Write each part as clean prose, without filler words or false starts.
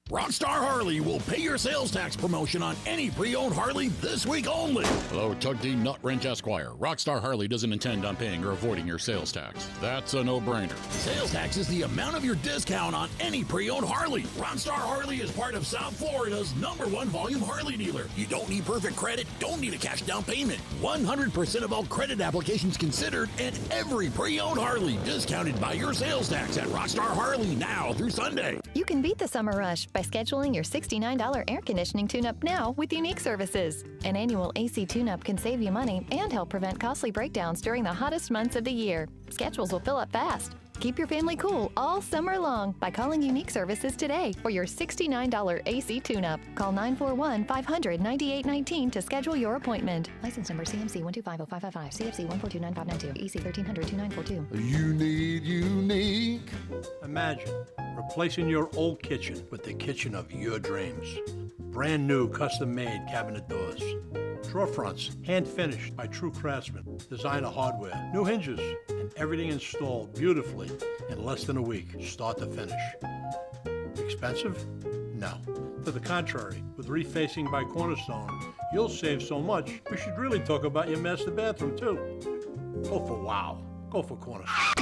Rockstar Harley will pay your sales tax promotion on any pre-owned Harley this week only. Hello, Tug D. Nut Wrench Esquire. Rockstar Harley doesn't intend on paying or avoiding your sales tax. That's a no-brainer. Sales tax is the amount of your discount on any pre-owned Harley. Rockstar Harley is part of South Florida's #1 volume Harley dealer. You don't need perfect credit, don't need a cash down payment. 100% of all credit applications considered, and every pre-owned Harley discounted by your sales tax at Rockstar Harley now through Sunday. You can beat the summer rush by scheduling your $69 air conditioning tune-up now with Unique Services. An annual AC tune-up can save you money and help prevent costly breakdowns during the hottest months of the year. Schedules will fill up fast. Keep your family cool all summer long by calling Unique Services today for your $69 AC tune-up. Call 941-500-9819 to schedule your appointment. License number CMC 1250555, CFC 1429592, EC 13002942. You need Unique. Imagine replacing your old kitchen with the kitchen of your dreams. Brand new custom-made cabinet doors. Drawer fronts, hand-finished by true craftsmen. Designer hardware, new hinges, and everything installed beautifully in less than a week, start to finish. Expensive? No. To the contrary, with refacing by Cornerstone, you'll save so much, we should really talk about your master bathroom, too. Go for wow. Go for Cornerstone.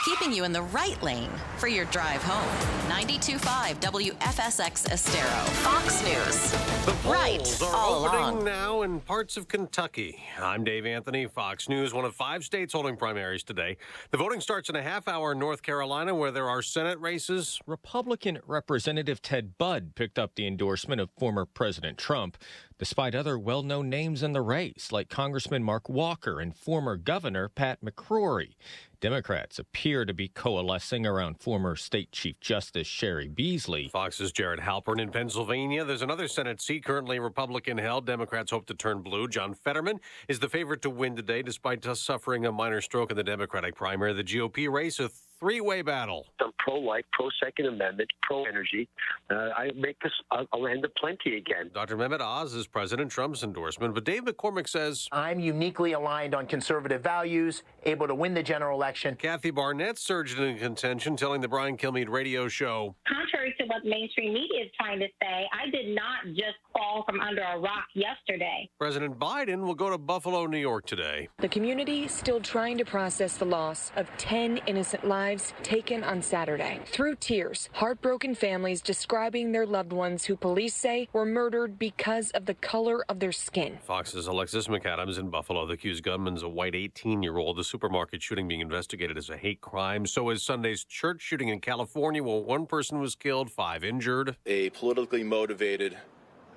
Keeping you in the right lane for your drive home. 92.5 WFSX Estero. Fox News. The polls right are all opening along. now in parts of Kentucky. I'm Dave Anthony, Fox News, one of 5 states holding primaries today. The voting starts in a half hour in North Carolina, where there are Senate races. Republican Representative Ted Budd picked up the endorsement of former President Trump, despite other well-known names in the race, like Congressman Mark Walker and former Governor Pat McCrory. Democrats appear to be coalescing around former State Chief Justice Sherry Beasley. Fox's Jared Halpern in Pennsylvania. There's another Senate seat currently Republican-held. Democrats hope to turn blue. John Fetterman is the favorite to win today, despite just suffering a minor stroke in the Democratic primary. The GOP race, a three-way battle. I'm pro-life, pro-Second Amendment, pro-energy. I make this a land of plenty again. Dr. Mehmet Oz is President Trump's endorsement, but Dave McCormick says, I'm uniquely aligned on conservative values, able to win the general election. Kathy Barnett surged in contention, telling the Brian Kilmeade radio show, contrary to what mainstream media is trying to say, I did not just fall from under a rock yesterday. President Biden will go to Buffalo, New York today. The community still trying to process the loss of 10 innocent lives taken on Saturday. Through tears, heartbroken families describing their loved ones who police say were murdered because of the color of their skin. Fox's Alexis McAdams in Buffalo. The accused gunman's a white 18-year-old. The supermarket shooting being investigated as a hate crime. So is Sunday's church shooting in California, where 1 person was killed, 5 injured. A politically motivated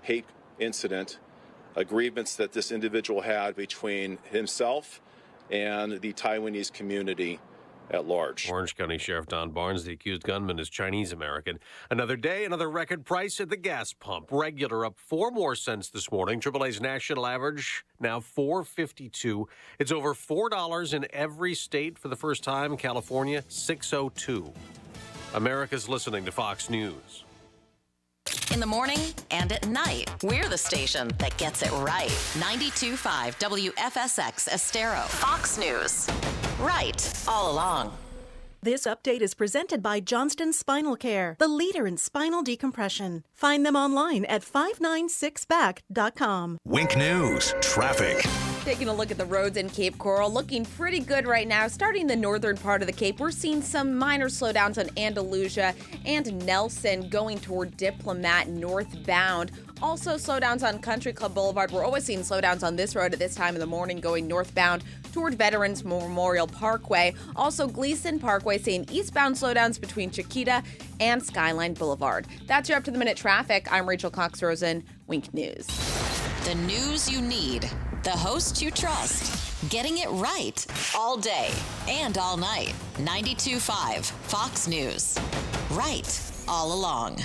hate incident, a grievance that this individual had between himself and the Taiwanese community at large. Orange County Sheriff Don Barnes, the accused gunman, is Chinese-American. Another day, another record price at the gas pump. Regular up 4 more cents this morning. AAA's national average now $4.52. It's over $4 in every state for the first time. California, $6.02. America's listening to Fox News. In the morning and at night, we're the station that gets it right. 92.5 WFSX Estero. Fox News. Right all along. This update is presented by Johnston Spinal Care, the leader in spinal decompression. Find them online at 596back.com. Wink News, traffic. Taking a look at the roads in Cape Coral, looking pretty good right now. Starting the northern part of the Cape, we're seeing some minor slowdowns on Andalusia and Nelson going toward Diplomat northbound. Also slowdowns on Country Club Boulevard. We're always seeing slowdowns on this road at this time of the morning going northbound toward Veterans Memorial Parkway. Also Gleason Parkway seeing eastbound slowdowns between Chiquita and Skyline Boulevard. That's your up-to-the-minute traffic. I'm Rachel Cox-Rosen, Wink News. The news you need. The host you trust. Getting it right all day and all night. 92.5 Fox News. Right all along.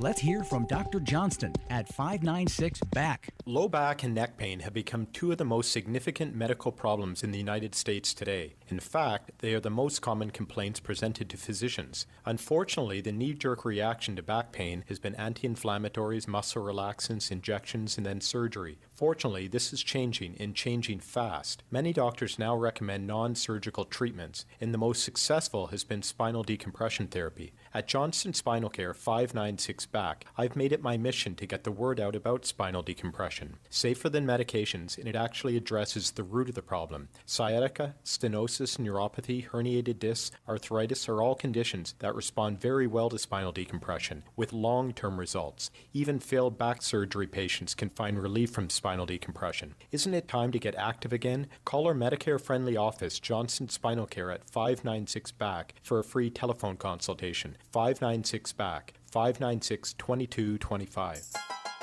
Let's hear from Dr. Johnston at 596-BACK. Low back and neck pain have become 2 of the most significant medical problems in the United States today. In fact, they are the most common complaints presented to physicians. Unfortunately, the knee-jerk reaction to back pain has been anti-inflammatories, muscle relaxants, injections, and then surgery. Fortunately, this is changing and changing fast. Many doctors now recommend non-surgical treatments, and the most successful has been spinal decompression therapy. At Johnston Spinal Care 596 Back, I've made it my mission to get the word out about spinal decompression. Safer than medications, and it actually addresses the root of the problem. Sciatica, stenosis, neuropathy, herniated discs, arthritis are all conditions that respond very well to spinal decompression, with long-term results. Even failed back surgery patients can find relief from spinal decompression. Isn't it time to get active again? Call our Medicare-friendly office, Johnston Spinal Care, at 596 Back for a free telephone consultation. 596 Back, 596-2225.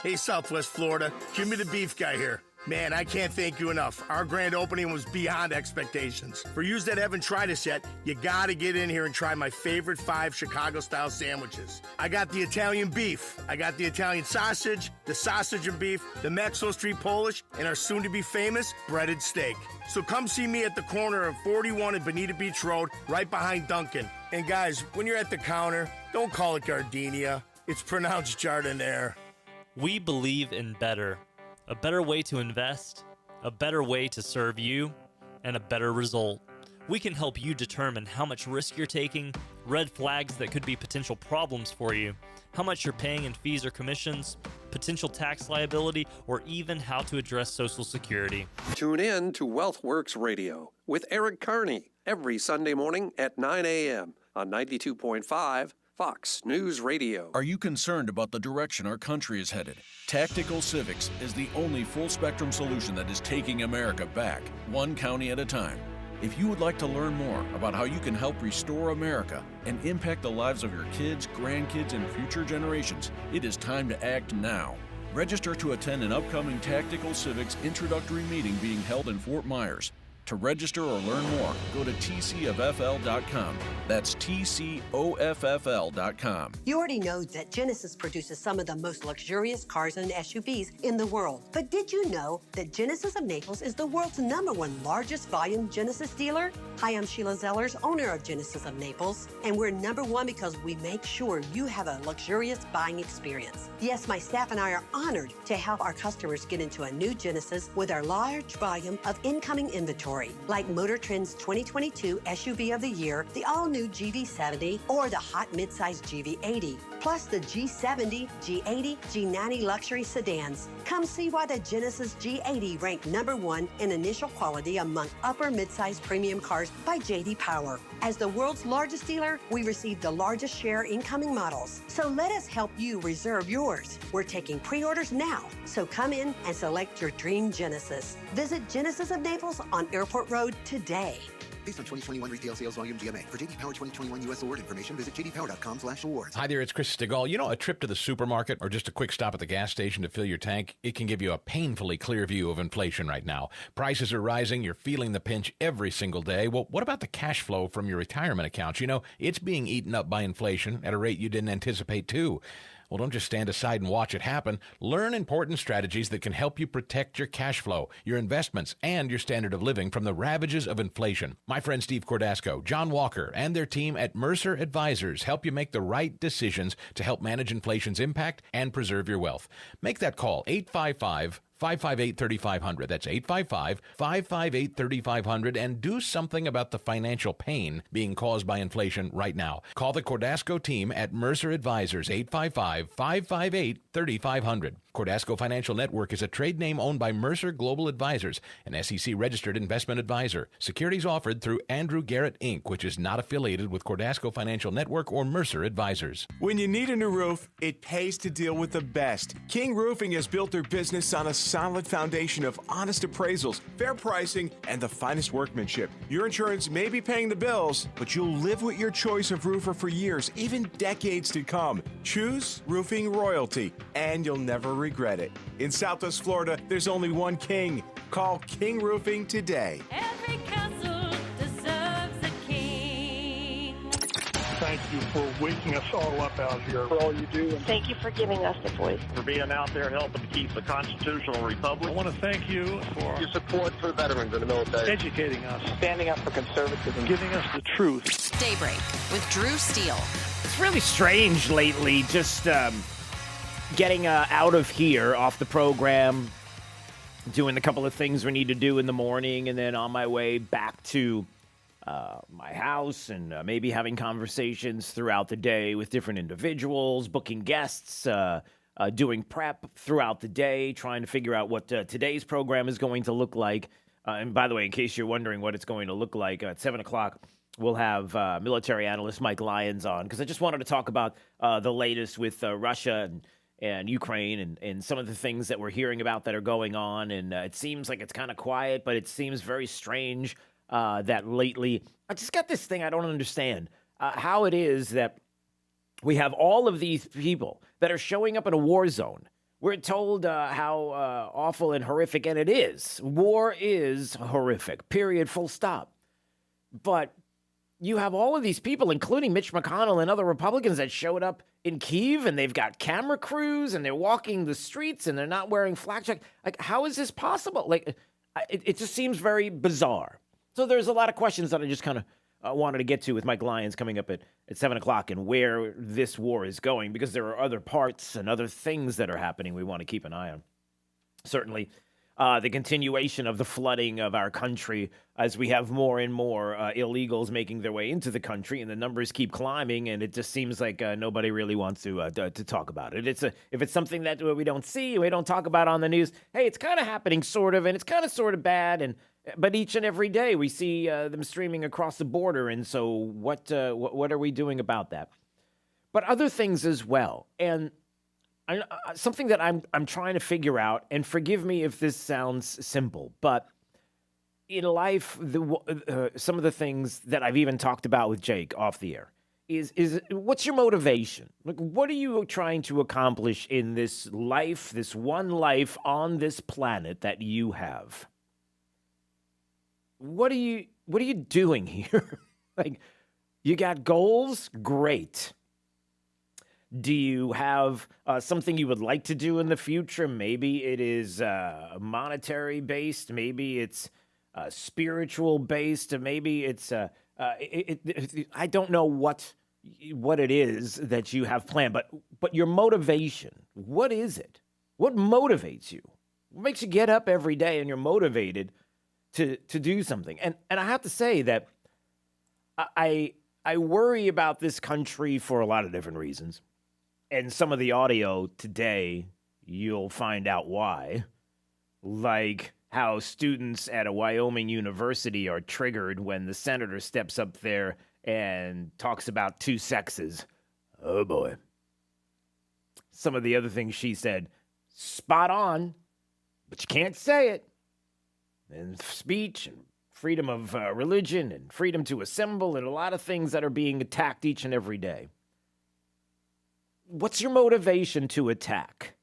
Hey, Southwest Florida, Jimmy the Beef Guy here. Man, I can't thank you enough. Our grand opening was beyond expectations. For you that haven't tried us yet, you gotta get in here and try my favorite 5 Chicago-style sandwiches. I got the Italian beef, I got the Italian sausage, the sausage and beef, the Maxwell Street Polish, and our soon-to-be famous breaded steak. So come see me at the corner of 41 and Bonita Beach Road, right behind Duncan. And guys, when you're at the counter, don't call it gardenia. It's pronounced jardiniere. We believe in better. A better way to invest, a better way to serve you, and a better result. We can help you determine how much risk you're taking, red flags that could be potential problems for you, how much you're paying in fees or commissions, potential tax liability, or even how to address Social Security. Tune in to WealthWorks Radio with Eric Carney every Sunday morning at 9 a.m. on 92.5 Fox News Radio. Are you concerned about the direction our country is headed? Tactical Civics is the only full-spectrum solution that is taking America back, one county at a time. If you would like to learn more about how you can help restore America and impact the lives of your kids, grandkids, and future generations, it is time to act now. Register to attend an upcoming Tactical Civics introductory meeting being held in Fort Myers. To register or learn more, go to tcoffl.com. That's tcoffl.com. You already know that Genesis produces some of the most luxurious cars and SUVs in the world. But did you know that Genesis of Naples is the world's #1 largest volume Genesis dealer? Hi, I'm Sheila Zellers, owner of Genesis of Naples, and we're #1 because we make sure you have a luxurious buying experience. Yes, my staff and I are honored to help our customers get into a new Genesis with our large volume of incoming inventory, like Motor Trend's 2022 SUV of the Year, the all-new GV70, or the hot midsize GV80, plus the G70, G80, G90 luxury sedans. Come see why the Genesis G80 ranked #1 in initial quality among upper midsize premium cars by J.D. Power. As the world's largest dealer, we receive the largest share incoming models. So let us help you reserve yours. We're taking pre-orders now, so come in and select your dream Genesis. Visit Genesis of Naples on Airport Road today. Based on 2021 retail sales volume GMA. For JD Power 2021 U.S. award information, visit jdpower.com/awards. Hi there, it's Chris Stegall. You know, a trip to the supermarket or just a quick stop at the gas station to fill your tank, it can give you a painfully clear view of inflation right now. Prices are rising. You're feeling the pinch every single day. Well, what about the cash flow from your retirement accounts? You know, it's being eaten up by inflation at a rate you didn't anticipate, too. Well, don't just stand aside and watch it happen. Learn important strategies that can help you protect your cash flow, your investments, and your standard of living from the ravages of inflation. My friend Steve Cordasco, John Walker, and their team at Mercer Advisors help you make the right decisions to help manage inflation's impact and preserve your wealth. Make that call, 855-558-3500. That's 855-558-3500, and do something about the financial pain being caused by inflation right now. Call the Cordasco team at Mercer Advisors, 855-558-3500. Cordasco Financial Network is a trade name owned by Mercer Global Advisors, an SEC-registered investment advisor. Securities offered through Andrew Garrett, Inc., which is not affiliated with Cordasco Financial Network or Mercer Advisors. When you need a new roof, it pays to deal with the best. King Roofing has built their business on a solid foundation of honest appraisals, fair pricing, and the finest workmanship. Your insurance may be paying the bills, but you'll live with your choice of roofer for years, even decades to come. Choose Roofing Royalty, and you'll never regret it. In Southwest Florida, there's only one King. Call King Roofing today. Every castle deserves a king. Thank you for waking us all up out here. For all you do. And thank you for giving us a voice. For being out there helping to keep the constitutional republic. I want to thank you for your support for veterans in the military. Educating us. Standing up for conservatism. Giving us the truth. Daybreak with Drew Steele. It's really strange lately, just getting out of here, off the program, doing a couple of things we need to do in the morning, and then on my way back to my house, and maybe having conversations throughout the day with different individuals, booking guests, doing prep throughout the day, trying to figure out what today's program is going to look like. And by the way, in case you're wondering what it's going to look like, at 7 o'clock, we'll have military analyst Mike Lyons on, because I just wanted to talk about the latest with Russia and Ukraine and some of the things that we're hearing about that are going on. And it seems like it's kind of quiet, but it seems very strange that lately, I just got this thing I don't understand, how it is that we have all of these people that are showing up in a war zone. We're told how awful and horrific, and it is. War is horrific, period, full stop. But you have all of these people, including Mitch McConnell and other Republicans, that showed up in Kyiv, and they've got camera crews, and they're walking the streets, and they're not wearing flak jackets. Like, how is this possible? Like, it just seems very bizarre. So there's a lot of questions that I just kind of wanted to get to with Mike Lyons coming up at 7 o'clock, and where this war is going, because there are other parts and other things that are happening we want to keep an eye on. Certainly, the continuation of the flooding of our country as we have more and more illegals making their way into the country, and the numbers keep climbing, and it just seems like nobody really wants to talk about it. If it's something that we don't see, we don't talk about on the news, hey, it's kind of happening sort of, and it's kind of sort of bad, but each and every day we see them streaming across the border, and so what are we doing about that? But other things as well, and something that I'm trying to figure out, and forgive me if this sounds simple, but in life, some of the things that I've even talked about with Jake off the air is what's your motivation? Like, what are you trying to accomplish in this life, this one life on this planet that you have? What are you doing here? Like, you got goals? Great. Do you have something you would like to do in the future? Maybe it is monetary based. Maybe it's spiritual based. Maybe it's I don't know what it is that you have planned. But your motivation, what is it? What motivates you? What makes you get up every day and you're motivated to do something? And I have to say that I worry about this country for a lot of different reasons. And some of the audio today, you'll find out why. Like how students at a Wyoming university are triggered when the senator steps up there and talks about two sexes. Oh, boy. Some of the other things she said, spot on, but you can't say it. And speech and freedom of religion and freedom to assemble and a lot of things that are being attacked each and every day. What's your motivation to attack?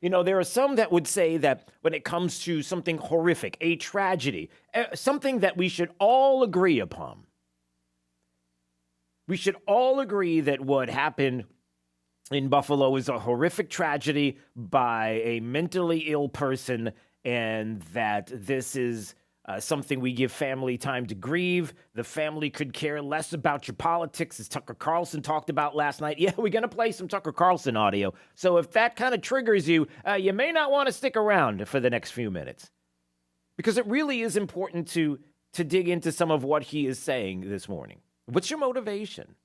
You know, there are some that would say that when it comes to something horrific, a tragedy, something that we should all agree upon. We should all agree that what happened in Buffalo is a horrific tragedy by a mentally ill person, and that this is something we give family time to grieve. The family could care less about your politics, as Tucker Carlson talked about last night. Yeah, we're going to play some Tucker Carlson audio. So if that kind of triggers you, you may not want to stick around for the next few minutes, because it really is important to dig into some of what he is saying this morning. What's your motivation?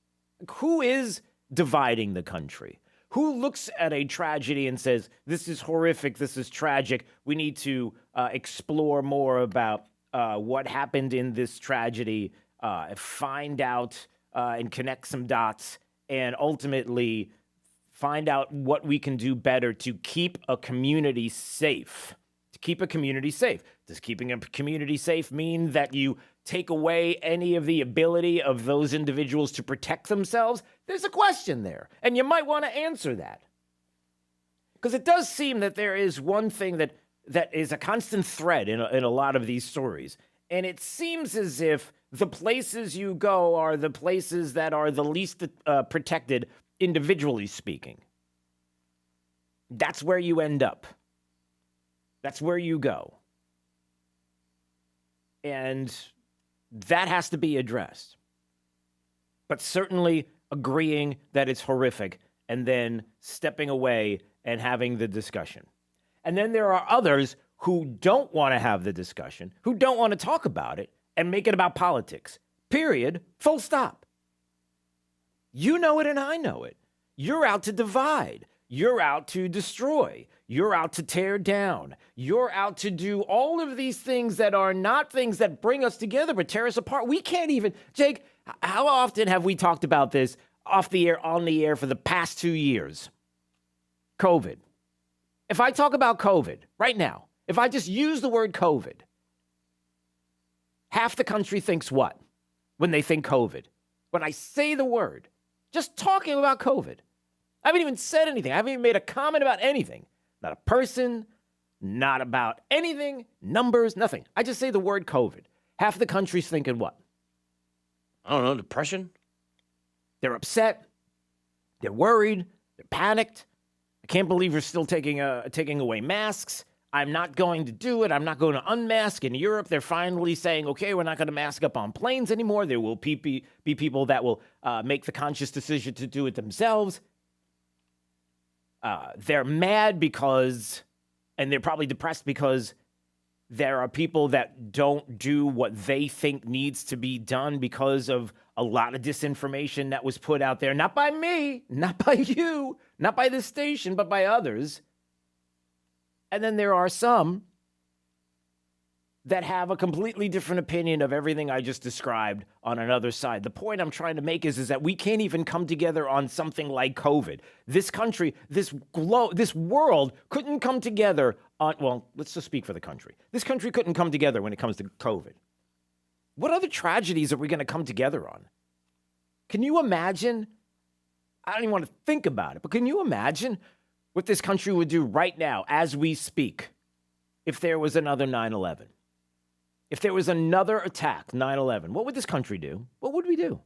Who is dividing the country? Who looks at a tragedy and says, this is horrific, this is tragic, we need to explore more about what happened in this tragedy, find out and connect some dots, and ultimately find out what we can do better to keep a community safe. To keep a community safe. Does keeping a community safe mean that you take away any of the ability of those individuals to protect themselves? There's a question there, and you might want to answer that. Because it does seem that there is one thing that is a constant thread in a lot of these stories, and it seems as if the places you go are the places that are the least protected, individually speaking. That's where you end up. That's where you go. And that has to be addressed. But certainly agreeing that it's horrific and then stepping away and having the discussion. And then there are others who don't want to have the discussion, who don't want to talk about it, and make it about politics. Period. Full stop. You know it and I know it. You're out to divide. You're out to destroy. You're out to tear down. You're out to do all of these things that are not things that bring us together, but tear us apart. We can't even, Jake, how often have we talked about this off the air, on the air for the past 2 years? COVID. If I talk about COVID right now, if I just use the word COVID, half the country thinks what when they think COVID? When I say the word, just talking about COVID. I haven't even said anything. I haven't even made a comment about anything. Not a person, not about anything, numbers, nothing. I just say the word COVID. Half the country's thinking what? I don't know, depression? They're upset. They're worried. They're panicked. I can't believe we're still taking away masks. I'm not going to do it. I'm not going to unmask. In Europe, they're finally saying, okay, we're not going to mask up on planes anymore. There will be people that will make the conscious decision to do it themselves. They're mad because, and they're probably depressed because there are people that don't do what they think needs to be done because of a lot of disinformation that was put out there. Not by me, not by you, not by this station, but by others. And then there are some that have a completely different opinion of everything I just described on another side. The point I'm trying to make is that we can't even come together on something like COVID. This country, this world couldn't come together on, well, let's just speak for the country. This country couldn't come together when it comes to COVID. What other tragedies are we going to come together on? Can you imagine? I don't even want to think about it, but can you imagine what this country would do right now as we speak if there was another 9/11? If there was another attack, 9/11, what would this country do? What would we do?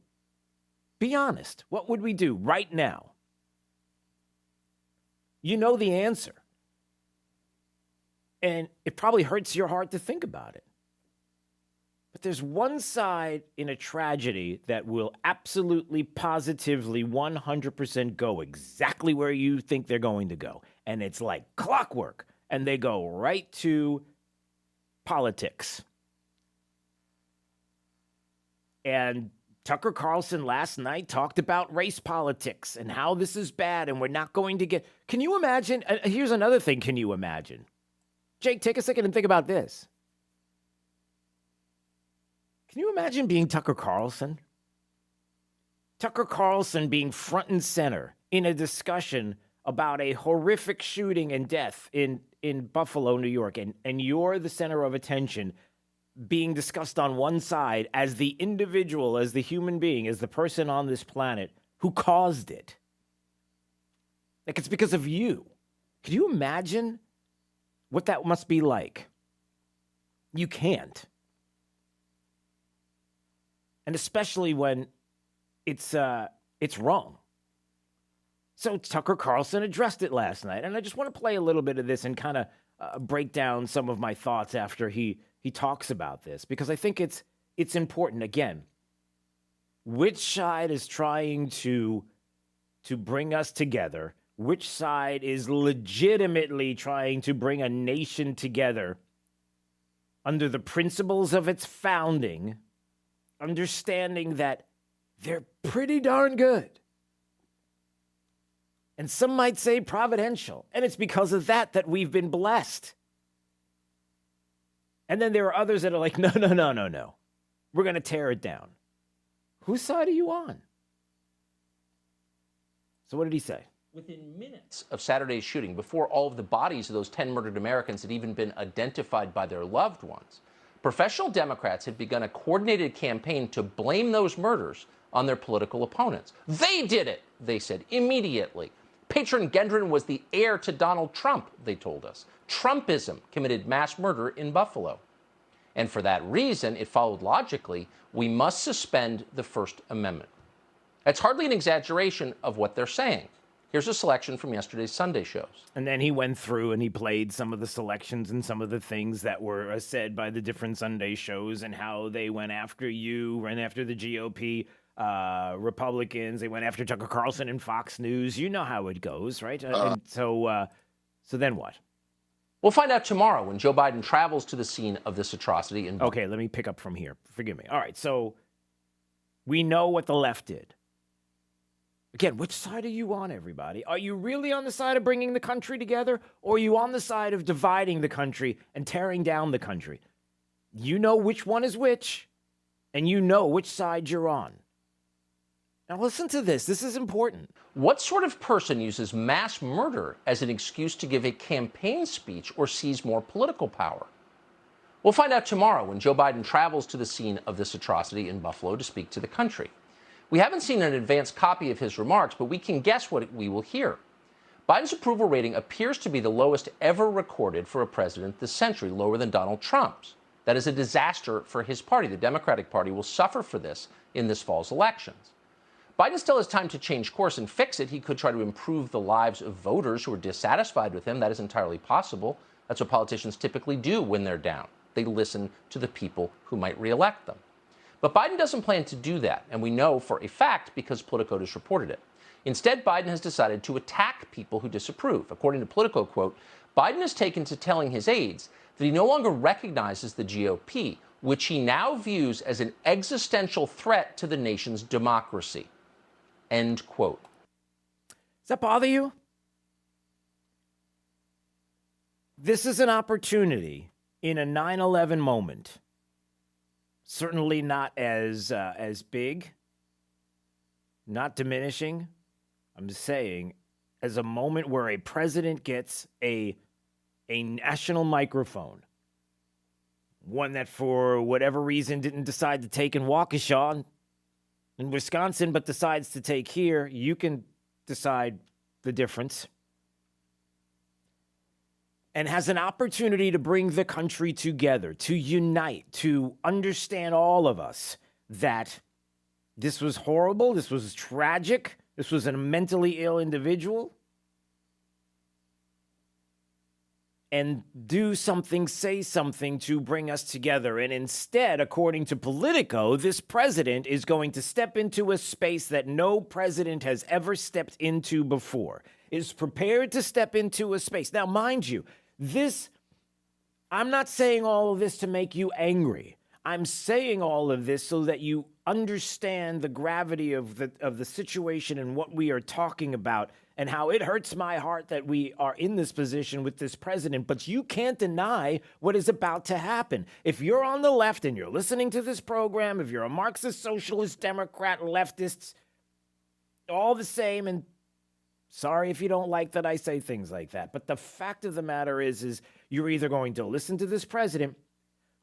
Be honest. What would we do right now? You know the answer. And it probably hurts your heart to think about it. But there's one side in a tragedy that will absolutely, positively, 100% go exactly where you think they're going to go. And it's like clockwork. And they go right to politics. And Tucker Carlson last night talked about race politics and how this is bad and we're not going to get... Can you imagine? Here's another thing. Can you imagine? Jake, take a second and think about this. Can you imagine being Tucker Carlson? Tucker Carlson being front and center in a discussion about a horrific shooting and death in Buffalo, New York, and you're the center of attention being discussed on one side as the individual, as the human being, as the person on this planet who caused it. Like it's because of you. Can you imagine what that must be like? You can't. And especially when it's wrong. So Tucker Carlson addressed it last night, and I just want to play a little bit of this and kind of break down some of my thoughts after he talks about this, because I think it's important. Again, which side is trying to bring us together? Which side is legitimately trying to bring a nation together under the principles of its founding, understanding that they're pretty darn good. And some might say providential. And it's because of that we've been blessed. And then there are others that are like, no. We're going to tear it down. Whose side are you on? So what did he say? Within minutes of Saturday's shooting, before all of the bodies of those 10 murdered Americans had even been identified by their loved ones, professional Democrats had begun a coordinated campaign to blame those murders on their political opponents. They did it, they said, immediately. Patron Gendron was the heir to Donald Trump, they told us. Trumpism committed mass murder in Buffalo. And for that reason, it followed logically, we must suspend the First Amendment. That's hardly an exaggeration of what they're saying. Here's a selection from yesterday's Sunday shows. And then he went through and he played some of the selections and some of the things that were said by the different Sunday shows and how they went after you, went after the GOP Republicans. They went after Tucker Carlson and Fox News. You know how it goes, right? And so then what? We'll find out tomorrow when Joe Biden travels to the scene of this atrocity in Okay, let me pick up from here. Forgive me. All right, so we know what the left did. Again, which side are you on, everybody? Are you really on the side of bringing the country together, or are you on the side of dividing the country and tearing down the country? You know which one is which, and you know which side you're on. Now listen to this. This is important. What sort of person uses mass murder as an excuse to give a campaign speech or seize more political power? We'll find out tomorrow when Joe Biden travels to the scene of this atrocity in Buffalo to speak to the country. We haven't seen an advanced copy of his remarks, but we can guess what we will hear. Biden's approval rating appears to be the lowest ever recorded for a president this century, lower than Donald Trump's. That is a disaster for his party. The Democratic Party will suffer for this in this fall's elections. Biden still has time to change course and fix it. He could try to improve the lives of voters who are dissatisfied with him. That is entirely possible. That's what politicians typically do when they're down. They listen to the people who might reelect them. But Biden doesn't plan to do that, and we know for a fact because Politico has reported it. Instead, Biden has decided to attack people who disapprove. According to Politico, quote, Biden has taken to telling his aides that he no longer recognizes the GOP, which he now views as an existential threat to the nation's democracy. End quote. Does that bother you? This is an opportunity in a 9/11 moment. Certainly not as big, not diminishing. I'm just saying, as a moment where a president gets a national microphone, one that for whatever reason didn't decide to take in Waukesha in Wisconsin, but decides to take here, you can decide the difference. And has an opportunity to bring the country together, to unite, to understand all of us that this was horrible, this was tragic, this was a mentally ill individual. And do something, say something to bring us together. And instead, according to Politico, this president is going to step into a space that no president has ever stepped into before, is prepared to step into a space. Now, mind you, I'm not saying all of this to make you angry. I'm saying all of this so that you understand the gravity of the situation and what we are talking about and how it hurts my heart that we are in this position with this president. But you can't deny what is about to happen. If you're on the left and you're listening to this program, if you're a Marxist, socialist, Democrat, leftist, all the same, and sorry if you don't like that I say things like that. But the fact of the matter is you're either going to listen to this president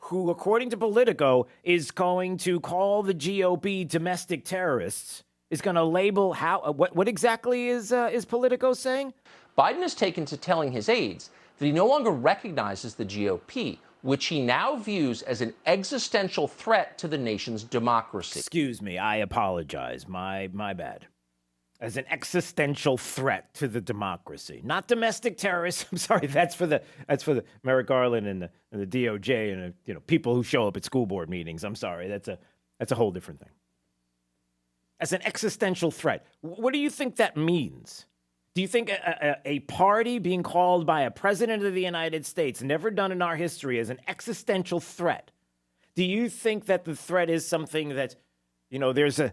who, according to Politico, is going to call the GOP domestic terrorists, is going to label what exactly is Politico saying? Biden has taken to telling his aides that he no longer recognizes the GOP, which he now views as an existential threat to the nation's democracy. Excuse me, I apologize. My bad. As an existential threat to the democracy, not domestic terrorists. I'm sorry, that's for the Merrick Garland and the DOJ and people who show up at school board meetings. I'm sorry, that's a whole different thing. As an existential threat, what do you think that means? Do you think a party being called by a president of the United States, never done in our history, as an existential threat? Do you think that the threat is something that, there's a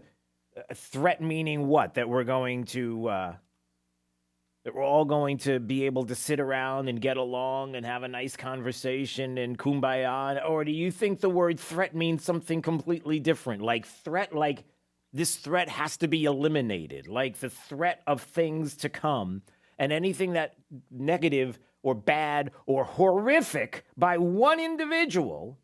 threat meaning what? That we're going to, that we're all going to be able to sit around and get along and have a nice conversation and kumbaya? Or do you think the word threat means something completely different? Like this threat has to be eliminated, like the threat of things to come, and anything that negative or bad or horrific by one individual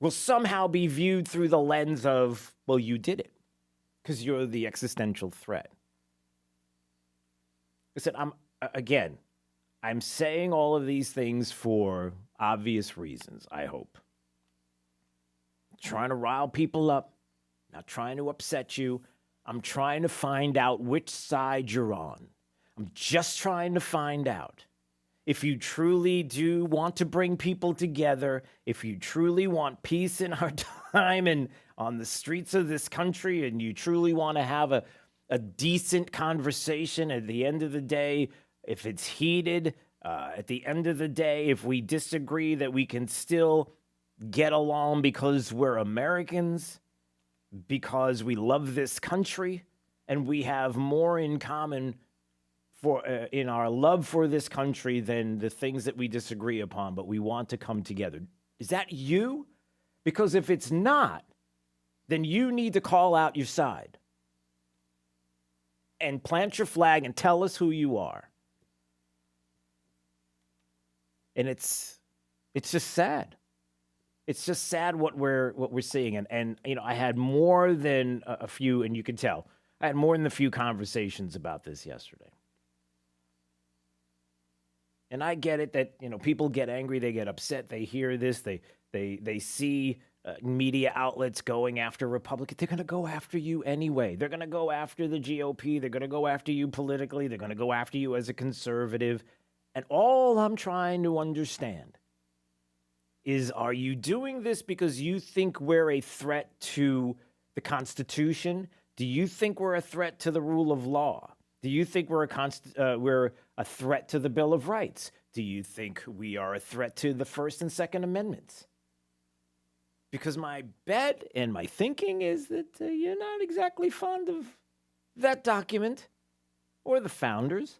will somehow be viewed through the lens of, well, you did it because you're the existential threat. Listen, I'm saying all of these things for obvious reasons, I hope. Trying to rile people up, not trying to upset you. I'm trying to find out which side you're on. I'm just trying to find out. If you truly do want to bring people together, if you truly want peace in our time and on the streets of this country, and you truly want to have a decent conversation at the end of the day, if it's heated, At the end of the day, if we disagree, that we can still get along because we're Americans, because we love this country, and we have more in common in our love for this country than the things that we disagree upon, but we want to come together. Is that you? Because if it's not, then you need to call out your side and plant your flag and tell us who you are. And it's just sad. It's just sad what we're seeing. And you know, I had more than a few, and you can tell, I had more than a few conversations about this yesterday. And I get it that, you know, people get angry, they get upset, they hear this, they see media outlets going after Republicans. They're going to go after you anyway. They're going to go after the GOP. They're going to go after you politically. They're going to go after you as a conservative. And all I'm trying to understand is, are you doing this because you think we're a threat to the Constitution? Do you think we're a threat to the rule of law? Do you think we're a threat to the Bill of Rights? Do you think we are a threat to the First and Second Amendments? Because my bet and my thinking is that you're not exactly fond of that document or the founders.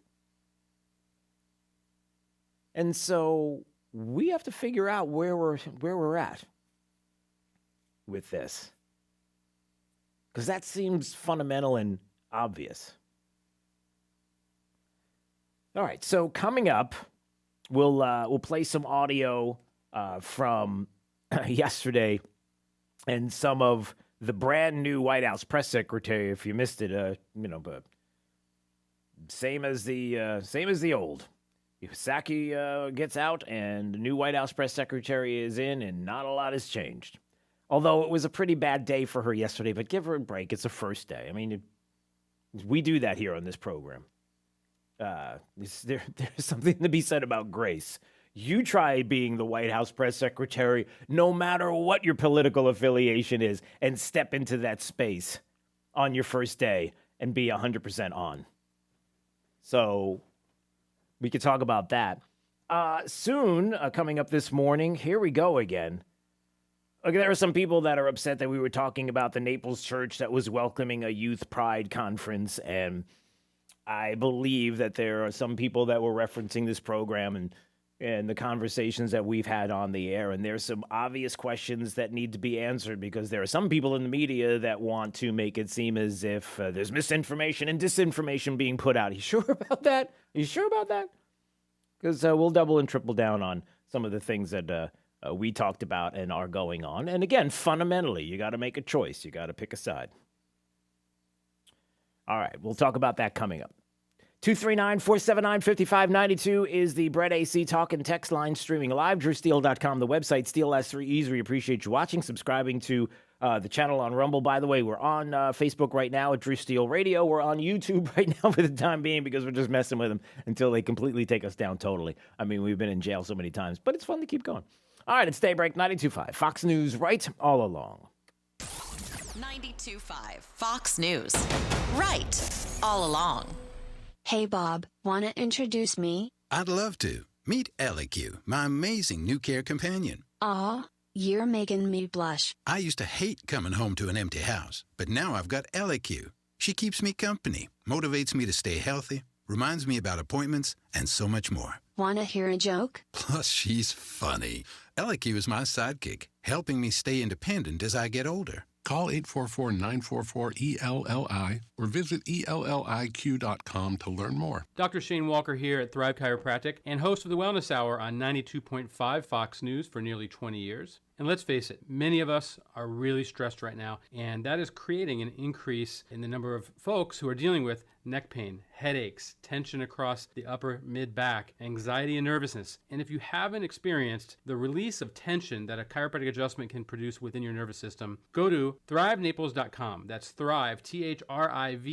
And so we have to figure out where we're at with this, because that seems fundamental and obvious. All right, so coming up, we'll play some audio from yesterday and some of the brand new White House press secretary. If you missed it, but same as the old. Psaki gets out, and the new White House press secretary is in, and not a lot has changed. Although it was a pretty bad day for her yesterday, but give her a break. It's a first day. I mean, we do that here on this program. There's something to be said about grace. You try being the White House press secretary, no matter what your political affiliation is, and step into that space on your first day and be 100% on. So we could talk about that. Soon, coming up this morning, here we go again. Okay, there are some people that are upset that we were talking about the Naples church that was welcoming a youth pride conference, and I believe that there are some people that were referencing this program and the conversations that we've had on the air, and there's some obvious questions that need to be answered, because there are some people in the media that want to make it seem as if there's misinformation and disinformation being put out. Are you sure about that? Are you sure about that? Because we'll double and triple down on some of the things that we talked about and are going on. And again, fundamentally, you got to make a choice. You got to pick a side. All right, we'll talk about that coming up. 239-479-5592 is the Brett AC talk and text line, streaming live. DrewSteele.com, the website. Steele has 3 E's. We appreciate you watching, subscribing to the channel on Rumble. By the way, we're on Facebook right now at Drew Steele Radio. We're on YouTube right now for the time being, because we're just messing with them until they completely take us down totally. I mean, we've been in jail so many times, but it's fun to keep going. All right, it's Daybreak 92.5. Fox News, right all along. 92.5 Fox News. Right all along. Hey, Bob, wanna introduce me? I'd love to. Meet Ellie, my amazing new care companion. Aw, you're making me blush. I used to hate coming home to an empty house, but now I've got Ellie. She keeps me company, motivates me to stay healthy, reminds me about appointments, and so much more. Wanna hear a joke? Plus, she's funny. Ellie is my sidekick, helping me stay independent as I get older. Call 844-944-ELLI or visit ELLIQ.com to learn more. Dr. Shane Walker here at Thrive Chiropractic and host of the Wellness Hour on 92.5 Fox News for nearly 20 years. And let's face it, many of us are really stressed right now, and that is creating an increase in the number of folks who are dealing with neck pain, headaches, tension across the upper mid-back, anxiety and nervousness. And if you haven't experienced the release of tension that a chiropractic adjustment can produce within your nervous system, go to thrivenaples.com. That's Thrive, Thrive,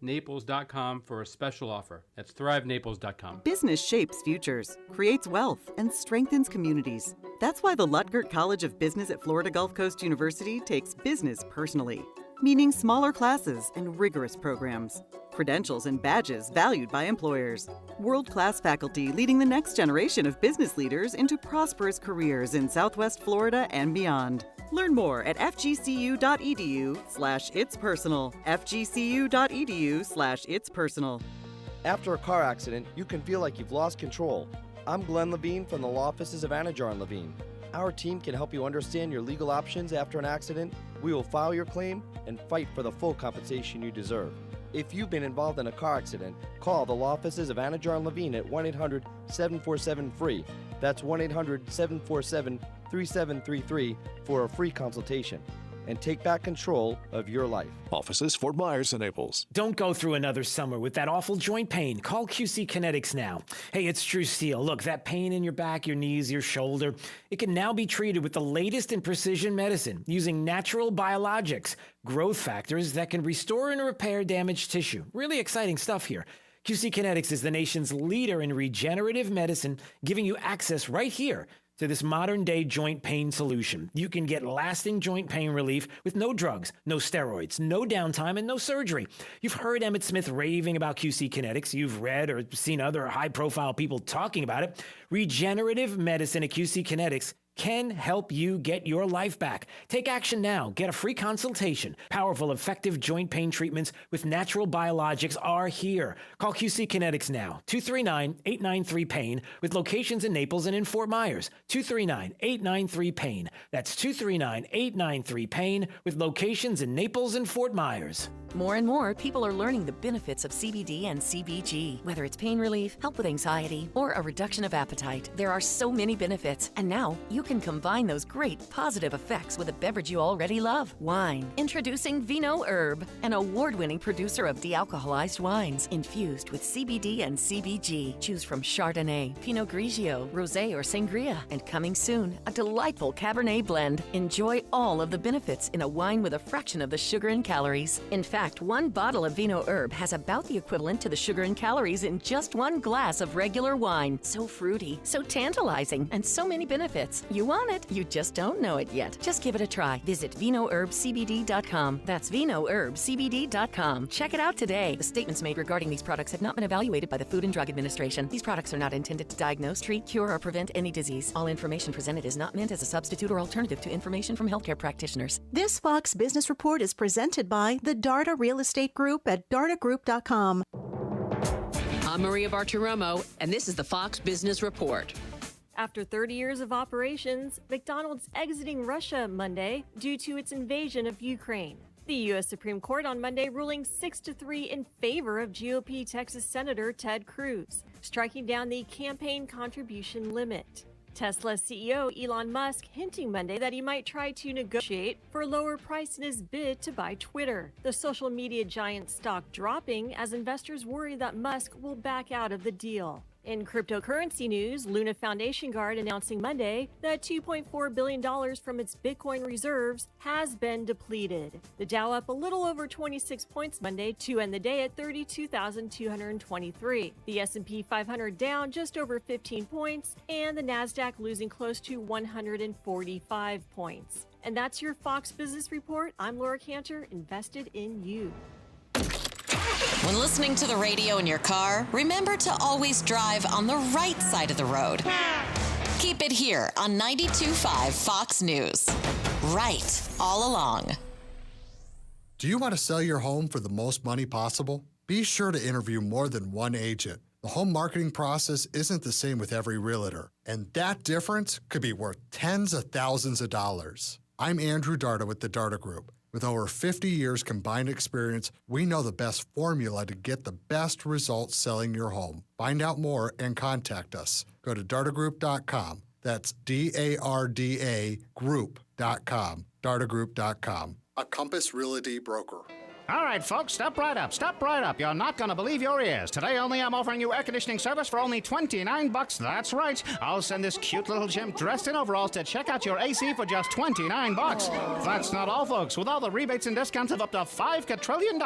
Naples.com for a special offer. That's thrivenaples.com. Business shapes futures, creates wealth, and strengthens communities. That's why the Lutgert College of Business at Florida Gulf Coast University takes business personally. meaning smaller classes and rigorous programs. Credentials and badges valued by employers. World-class faculty leading the next generation of business leaders into prosperous careers in Southwest Florida and beyond. Learn more at fgcu.edu/itspersonal. fgcu.edu/itspersonal. After a car accident, you can feel like you've lost control. I'm Glenn Levine from the law offices of Anajar and Levine. Our team can help you understand your legal options after an accident. We will file your claim and fight for the full compensation you deserve. If you've been involved in a car accident, call the law offices of Anajar and Levine at 1-800-747-FREE. That's 1-800-747-3733 for a free consultation. And take back control of your life. Offices Fort Myers and Naples. Don't go through another summer with that awful joint pain. Call QC Kinetics now. Hey, it's True Steel. Look, that pain in your back, your knees, your shoulder, it can now be treated with the latest in precision medicine using natural biologics, growth factors that can restore and repair damaged tissue. Really exciting stuff here. QC Kinetics is the nation's leader in regenerative medicine, giving you access right here to this modern-day joint pain solution. You can get lasting joint pain relief with no drugs, no steroids, no downtime, and no surgery. You've heard Emmett Smith raving about QC Kinetics. You've read or seen other high-profile people talking about it. Regenerative medicine at QC Kinetics can help you get your life back. Take action now. Get a free consultation. Powerful, effective joint pain treatments with natural biologics are here. Call QC Kinetics now. 239-893-PAIN with locations in Naples and in Fort Myers. 239-893-PAIN. That's 239-893-PAIN with locations in Naples and Fort Myers. More and more people are learning the benefits of CBD and CBG. Whether it's pain relief, help with anxiety, or a reduction of appetite, there are so many benefits. And now you can combine those great positive effects with a beverage you already love, wine. Introducing Vino Herb, an award-winning producer of de-alcoholized wines infused with CBD and CBG. Choose from Chardonnay, Pinot Grigio, Rosé, or Sangria. And coming soon, a delightful Cabernet blend. Enjoy all of the benefits in a wine with a fraction of the sugar and calories. In fact, one bottle of Vino Herb has about the equivalent to the sugar and calories in just one glass of regular wine. So fruity, so tantalizing, and so many benefits. You want it, you just don't know it yet. Just give it a try. Visit VinoHerbCBD.com. That's VinoHerbCBD.com. Check it out today. The statements made regarding these products have not been evaluated by the Food and Drug Administration. These products are not intended to diagnose, treat, cure, or prevent any disease. All information presented is not meant as a substitute or alternative to information from healthcare practitioners. This Fox Business Report is presented by the Darda Real Estate Group at dardagroup.com. I'm Maria Bartiromo, and this is the Fox Business Report. After 30 years of operations, McDonald's exiting Russia Monday due to its invasion of Ukraine. The U.S. Supreme Court on Monday ruling 6-3 in favor of GOP Texas Senator Ted Cruz, striking down the campaign contribution limit. Tesla CEO Elon Musk hinting Monday that he might try to negotiate for a lower price in his bid to buy Twitter. The social media giant stock dropping as investors worry that Musk will back out of the deal. In cryptocurrency news, Luna Foundation Guard announcing Monday that $2.4 billion from its Bitcoin reserves has been depleted. The Dow up a little over 26 points Monday to end the day at 32,223. The S&P 500 down just over 15 points, and the Nasdaq losing close to 145 points. And that's your Fox Business Report. I'm Laura Cantor, invested in you. When listening to the radio in your car, remember to always drive on the right side of the road. Keep it here on 92.5 Fox News. Right all along. Do you want to sell your home for the most money possible? Be sure to interview more than one agent. The home marketing process isn't the same with every realtor, and that difference could be worth tens of thousands of dollars. I'm Andrew Darda with the Darda Group. With over 50 years combined experience, we know the best formula to get the best results selling your home. Find out more and contact us. Go to dardagroup.com. That's DARDA group.com. dardagroup.com. A Compass Realty broker. All right, folks, step right up. Step right up. You're not going to believe your ears. Today only I'm offering you air conditioning service for only $29. That's right. I'll send this cute little chimp dressed in overalls to check out your AC for just $29. That's not all, folks. With all the rebates and discounts of up to $5 quadrillion,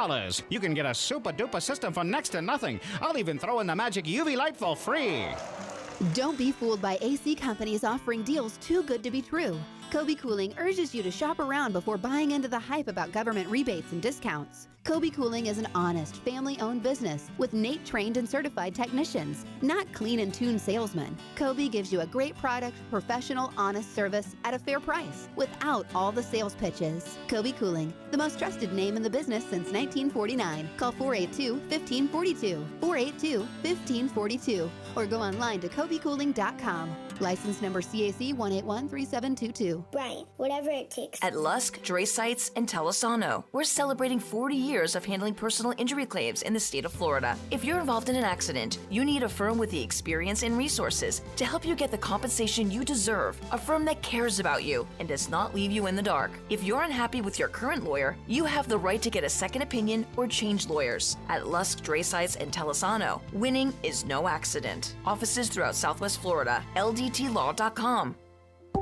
you can get a super-duper system for next to nothing. I'll even throw in the magic UV light for free. Don't be fooled by AC companies offering deals too good to be true. Kobe Cooling urges you to shop around before buying into the hype about government rebates and discounts. Kobe Cooling is an honest, family-owned business with NATE-trained and certified technicians, not clean and tuned salesmen. Kobe gives you a great product, professional, honest service at a fair price without all the sales pitches. Kobe Cooling, the most trusted name in the business since 1949. Call 482-1542, 482-1542, or go online to kobecooling.com. License number CAC 1813722. Right, whatever it takes. At Lusk, Dre Sites, and Telesano, we're celebrating 40 years of handling personal injury claims in the state of Florida. If you're involved in an accident, you need a firm with the experience and resources to help you get the compensation you deserve. A firm that cares about you and does not leave you in the dark. If you're unhappy with your current lawyer, you have the right to get a second opinion or change lawyers. At Lusk, Dre Sites, and Telesano, winning is no accident. Offices throughout Southwest Florida. LDTlaw.com.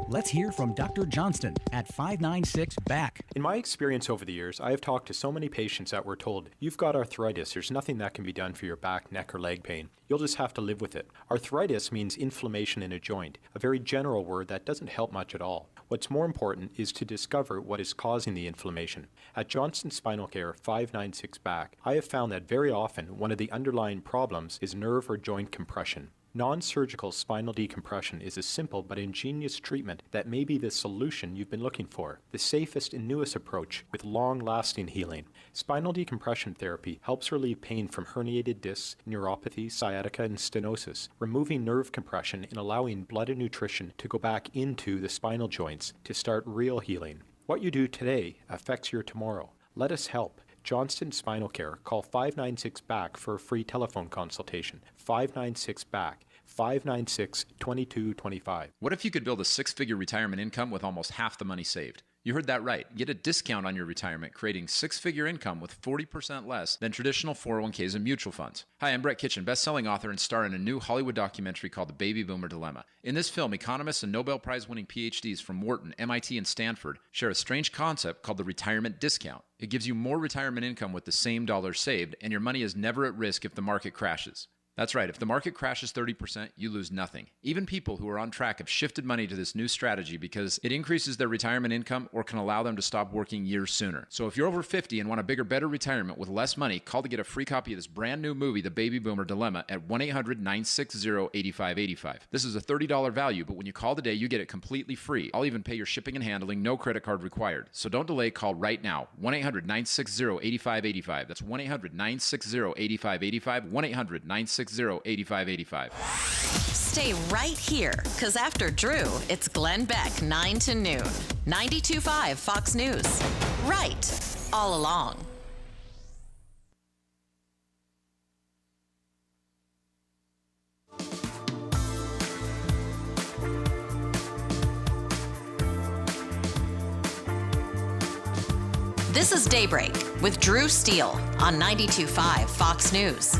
Let's hear from Dr. Johnston at 596-BACK. In my experience over the years, I have talked to so many patients that were told, you've got arthritis, there's nothing that can be done for your back, neck, or leg pain. You'll just have to live with it. Arthritis means inflammation in a joint, a very general word that doesn't help much at all. What's more important is to discover what is causing the inflammation. At Johnston Spinal Care 596-BACK, I have found that very often one of the underlying problems is nerve or joint compression. Non-surgical spinal decompression is a simple but ingenious treatment that may be the solution you've been looking for, the safest and newest approach with long-lasting healing. Spinal decompression therapy helps relieve pain from herniated discs, neuropathy, sciatica, and stenosis, removing nerve compression and allowing blood and nutrition to go back into the spinal joints to start real healing. What you do today affects your tomorrow. Let us help. Johnston Spinal Care. Call 596-BACK for a free telephone consultation. 596-BACK. 596-2225. What if you could build a six-figure retirement income with almost half the money saved? You heard that right. Get a discount on your retirement, creating six-figure income with 40% less than traditional 401ks and mutual funds. Hi, I'm Brett Kitchen, best-selling author and star in a new Hollywood documentary called The Baby Boomer Dilemma. In this film, economists and Nobel Prize-winning PhDs from Wharton, MIT, and Stanford share a strange concept called the retirement discount. It gives you more retirement income with the same dollars saved, and your money is never at risk if the market crashes. That's right. If the market crashes 30%, you lose nothing. Even people who are on track have shifted money to this new strategy because it increases their retirement income or can allow them to stop working years sooner. So if you're over 50 and want a bigger, better retirement with less money, call to get a free copy of this brand new movie, The Baby Boomer Dilemma, at 1-800-960-8585. This is a $30 value, but when you call today, you get it completely free. I'll even pay your shipping and handling, no credit card required. So don't delay, call right now. 1-800-960-8585. That's 1-800-960-8585. 1-800-960-8585. Stay right here, because after Drew, it's Glenn Beck, 9 to noon. 92.5 Fox News. Right, all along. This is Daybreak with Drew Steele on 92.5 Fox News.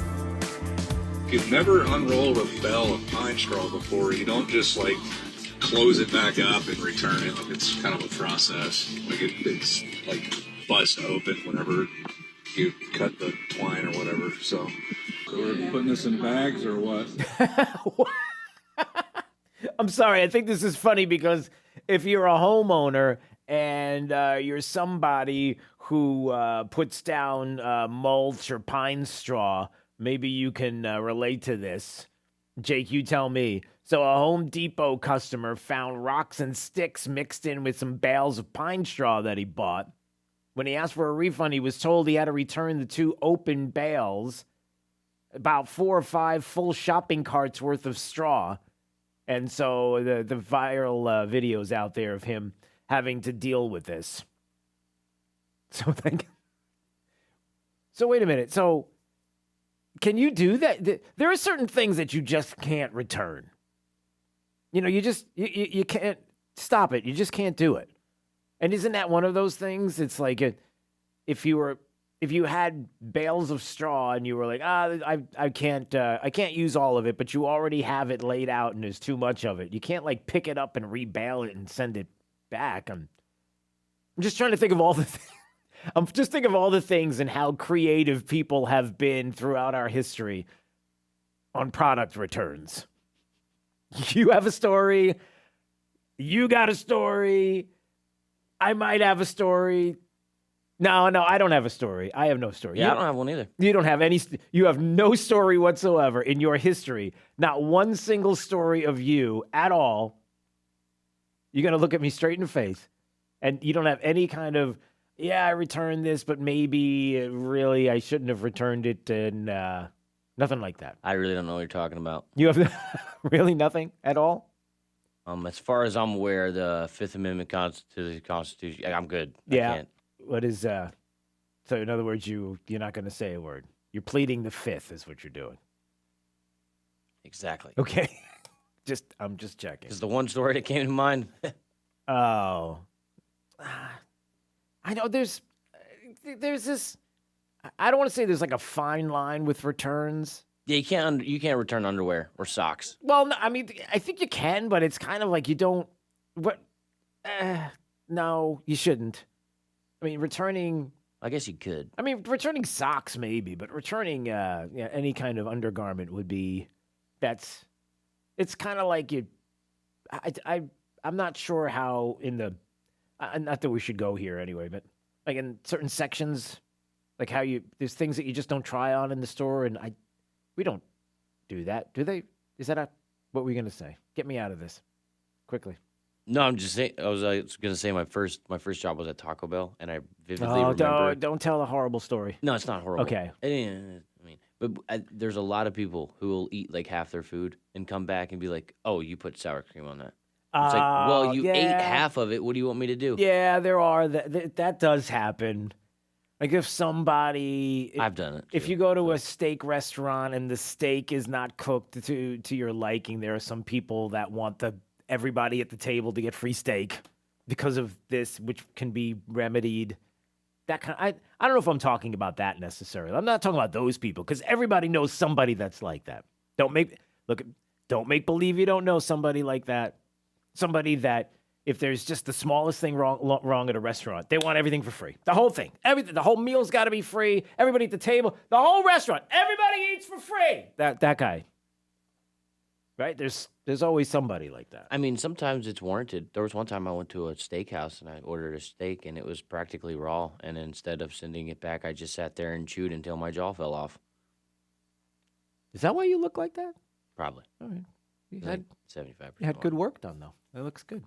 If you've never unrolled a bale of pine straw before, you don't just like close it back up and return it. Like it's kind of a process. Like it's like bust open whenever you cut the twine or whatever. So we're putting this in bags or what? I'm sorry. I think this is funny because if you're a homeowner and you're somebody who puts down mulch or pine straw, maybe you can relate to this. Jake, you tell me. So a Home Depot customer found rocks and sticks mixed in with some bales of pine straw that he bought. When he asked for a refund, he was told he had to return the 2 open bales, about 4 or 5 full shopping carts worth of straw. And so the viral videos out there of him having to deal with this. So wait a minute. So can you do that? There are certain things that you just can't return. You know, you can't stop it. You just can't do it. And isn't that one of those things? It's like if you had bales of straw and you were like, I can't use all of it, but you already have it laid out and there's too much of it. You can't like pick it up and rebale it and send it back. I'm just trying to think of all the things. I'm just thinking of all the things and how creative people have been throughout our history on product returns. You have a story. You got a story. I might have a story. No, I don't have a story. I have no story. Yeah, I don't have one either. You don't have any. You have no story whatsoever in your history. Not one single story of you at all. You're going to look at me straight in the face. And you don't have any kind of, I returned this, but maybe really I shouldn't have returned it. And nothing like that. I really don't know what you're talking about. You have really nothing at all? As far as I'm aware, the Fifth Amendment to the Constitution, I'm good. Yeah. I can't. What is, so in other words, you're not going to say a word. You're pleading the fifth is what you're doing. Exactly. Okay. I'm just checking. Is the one story that came to mind? Oh. I know there's this, I don't want to say there's like a fine line with returns. Yeah, you can't return underwear or socks. Well, no, I mean, I think you can, but it's kind of like you don't, no, you shouldn't. I mean, returning... I guess you could. I mean, returning socks maybe, but returning any kind of undergarment would be... It's kind of like you... I'm not sure how in the... not that we should go here anyway, but like in certain sections, like how there's things that you just don't try on in the store, and we don't do that, do they? Is that what we're going to say? Get me out of this quickly. No, I'm just saying. I was going to say my first job was at Taco Bell, and I vividly remember. Don't tell a horrible story. No, it's not horrible. Okay. There's a lot of people who will eat like half their food and come back and be like, "Oh, you put sour cream on that." It's like, well, you ate half of it. What do you want me to do? Yeah, there are that does happen. Like if somebody, I've done it. If you go to a steak restaurant and the steak is not cooked to your liking, there are some people that want everybody at the table to get free steak because of this, which can be remedied. That kind of, I don't know if I'm talking about that necessarily. I'm not talking about those people because everybody knows somebody that's like that. Don't make believe you don't know somebody like that. Somebody that if there's just the smallest thing wrong at a restaurant, they want everything for free. The whole thing, everything, the whole meal's got to be free. Everybody at the table, the whole restaurant, everybody eats for free. That guy. Right? There's always somebody like that. I mean, sometimes it's warranted. There was one time I went to a steakhouse and I ordered a steak and it was practically raw. And instead of sending it back, I just sat there and chewed until my jaw fell off. Is that why you look like that? Probably. All right. You like had 75%. You had good work done, though. That looks good.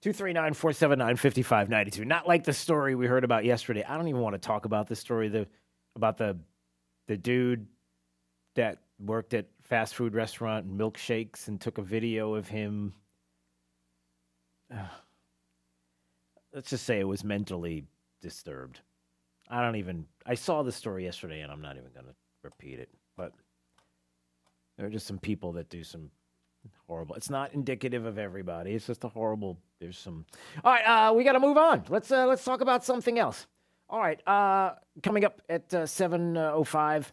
239-479-5592. Not like the story we heard about yesterday. I don't even want to talk about this story about the dude that worked at fast food restaurant and milkshakes and took a video of him. Let's just say it was mentally disturbed. I saw the story yesterday and I'm not even going to repeat it, but there are just some people that do some horrible. It's not indicative of everybody. It's just a horrible. There's some. All right, we got to move on. Let's talk about something else. All right, coming up at 7:05,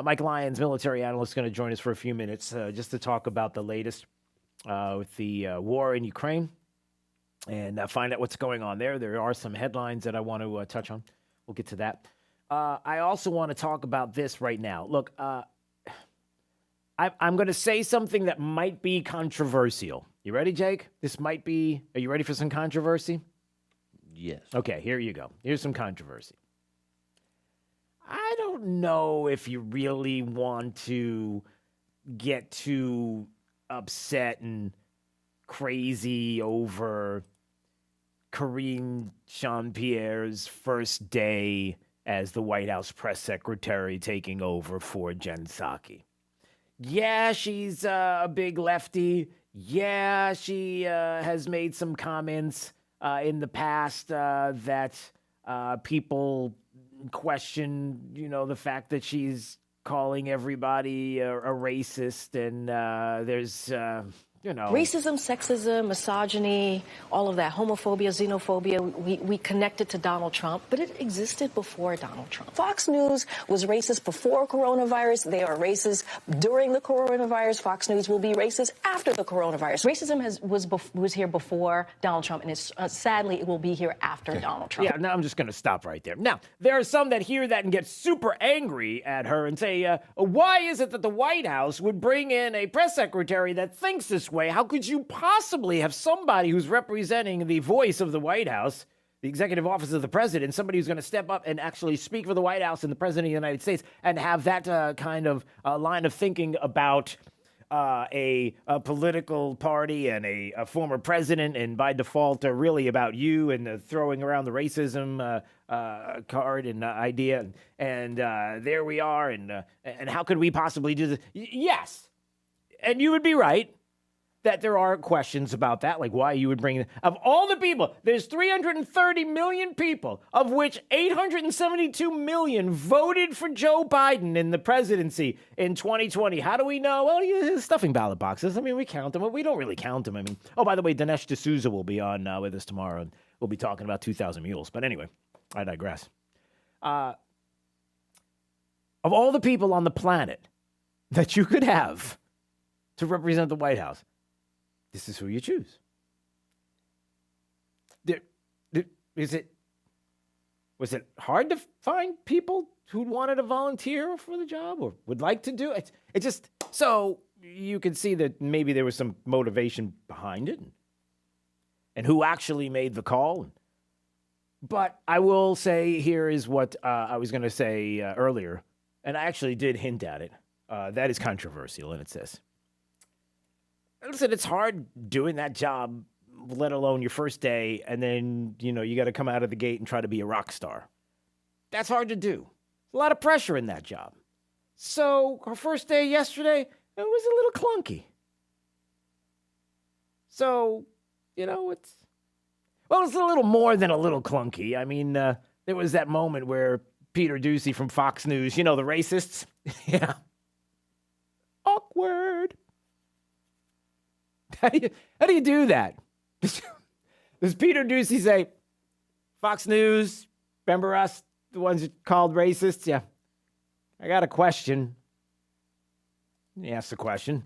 Mike Lyons, military analyst, going to join us for a few minutes just to talk about the latest with the war in Ukraine and find out what's going on there. There are some headlines that I want to touch on. We'll get to that. I also want to talk about this right now. Look, I'm going to say something that might be controversial. You ready, Jake? Are you ready for some controversy? Yes. Okay, here you go. Here's some controversy. I don't know if you really want to get too upset and crazy over Karine Jean-Pierre's first day as the White House press secretary taking over for Jen Psaki. Yeah, she's a big lefty. Yeah, she has made some comments in the past that people question, the fact that she's calling everybody a racist. And there's, racism, sexism, misogyny, all of that, homophobia, xenophobia, we connect it to Donald Trump, but it existed before Donald Trump. Fox News was racist before coronavirus. They are racist during the coronavirus. Fox News will be racist after the coronavirus. Racism was here before Donald Trump, and sadly, it will be here after Donald Trump. Yeah, now I'm just going to stop right there. Now, there are some that hear that and get super angry at her and say, why is it that the White House would bring in a press secretary that thinks this this way. How could you possibly have somebody who's representing the voice of the White House, the executive office of the president, somebody who's going to step up and actually speak for the White House and the president of the United States and have that kind of line of thinking about a political party and a former president, and by default, really about you and throwing around the racism card and idea. And there we are. And how could we possibly do this? Yes. And you would be right that there are questions about that, like why you would bring of all the people, there's 330 million people, of which 872 million voted for Joe Biden in the presidency in 2020. How do we know? Well, he's stuffing ballot boxes. I mean, we count them, but we don't really count them. I mean, oh, by the way, Dinesh D'Souza will be on with us tomorrow, and we'll be talking about 2,000 mules. But anyway, I digress. Of all the people on the planet that you could have to represent the White House, this is who you choose. Was it hard to find people who wanted to volunteer for the job or would like to do it? It just, so you can see that maybe there was some motivation behind it and who actually made the call. But I will say, here is what I was going to say earlier, and I actually did hint at it. That is controversial, and it's this. Listen, it's hard doing that job, let alone your first day, and then, you got to come out of the gate and try to be a rock star. That's hard to do. A lot of pressure in that job. So her first day yesterday, it was a little clunky. So, it's a little more than a little clunky. I mean, there was that moment where Peter Doocy from Fox News, the racists, yeah. Awkward. How do you do that? Does Peter Doocy say, Fox News, remember us, the ones that called racists? Yeah. I got a question. He asked the question.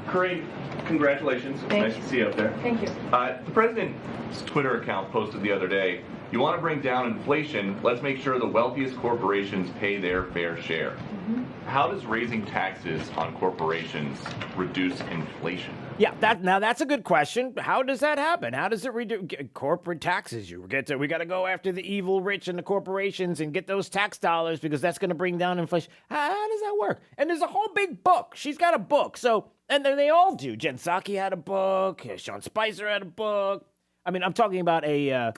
Corinne, congratulations. Nice to see you up there. Thank you. The president's Twitter account posted the other day, you want to bring down inflation, let's make sure the wealthiest corporations pay their fair share. Mm-hmm. How does raising taxes on corporations reduce inflation? Yeah, that's a good question. How does that happen? How does it reduce corporate taxes? We got to go after the evil rich and the corporations and get those tax dollars because that's going to bring down inflation. How does that work? And there's a whole big book. She's got a book. So, and then they all do. Jen Psaki had a book. Sean Spicer had a book. I mean, I'm talking about a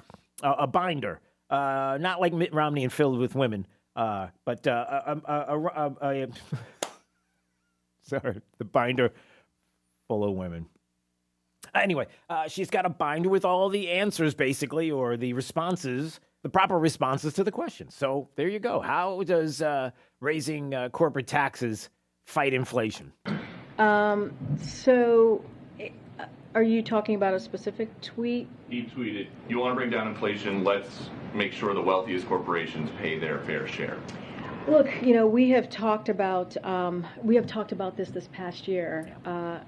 binder, not like Mitt Romney and filled with women, but sorry, the binder full of women. Anyway, she's got a binder with all the answers, basically, or the responses, the proper responses to the questions. So there you go. How does raising corporate taxes fight inflation? Are you talking about a specific tweet? He tweeted, you want to bring down inflation, let's make sure the wealthiest corporations pay their fair share. Look, we have talked about this past year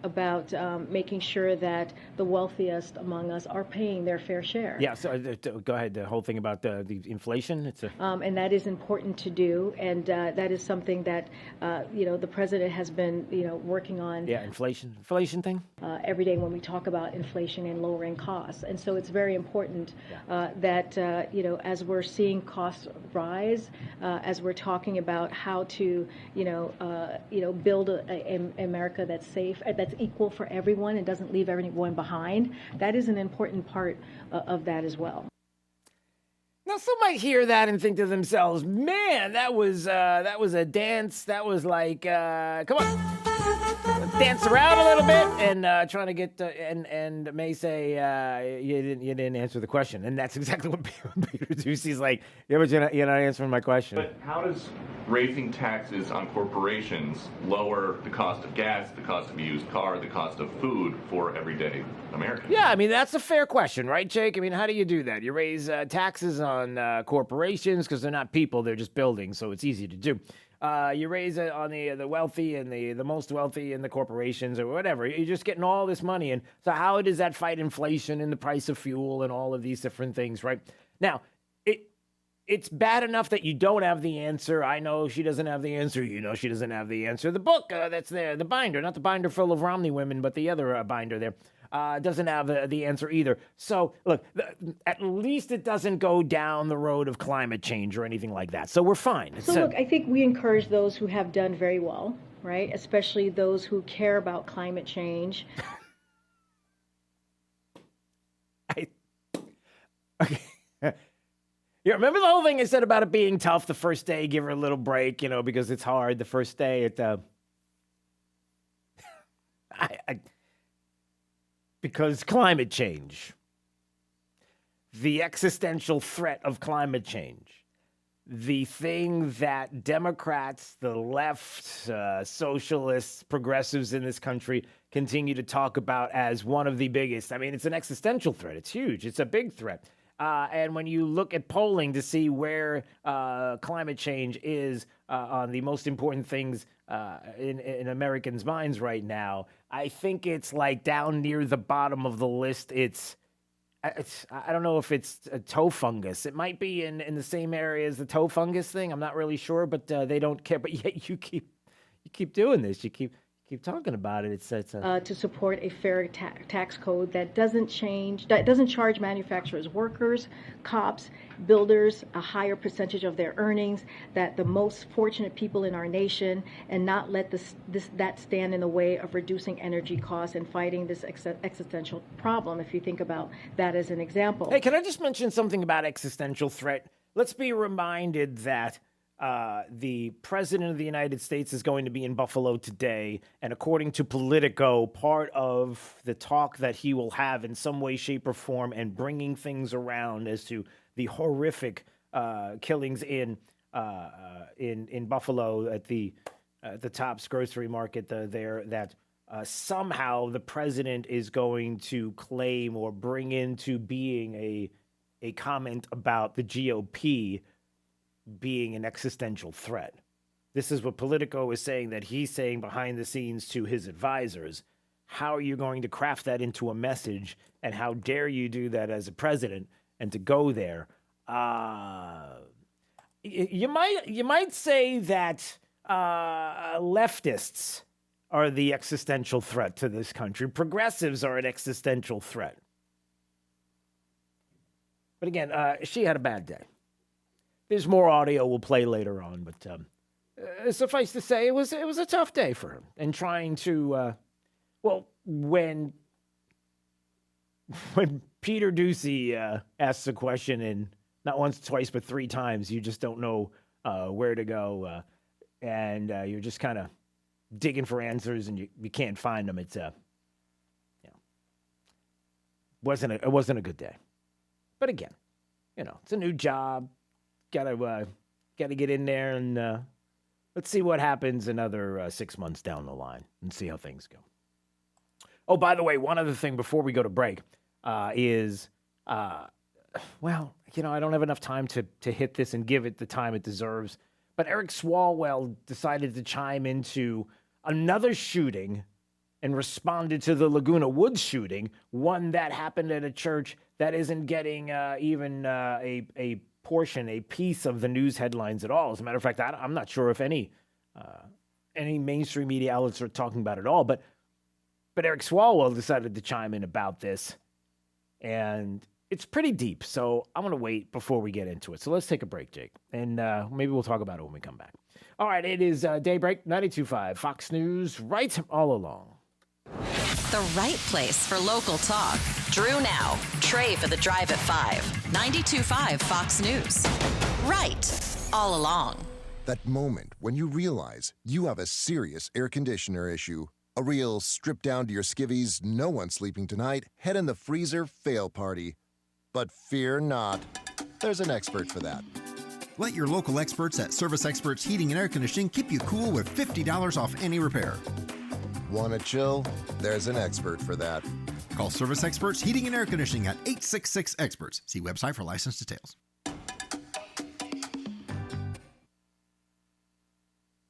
about making sure that the wealthiest among us are paying their fair share. Yeah. So go ahead. The whole thing about the inflation. And that is important to do, and that is something that the president has been working on. Yeah, inflation thing. Every day when we talk about inflation and lowering costs, and so it's very important that as we're seeing costs rise, as we're talking about how to, build an America that's safe, that's equal for everyone and doesn't leave everyone behind. That is an important part of that as well. Now, some might hear that and think to themselves, "Man, that was a dance. That was like, come on, dance around a little bit and trying to get and may say you didn't answer the question." And that's exactly what Peter Doocy's like. Yeah, but you're not answering my question. But how does raising taxes on corporations lower the cost of gas, the cost of a used car, the cost of food for everyday Americans? Yeah, I mean, that's a fair question, right, Jake? I mean, how do you do that? You raise taxes on corporations because they're not people, they're just buildings, so it's easy to do. You raise it on the wealthy and the most wealthy in the corporations or whatever. You're just getting all this money. And so how does that fight inflation and the price of fuel and all of these different things, right? Now, it's bad enough that you don't have the answer. I know she doesn't have the answer. You know she doesn't have the answer. The book that's there, the binder, not the binder full of Romney women, but the other binder there, doesn't have the answer either. So, look, at least it doesn't go down the road of climate change or anything like that. So we're fine. So, look, I think we encourage those who have done very well, right? Especially those who care about climate change. Okay. Yeah, remember the whole thing I said about it being tough the first day? Give her a little break, because it's hard the first day. Because climate change, the existential threat of climate change, the thing that Democrats, the left, socialists, progressives in this country continue to talk about as one of the biggest. I mean, it's an existential threat. It's huge. It's a big threat. And when you look at polling to see where climate change is on the most important things in Americans' minds right now, I think it's like down near the bottom of the list. It's I don't know if it's a toe fungus. It might be in the same area as the toe fungus thing. I'm not really sure, but they don't care. But yet you keep doing this. You keep talking about it. It's to support a fair tax code that doesn't charge manufacturers, workers, cops, builders a higher percentage of their earnings, that the most fortunate people in our nation, and not let that stand in the way of reducing energy costs and fighting this existential problem, if you think about that as an example. Hey, can I just mention something about existential threat? Let's be reminded that the president of the United States is going to be in Buffalo today, and according to Politico, part of the talk that he will have in some way, shape, or form, and bringing things around as to the horrific killings in Buffalo at the Tops grocery market there, that somehow the president is going to claim or bring into being a comment about the GOP being an existential threat. This is what Politico is saying, that he's saying behind the scenes to his advisors. How are you going to craft that into a message, and how dare you do that as a president and to go there? You might say that leftists are the existential threat to this country. Progressives are an existential threat. But again, she had a bad day. There's more audio we'll play later on, but suffice to say, it was a tough day for him. And trying to, when Peter Doocy asks a question, and not once, twice, but three times, you just don't know where to go, and you're just kind of digging for answers, and you can't find them. It wasn't a good day. But again, it's a new job. Gotta get in there, and let's see what happens another 6 months down the line and see how things go. Oh, by the way, one other thing before we go to break is, I don't have enough time to hit this and give it the time it deserves. But Eric Swalwell decided to chime into another shooting and responded to the Laguna Woods shooting, one that happened at a church that isn't getting even a portion, a piece of the news headlines at all. As a matter of fact, I'm not sure if any mainstream media outlets are talking about it at all. But Eric Swalwell decided to chime in about this, and it's pretty deep. So I'm going to wait before we get into it. So let's take a break, Jake, and maybe we'll talk about it when we come back. All right, it is Daybreak 92.5 Fox News, right all along. The right place for local talk. Drew now, Trey for the drive at 5. 92.5 Fox News. Right all along. That moment when you realize you have a serious air conditioner issue. A real stripped down to your skivvies, no one's sleeping tonight, head in the freezer fail party. But fear not, there's an expert for that. Let your local experts at Service Experts Heating and Air Conditioning keep you cool with $50 off any repair. Want to chill? There's an expert for that. Call Service Experts Heating and Air Conditioning at 866-EXPERTS. See website for license details.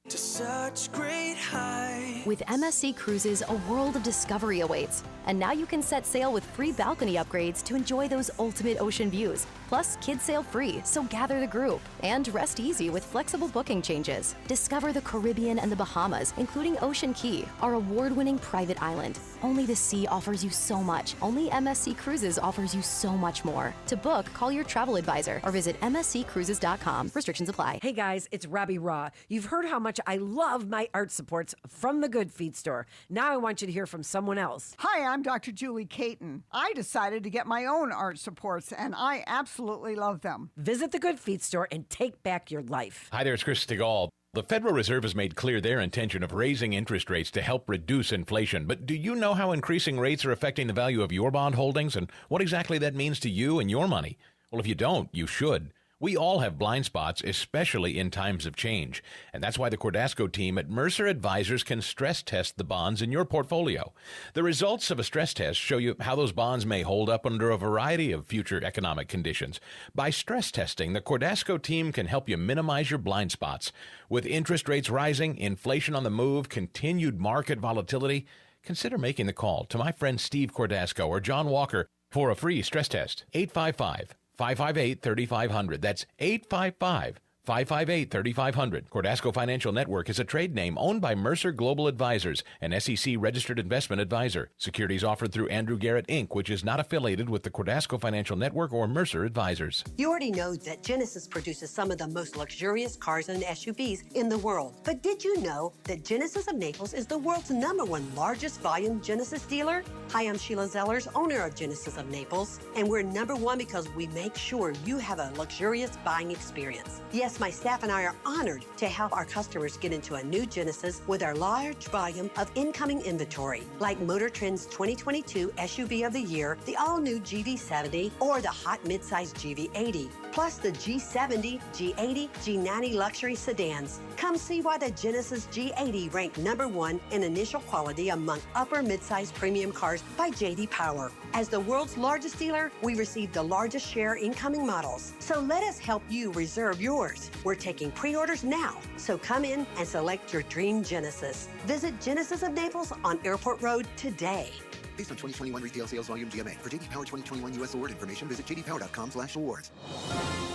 To such great high. With MSC Cruises, a world of discovery awaits. And now you can set sail with free balcony upgrades to enjoy those ultimate ocean views. Plus, kids sail free, so gather the group. And rest easy with flexible booking changes. Discover the Caribbean and the Bahamas, including Ocean Key, our award-winning private island. Only the sea offers you so much. Only MSC Cruises offers you so much more. To book, call your travel advisor or visit msccruises.com. Restrictions apply. Hey guys, it's Robbie Raw. You've heard how much I love my art supports from the Good Feet store. Now I want you to hear from someone else. Hi, I'm Dr. Julie Caton. I decided to get my own art supports, and I absolutely love them. Visit the Good Feet store and take back your life. Hi there, it's Chris Stigall. The Federal Reserve has made clear their intention of raising interest rates to help reduce inflation. But do you know how increasing rates are affecting the value of your bond holdings and what exactly that means to you and your money? Well, if you don't, you should. We all have blind spots, especially in times of change. And that's why the Cordasco team at Mercer Advisors can stress test the bonds in your portfolio. The results of a stress test show you how those bonds may hold up under a variety of future economic conditions. By stress testing, the Cordasco team can help you minimize your blind spots. With interest rates rising, inflation on the move, continued market volatility, consider making the call to my friend Steve Cordasco or John Walker for a free stress test. 855-558-3500. That's 855-558-3500. Cordasco Financial Network is a trade name owned by Mercer Global Advisors, an SEC-registered investment advisor. Securities offered through Andrew Garrett, Inc., which is not affiliated with the Cordasco Financial Network or Mercer Advisors. You already know that Genesis produces some of the most luxurious cars and SUVs in the world. But did you know that Genesis of Naples is the world's #1 largest volume Genesis dealer? Hi, I'm Sheila Zellers, owner of Genesis of Naples, and we're #1 because we make sure you have a luxurious buying experience. Yes, my staff and I are honored to help our customers get into a new Genesis with our large volume of incoming inventory, like Motor Trend's 2022 SUV of the Year, the all-new GV70, or the hot midsize GV80, plus the G70, G80, G90 luxury sedans. Come see why the Genesis G80 ranked #1 in initial quality among upper midsize premium cars by J.D. Power. As the world's largest dealer, we receive the largest share incoming models. So let us help you reserve yours. We're taking pre-orders now, so come in and select your dream Genesis. Visit Genesis of Naples on Airport Road today. Based on 2021 retail sales volume GMA. For JD Power 2021 U.S. award information, visit jdpower.com/awards.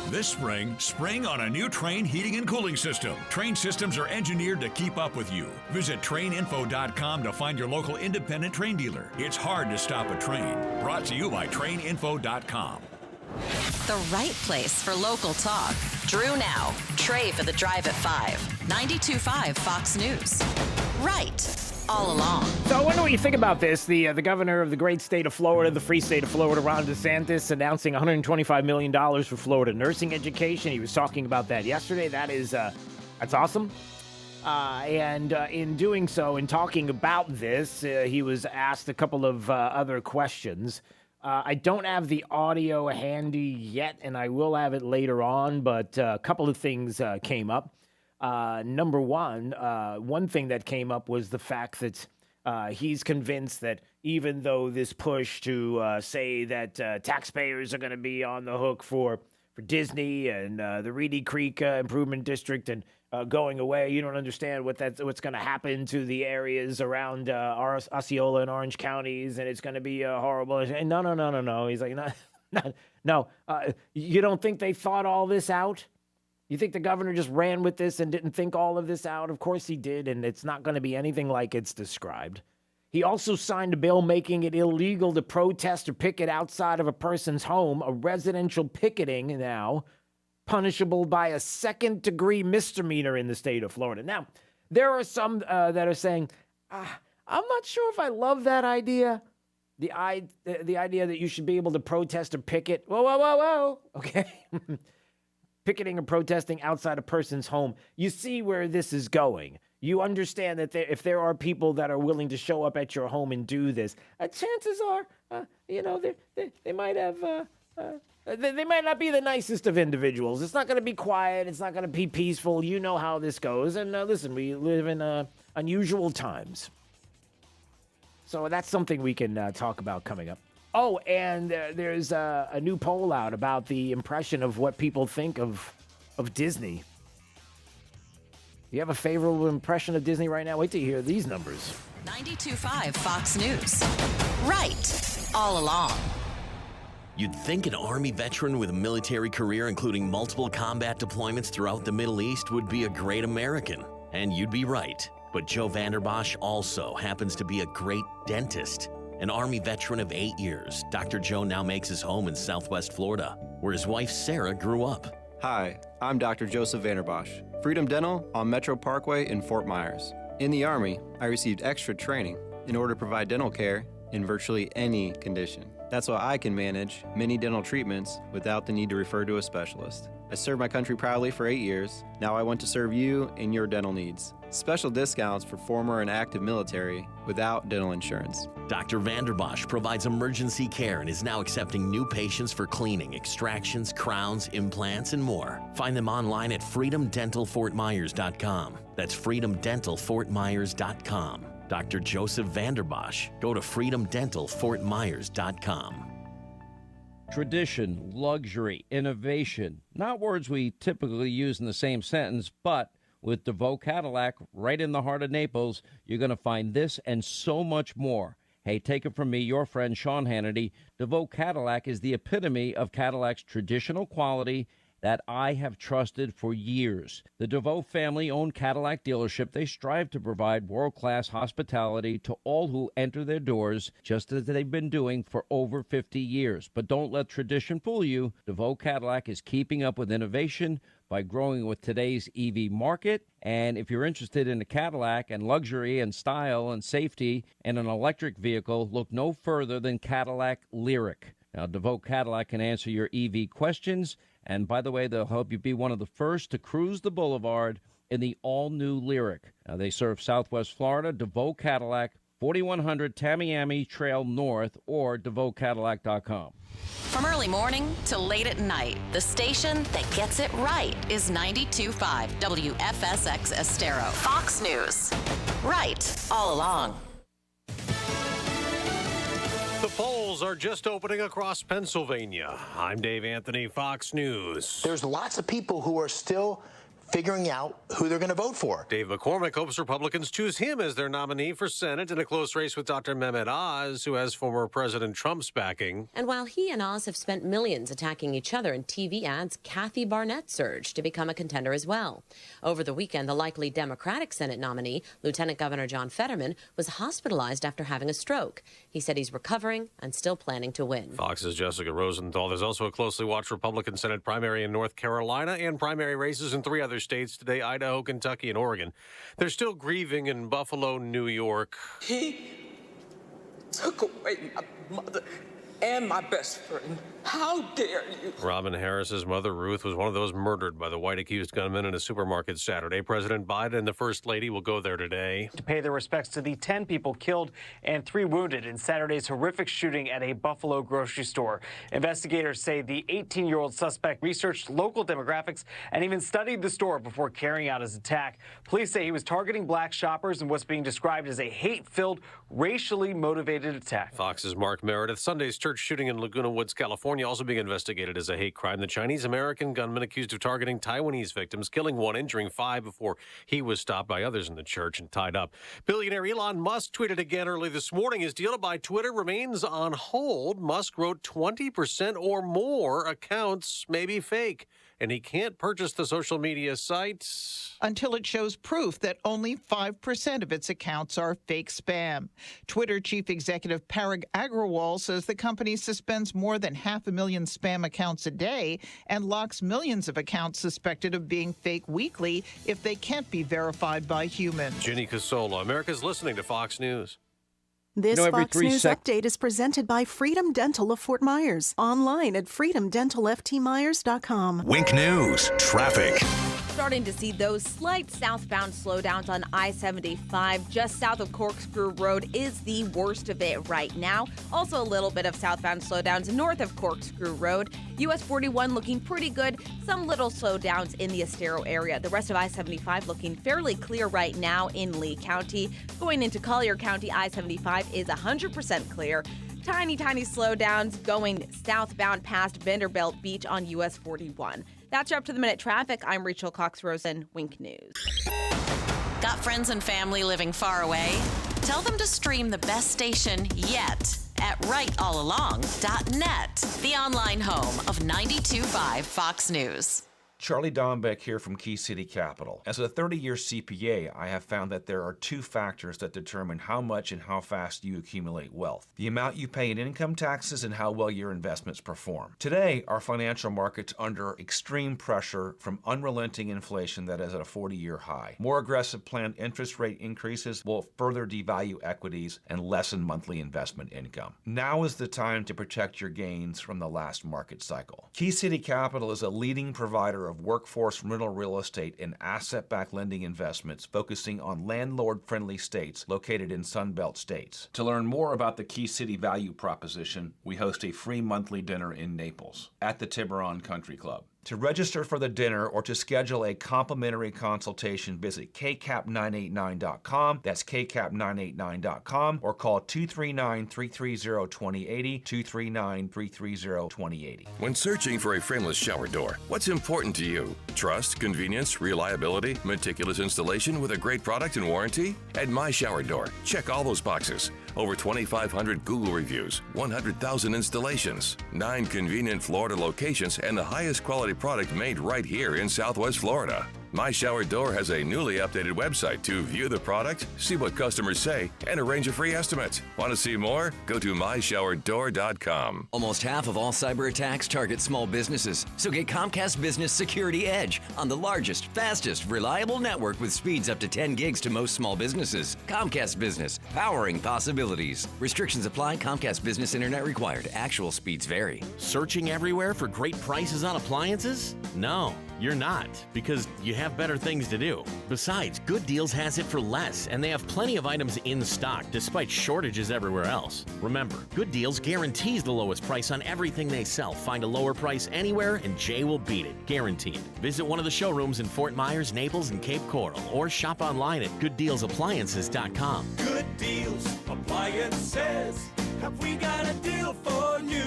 This spring on a new Train heating and cooling system. Train systems are engineered to keep up with you. Visit traininfo.com to find your local independent Train dealer. It's hard to stop a train. Brought to you by traininfo.com. The right place for local talk. Drew now. Trey for the drive at 5. 92.5 Fox News. Right. All along. So I wonder what you think about this. The governor of the great state of Florida, the free state of Florida, Ron DeSantis, announcing $125 million for Florida nursing education. He was talking about that yesterday. That's awesome. And in doing so, in talking about this, he was asked a couple of other questions. I don't have the audio handy yet, and I will have it later on, but a couple of things came up. Number one thing that came up was the fact that he's convinced that even though this push to say that taxpayers are going to be on the hook for Disney and the Reedy Creek Improvement District and going away, you don't understand what's going to happen to the areas around Osceola and Orange counties, and it's going to be horrible. And no. He's like, no. You don't think they thought all this out? You think the governor just ran with this and didn't think all of this out? Of course he did, and it's not going to be anything like it's described. He also signed a bill making it illegal to protest or picket outside of a person's home, a residential picketing now, punishable by a second-degree misdemeanor in the state of Florida. Now, there are some that are saying, I'm not sure if I love that idea. The idea that you should be able to protest or picket. Whoa. Okay. Picketing or protesting outside a person's home. You see where this is going. You understand that if there are people that are willing to show up at your home and do this, chances are, they might have, they might not be the nicest of individuals. It's not going to be quiet. It's not going to be peaceful. You know how this goes. And listen, we live in unusual times. So that's something we can talk about coming up. Oh, and there's a new poll out about the impression of what people think of Disney. You have a favorable impression of Disney right now? Wait till you hear these numbers. 92.5 Fox News. Right all along. You'd think an Army veteran with a military career, including multiple combat deployments throughout the Middle East, would be a great American. And you'd be right. But Joe Vanderbosch also happens to be a great dentist. An Army veteran of 8 years, Dr. Joe now makes his home in Southwest Florida, where his wife Sarah grew up. Hi, I'm Dr. Joseph Vanderbosch, Freedom Dental on Metro Parkway in Fort Myers. In the Army, I received extra training in order to provide dental care in virtually any condition. That's why I can manage many dental treatments without the need to refer to a specialist. I served my country proudly for 8 years. Now I want to serve you in your dental needs. Special discounts for former and active military without dental insurance. Dr. Vanderbosch provides emergency care and is now accepting new patients for cleaning, extractions, crowns, implants, and more. Find them online at freedomdentalfortmyers.com. That's freedomdentalfortmyers.com. Dr. Joseph Vanderbosch. Go to freedomdentalfortmyers.com. Tradition, luxury, innovation, not words we typically use in the same sentence, but with DeVoe Cadillac right in the heart of Naples, you're going to find this and so much more. Hey, take it from me, your friend Sean Hannity. DeVoe Cadillac is the epitome of Cadillac's traditional quality that I have trusted for years. The DeVoe family-owned Cadillac dealership, they strive to provide world-class hospitality to all who enter their doors, just as they've been doing for over 50 years. But don't let tradition fool you. DeVoe Cadillac is keeping up with innovation by growing with today's EV market. And if you're interested in a Cadillac and luxury and style and safety and an electric vehicle, look no further than Cadillac Lyriq. Now, DeVoe Cadillac can answer your EV questions. And by the way, they'll help you be one of the first to cruise the boulevard in the all-new Lyriq. Now, they serve Southwest Florida. DeVoe Cadillac, 4100 Tamiami Trail North, or DeVoeCadillac.com. From early morning to late at night, the station that gets it right is 92.5 WFSX Estero. Fox News. Right all along. The polls are just opening across Pennsylvania. I'm Dave Anthony, Fox News. There's lots of people who are still figuring out who they're going to vote for. Dave McCormick hopes Republicans choose him as their nominee for Senate in a close race with Dr. Mehmet Oz, who has former President Trump's backing. And while he and Oz have spent millions attacking each other in TV ads, Kathy Barnett surged to become a contender as well. Over the weekend, the likely Democratic Senate nominee, Lieutenant Governor John Fetterman, was hospitalized after having a stroke. He said he's recovering and still planning to win. Fox's Jessica Rosenthal. There's also a closely watched Republican Senate primary in North Carolina and primary races in 3 other states today: Idaho, Kentucky, and Oregon. They're still grieving in Buffalo, New York. He took away my mother and my best friend. How dare you? Robin Harris's mother, Ruth, was one of those murdered by the white accused gunman in a supermarket Saturday. President Biden and the First Lady will go there today to pay their respects to the 10 people killed and 3 wounded in Saturday's horrific shooting at a Buffalo grocery store. Investigators say the 18-year-old suspect researched local demographics and even studied the store before carrying out his attack. Police say he was targeting black shoppers in what's being described as a hate-filled, racially motivated attack. Fox's Mark Meredith. Sunday's church shooting in Laguna Woods, California, also being investigated as a hate crime. The Chinese-American gunman accused of targeting Taiwanese victims, killing 1, injuring 5 before he was stopped by others in the church and tied up. Billionaire Elon Musk tweeted again early this morning his deal to buy Twitter remains on hold. Musk wrote 20% or more accounts may be fake, and he can't purchase the social media site until it shows proof that only 5% of its accounts are fake spam. Twitter chief executive Parag Agrawal says the company suspends more than 500,000 spam accounts a day and locks millions of accounts suspected of being fake weekly if they can't be verified by humans. Ginny Casola, America's listening to Fox News. This Fox News update is presented by Freedom Dental of Fort Myers. Online at freedomdentalftmyers.com. Wink News, traffic. Starting to see those slight southbound slowdowns on I-75 just south of Corkscrew Road is the worst of it right now. Also a little bit of southbound slowdowns north of Corkscrew Road. US 41 looking pretty good. Some little slowdowns in the Estero area. The rest of I-75 looking fairly clear right now in Lee County. Going into Collier County, I-75 is 100% clear. Tiny slowdowns going southbound past Vanderbilt Beach on US 41. That's your up-to-the-minute traffic. I'm Rachel Cox-Rosen, Wink News. Got friends and family living far away? Tell them to stream the best station yet at rightallalong.net, the online home of 92.5 Fox News. Charlie Dombeck here from Key City Capital. As a 30-year CPA, I have found that there are two factors that determine how much and how fast you accumulate wealth: the amount you pay in income taxes and how well your investments perform. Today, our financial markets are under extreme pressure from unrelenting inflation that is at a 40-year high. More aggressive planned interest rate increases will further devalue equities and lessen monthly investment income. Now is the time to protect your gains from the last market cycle. Key City Capital is a leading provider of workforce rental real estate and asset-backed lending investments focusing on landlord-friendly states located in Sunbelt states. To learn more about the Key City value proposition, we host a free monthly dinner in Naples at the Tiburon Country Club. To register for the dinner or to schedule a complimentary consultation, visit kcap989.com. That's kcap989.com, or call 239-330-2080, 239-330-2080. When searching for a frameless shower door, what's important to you? Trust, convenience, reliability, meticulous installation with a great product and warranty? At My Shower Door, check all those boxes. Over 2,500 Google reviews, 100,000 installations, 9 convenient Florida locations, and the highest quality product made right here in Southwest Florida. My Shower Door has a newly updated website to view the product, see what customers say, and arrange a free estimate. Want to see more? Go to myshowerdoor.com. Almost half of all cyber attacks target small businesses. So get Comcast Business Security Edge on the largest, fastest, reliable network with speeds up to 10 gigs to most small businesses. Comcast Business, powering possibilities. Restrictions apply. Comcast Business Internet required. Actual speeds vary. Searching everywhere for great prices on appliances? No, you're not, because you have better things to do. Besides, Good Deals has it for less, and they have plenty of items in stock despite shortages everywhere else. Remember, Good Deals guarantees the lowest price on everything they sell. Find a lower price anywhere and Jay will beat it, guaranteed. Visit one of the showrooms in Fort Myers, Naples, and Cape Coral, or shop online at gooddealsappliances.com. Good Deals Appliances. Have we got a deal for you?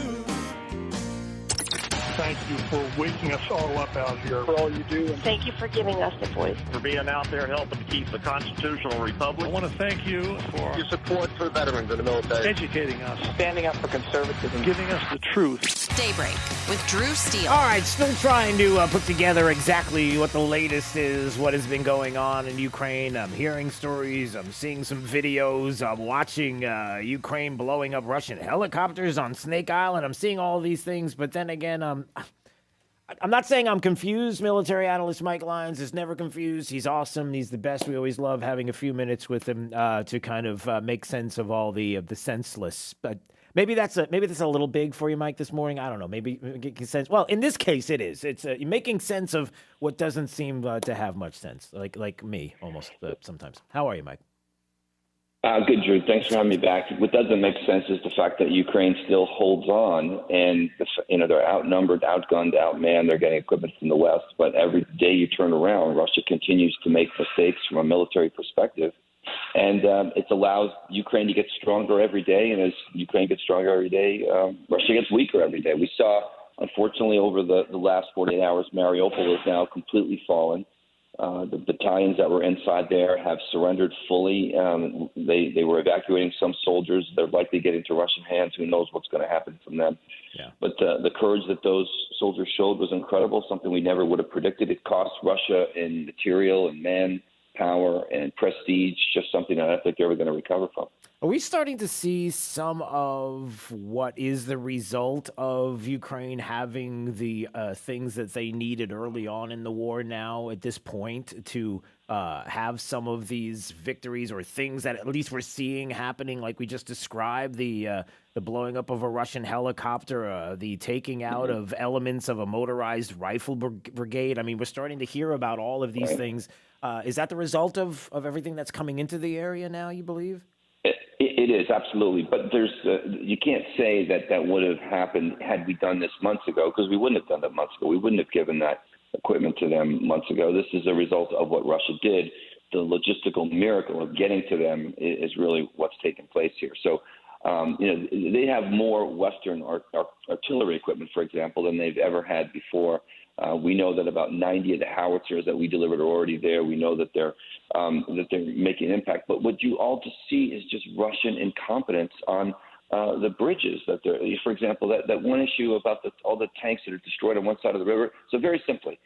Thank you for waking us all up out here. For all you do. Thank you for giving us a voice. For being out there helping to keep the constitutional republic. I want to thank you for your support for veterans in the military. Educating us. Standing up for conservatism. Giving us the truth. Daybreak with Drew Steele. All right, still trying to put together exactly what the latest is, what has been going on in Ukraine. I'm hearing stories. I'm seeing some videos. I'm watching Ukraine blowing up Russian helicopters on Snake Island. I'm seeing all these things, but then again, I'm not saying I'm confused. Military analyst Mike Lyons is never confused. He's awesome. He's the best. We always love having a few minutes with him to kind of make sense of all the senseless. But maybe that's a little big for you, Mike, this morning. I don't know. Maybe get sense. Well, in this case, it is. It's making sense of what doesn't seem to have much sense, like me almost sometimes. How are you, Mike? Good, Drew. Thanks for having me back. What doesn't make sense is the fact that Ukraine still holds on, and they're outnumbered, outgunned, outmanned. They're getting equipment from the West, but every day you turn around, Russia continues to make mistakes from a military perspective, and it allows Ukraine to get stronger every day. And as Ukraine gets stronger every day, Russia gets weaker every day. We saw, unfortunately, over the last 48 hours, Mariupol is now completely fallen. The battalions that were inside there have surrendered fully. They were evacuating some soldiers. They're likely getting to Russian hands. Who knows what's going to happen from them? Yeah. But the courage that those soldiers showed was incredible, something we never would have predicted. It cost Russia in material and manpower and prestige, just something that I don't think they're ever going to recover from. Are we starting to see some of what is the result of Ukraine having the things that they needed early on in the war now at this point to have some of these victories or things that at least we're seeing happening like we just described, the blowing up of a Russian helicopter, the taking out of elements of a motorized rifle brigade? I mean, we're starting to hear about all of these things. Is that the result of everything that's coming into the area now, you believe? It is, absolutely. But you can't say that would have happened had we done this months ago, because we wouldn't have done that months ago. We wouldn't have given that equipment to them months ago. This is a result of what Russia did. The logistical miracle of getting to them is really what's taking place here. So They have more Western artillery equipment, for example, than they've ever had before. We know that about 90 of the howitzers that we delivered are already there. We know that they're making an impact. But what you all just see is just Russian incompetence on the bridges. For example, that one issue about all the tanks that are destroyed on one side of the river. So very simply,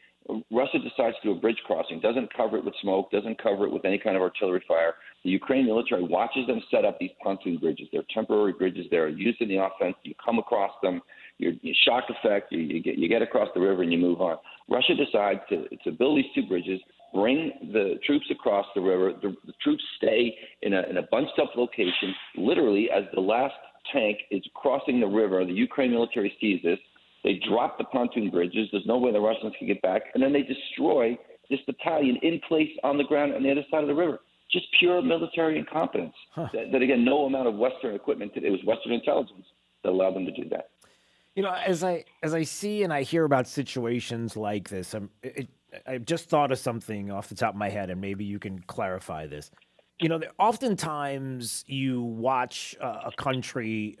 Russia decides to do a bridge crossing, doesn't cover it with smoke, doesn't cover it with any kind of artillery fire. The Ukraine military watches them set up these pontoon bridges. They're temporary bridges. They're used in the offense. You come across them, you shock effect, you get across the river and you move on. Russia decides to build these two bridges, bring the troops across the river. The troops stay in a bunched up location. Literally, as the last tank is crossing the river, the Ukraine military sees this. They drop the pontoon bridges. There's no way the Russians can get back. And then they destroy this battalion in place on the ground on the other side of the river. Just pure military incompetence. That again, no amount of Western equipment. It was Western intelligence that allowed them to do that. As I see and I hear about situations like this, I just thought of something off the top of my head, and maybe you can clarify this. Oftentimes you watch a country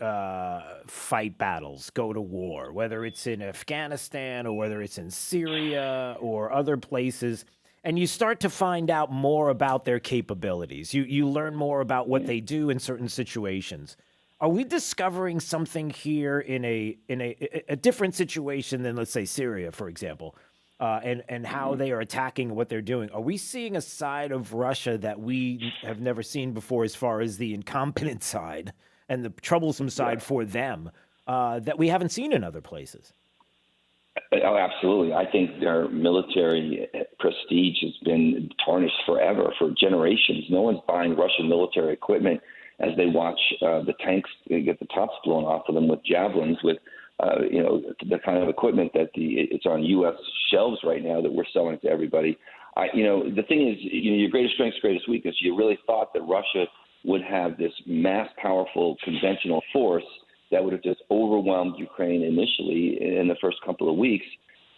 fight battles, go to war, whether it's in Afghanistan or whether it's in Syria or other places, and you start to find out more about their capabilities. You learn more about what they do in certain situations. Are we discovering something here in a different situation than, let's say, Syria, for example? And how they are attacking what they're doing. Are we seeing a side of Russia that we have never seen before as far as the incompetent side and the troublesome side for them that we haven't seen in other places? Oh, absolutely. I think their military prestige has been tarnished forever, for generations. No one's buying Russian military equipment as they watch the tanks get the tops blown off of them with javelins, with the kind of equipment that it's on U.S. shelves right now that we're selling to everybody. The thing is, your greatest strength's greatest weakness. You really thought that Russia would have this mass, powerful, conventional force that would have just overwhelmed Ukraine initially in the first couple of weeks.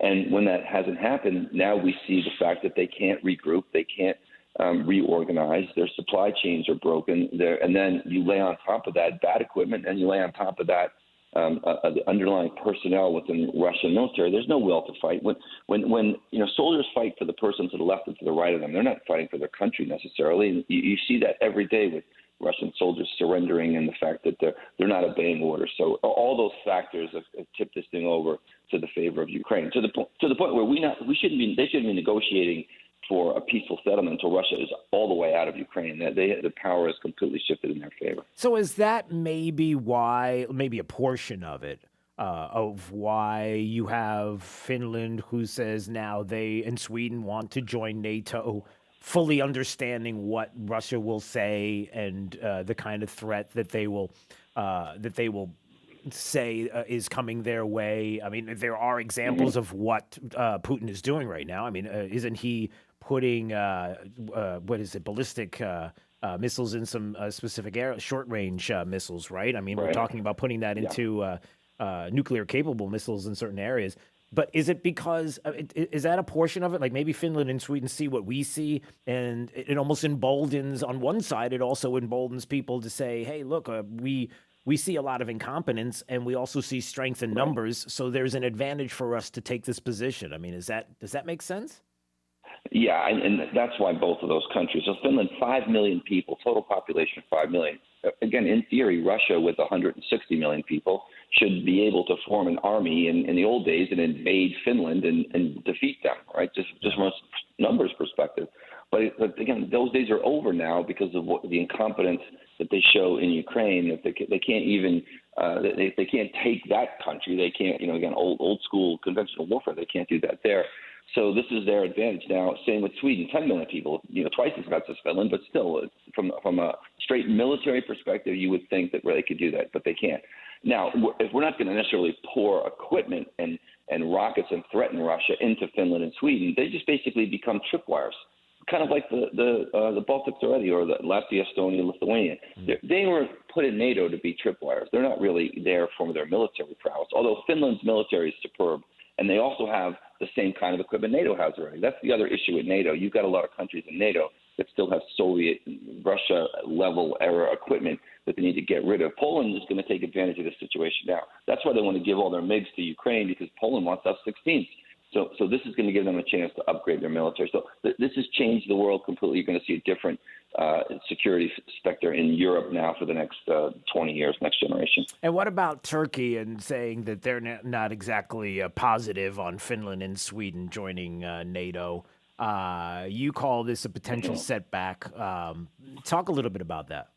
And when that hasn't happened, now we see the fact that they can't regroup, they can't reorganize, their supply chains are broken. And then you lay on top of that bad equipment, and you lay on top of that the underlying personnel within Russian military. There's no will to fight. When soldiers fight for the person to the left and to the right of them, they're not fighting for their country necessarily. And you see that every day with Russian soldiers surrendering and the fact that they're not obeying orders. So all those factors have tipped this thing over to the favor of Ukraine, to the point where they shouldn't be negotiating for a peaceful settlement until Russia is all the way out of Ukraine. The power has completely shifted in their favor. So is that maybe a portion of it, of why you have Finland, who says now they and Sweden want to join NATO, fully understanding what Russia will say and the kind of threat that they will say is coming their way? I mean, there are examples of what Putin is doing right now. I mean, isn't he putting ballistic missiles in some specific areas, short-range missiles, right? I mean, we're talking about putting that into nuclear-capable missiles in certain areas. But is it because is that a portion of it? Like maybe Finland and Sweden see what we see, and it almost emboldens on one side. It also emboldens people to say, "Hey, look, we see a lot of incompetence, and we also see strength in numbers. So there's an advantage for us to take this position." I mean, does that make sense? Yeah, and that's why both of those countries. So Finland, 5 million people, total population of 5 million. Again, in theory, Russia with 160 million people should be able to form an army in the old days and invade Finland and defeat them, right? Just from a numbers perspective. But again, those days are over now because of the incompetence that they show in Ukraine. That they can't even they can't take that country. They can't, again, old school conventional warfare. They can't do that there. So this is their advantage now. Same with Sweden, 10 million people, twice as much as Finland, but still, from a straight military perspective, you would think that they could do that, but they can't. Now, if we're not going to necessarily pour equipment and rockets and threaten Russia into Finland and Sweden, they just basically become tripwires, kind of like the Baltics already, or the Latvia, Estonia, Lithuania. They were put in NATO to be tripwires. They're not really there for their military prowess, although Finland's military is superb. And they also have the same kind of equipment NATO has already. That's the other issue with NATO. You've got a lot of countries in NATO that still have Soviet Russia level era equipment that they need to get rid of. Poland is going to take advantage of this situation now. That's why they want to give all their MiGs to Ukraine, because Poland wants F-16s. So this is going to give them a chance to upgrade their military. So this has changed the world completely. You're going to see a different security sector in Europe now for the next 20 years, next generation. And what about Turkey and saying that they're not exactly positive on Finland and Sweden joining NATO? You call this a potential setback. Talk a little bit about that.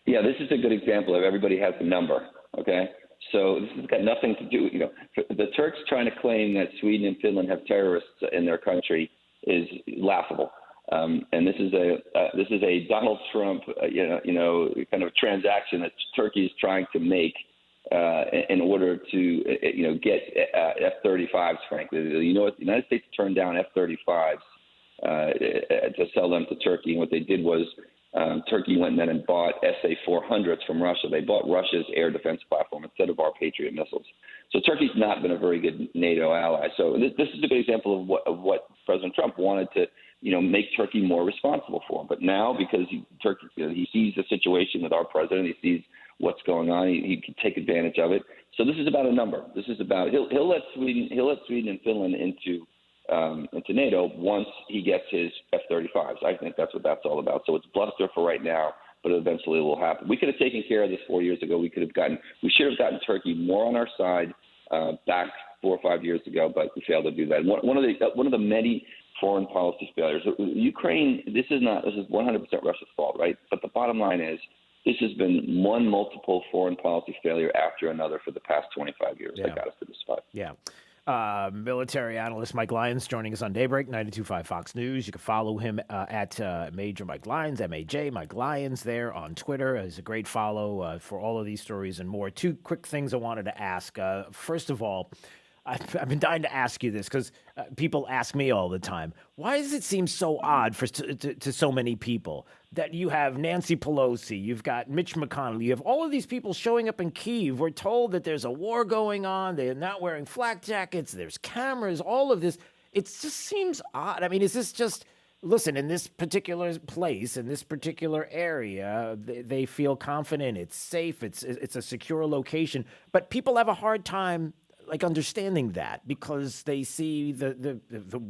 Yeah, this is a good example of everybody has a number, okay? So this has got nothing to do, the Turks trying to claim that Sweden and Finland have terrorists in their country is laughable. And this is a Donald Trump, kind of transaction that Turkey is trying to make in order to, get F-35s, frankly. The United States turned down F-35s to sell them to Turkey. And what they did was Turkey went and bought SA-400s from Russia. They bought Russia's air defense platform instead of our Patriot missiles. So Turkey's not been a very good NATO ally. So this is a good example of what President Trump wanted to, make Turkey more responsible for. But now, because he sees the situation with our president, he sees what's going on, he can take advantage of it. So this is about a number. This is about he'll let Sweden and Finland into NATO once he gets his F-35s. I think that's what that's all about. So it's bluster for right now, but eventually it will happen. We could have taken care of this 4 years ago. We should have gotten Turkey more on our side back 4 or 5 years ago, but we failed to do that. One of the many foreign policy failures. Ukraine. This is 100% Russia's fault, right? But the bottom line is, this has been one multiple foreign policy failure after another for the past 25 years that got us to this spot. Yeah. Military analyst Mike Lyons joining us on Daybreak, 92.5 Fox News. You can follow him at Major Mike Lyons, MAJ Mike Lyons there on Twitter. He's a great follow for all of these stories and more. Two quick things I wanted to ask. First of all, I've been dying to ask you this because people ask me all the time. Why does it seem so odd to so many people that you have Nancy Pelosi, you've got Mitch McConnell, you have all of these people showing up in Kyiv? We're told that there's a war going on. They're not wearing flak jackets. There's cameras, all of this. It just seems odd. I mean, is this just, listen, in this particular place, in this particular area, they feel confident, it's safe, it's a secure location. But people have a hard time understanding that because they see the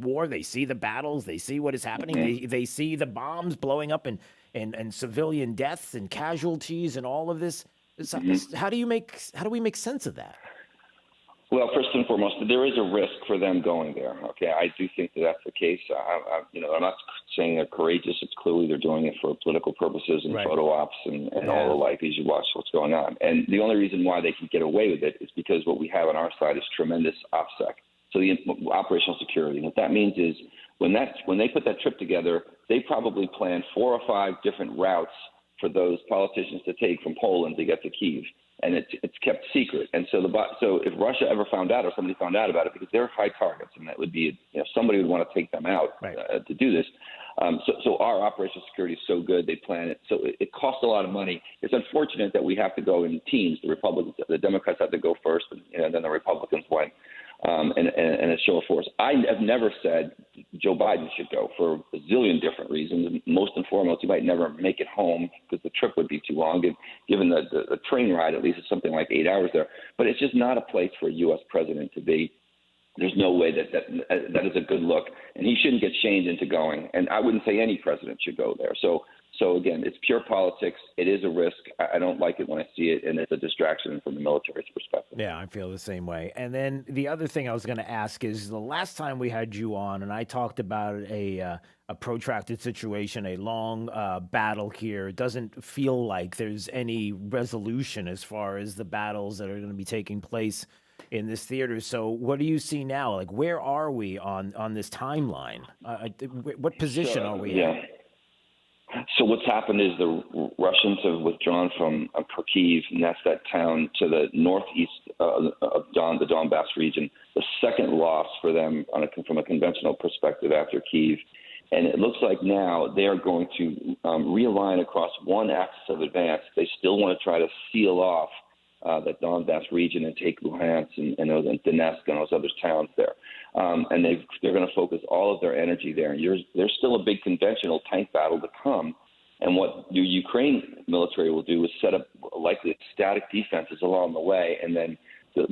war, they see the battles, they see what is happening, they see the bombs blowing up and civilian deaths and casualties and all of this. How do we make sense of that? Well, first and foremost, there is a risk for them going there. Okay, I do think that that's the case. I'm not saying they're courageous. It's clearly they're doing it for political purposes and photo ops and all the like. As you watch what's going on, and the only reason why they can get away with it is because what we have on our side is tremendous OPSEC, so the operational security. And what that means is when they put that trip together, they probably planned 4 or 5 different routes for those politicians to take from Poland to get to Kyiv. And it's kept secret. And so if Russia ever found out or somebody found out about it, because they're high targets, and that would be, somebody would want to take them out to do this. So our operational security is so good, they plan it. So it costs a lot of money. It's unfortunate that we have to go in teams. The Democrats have to go first, and then the Republicans went. And a show of force. I have never said Joe Biden should go for a zillion different reasons. Most and foremost, he might never make it home because the trip would be too long. Given the train ride, at least, is something like 8 hours there. But it's just not a place for a U.S. president to be. There's no way that is a good look, and he shouldn't get shamed into going. And I wouldn't say any president should go there. So again, it's pure politics. It is a risk. I don't like it when I see it, and it's a distraction from the military's perspective. Yeah, I feel the same way. And then the other thing I was going to ask is the last time we had you on, and I talked about a protracted situation, a long battle here. It doesn't feel like there's any resolution as far as the battles that are going to be taking place in this theater. So what do you see now? Like, where are we on this timeline? What position are we in? So what's happened is the Russians have withdrawn from Kharkiv, and that's that town to the northeast of the Donbass region. The second loss for them from a conventional perspective after Kyiv. And it looks like now they are going to realign across one axis of advance. They still want to try to seal off the Donbass region and take Luhansk and Donetsk and those other towns there. And they're going to focus all of their energy there. And there's still a big conventional tank battle to come. And what the Ukraine military will do is set up likely static defenses along the way, and then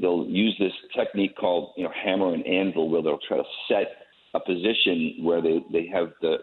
they'll use this technique called hammer and anvil, where they'll try to set a position where they have the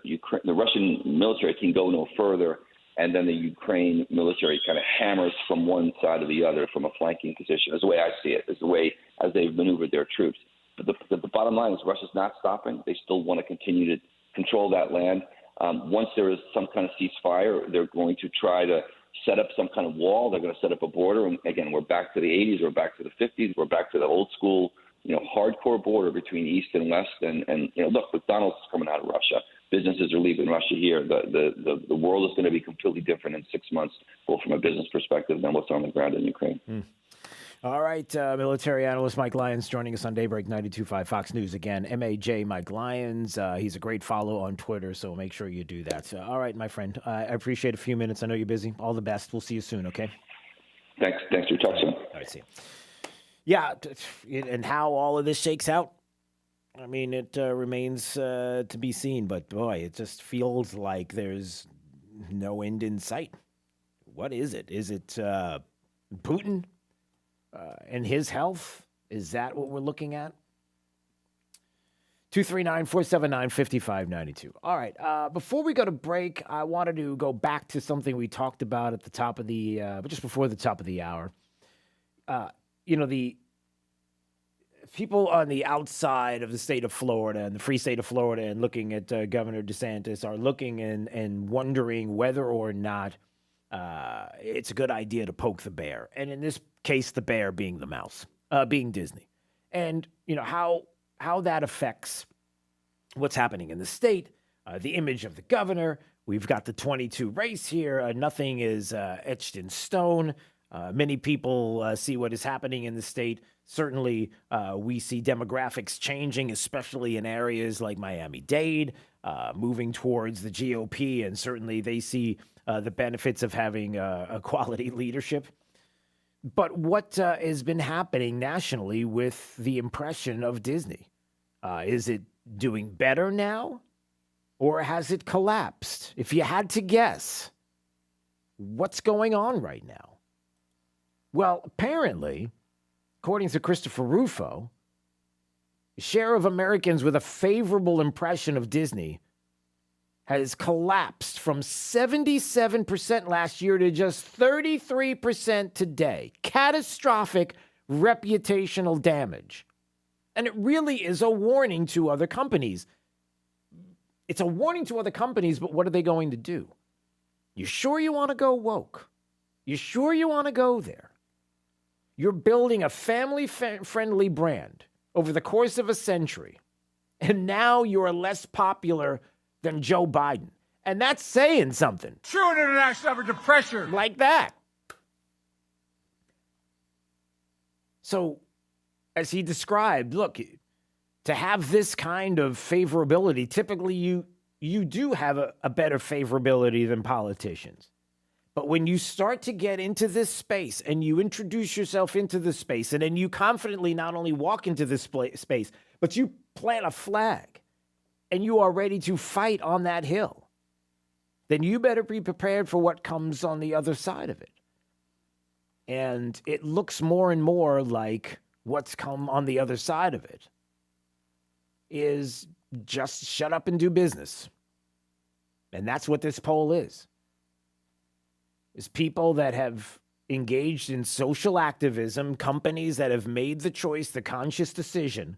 Russian military can go no further, and then the Ukraine military kind of hammers from one side or the other from a flanking position. Is the way I see it. Is the way as they've maneuvered their troops. But the bottom line is Russia's not stopping. They still want to continue to control that land. Once there is some kind of ceasefire, they're going to try to set up some kind of wall. They're going to set up a border. And again, we're back to the 80s. We're back to the 50s. We're back to the old school, hardcore border between East and West. And look, McDonald's is coming out of Russia. Businesses are leaving Russia here. The world is going to be completely different in 6 months, both from a business perspective than what's on the ground in Ukraine. All right, military analyst Mike Lyons joining us on Daybreak 92.5 Fox News again. MAJ Mike Lyons. He's a great follow on Twitter, so make sure you do that. So, all right, my friend. I appreciate a few minutes. I know you're busy. All the best. We'll see you soon, okay? Thanks for talking. All right, see you. Yeah, and how all of this shakes out, I mean, it remains to be seen. But, boy, it just feels like there's no end in sight. What is it? Is it Putin? And his health? Is that what we're looking at? 239-479-5592. All right. Before we go to break, I wanted to go back to something we talked about at the top of the, just before the top of the hour. The people on the outside of the state of Florida and the free state of Florida and looking at Governor DeSantis are looking and wondering whether or not it's a good idea to poke the bear. And in this case, the bear being the mouse, being Disney. And, how that affects what's happening in the state, the image of the governor. We've got the 22 race here. Nothing is etched in stone. Many people see what is happening in the state. Certainly, we see demographics changing, especially in areas like Miami-Dade, moving towards the GOP. And certainly they see the benefits of having a quality leadership. But what has been happening nationally with the impression of Disney? Is it doing better now, or has it collapsed? If you had to guess, what's going on right now? Well, apparently, according to Christopher Rufo, the share of Americans with a favorable impression of Disney has collapsed from 77% last year to just 33% today. Catastrophic reputational damage. And it really is a warning to other companies. It's a warning to other companies, but what are they going to do? You sure you want to go woke? You sure you want to go there? You're building a family-friendly brand over the course of a century, and now you're less popular than Joe Biden. And that's saying something. True international effort to pressure. Like that. So, as he described, look, to have this kind of favorability, typically you do have a better favorability than politicians. But when you start to get into this space and you introduce yourself into this space, and then you confidently not only walk into this space, but you plant a flag and you are ready to fight on that hill, then you better be prepared for what comes on the other side of it. And it looks more and more like what's come on the other side of it is just shut up and do business. And that's what this poll is people that have engaged in social activism, companies that have made the choice, the conscious decision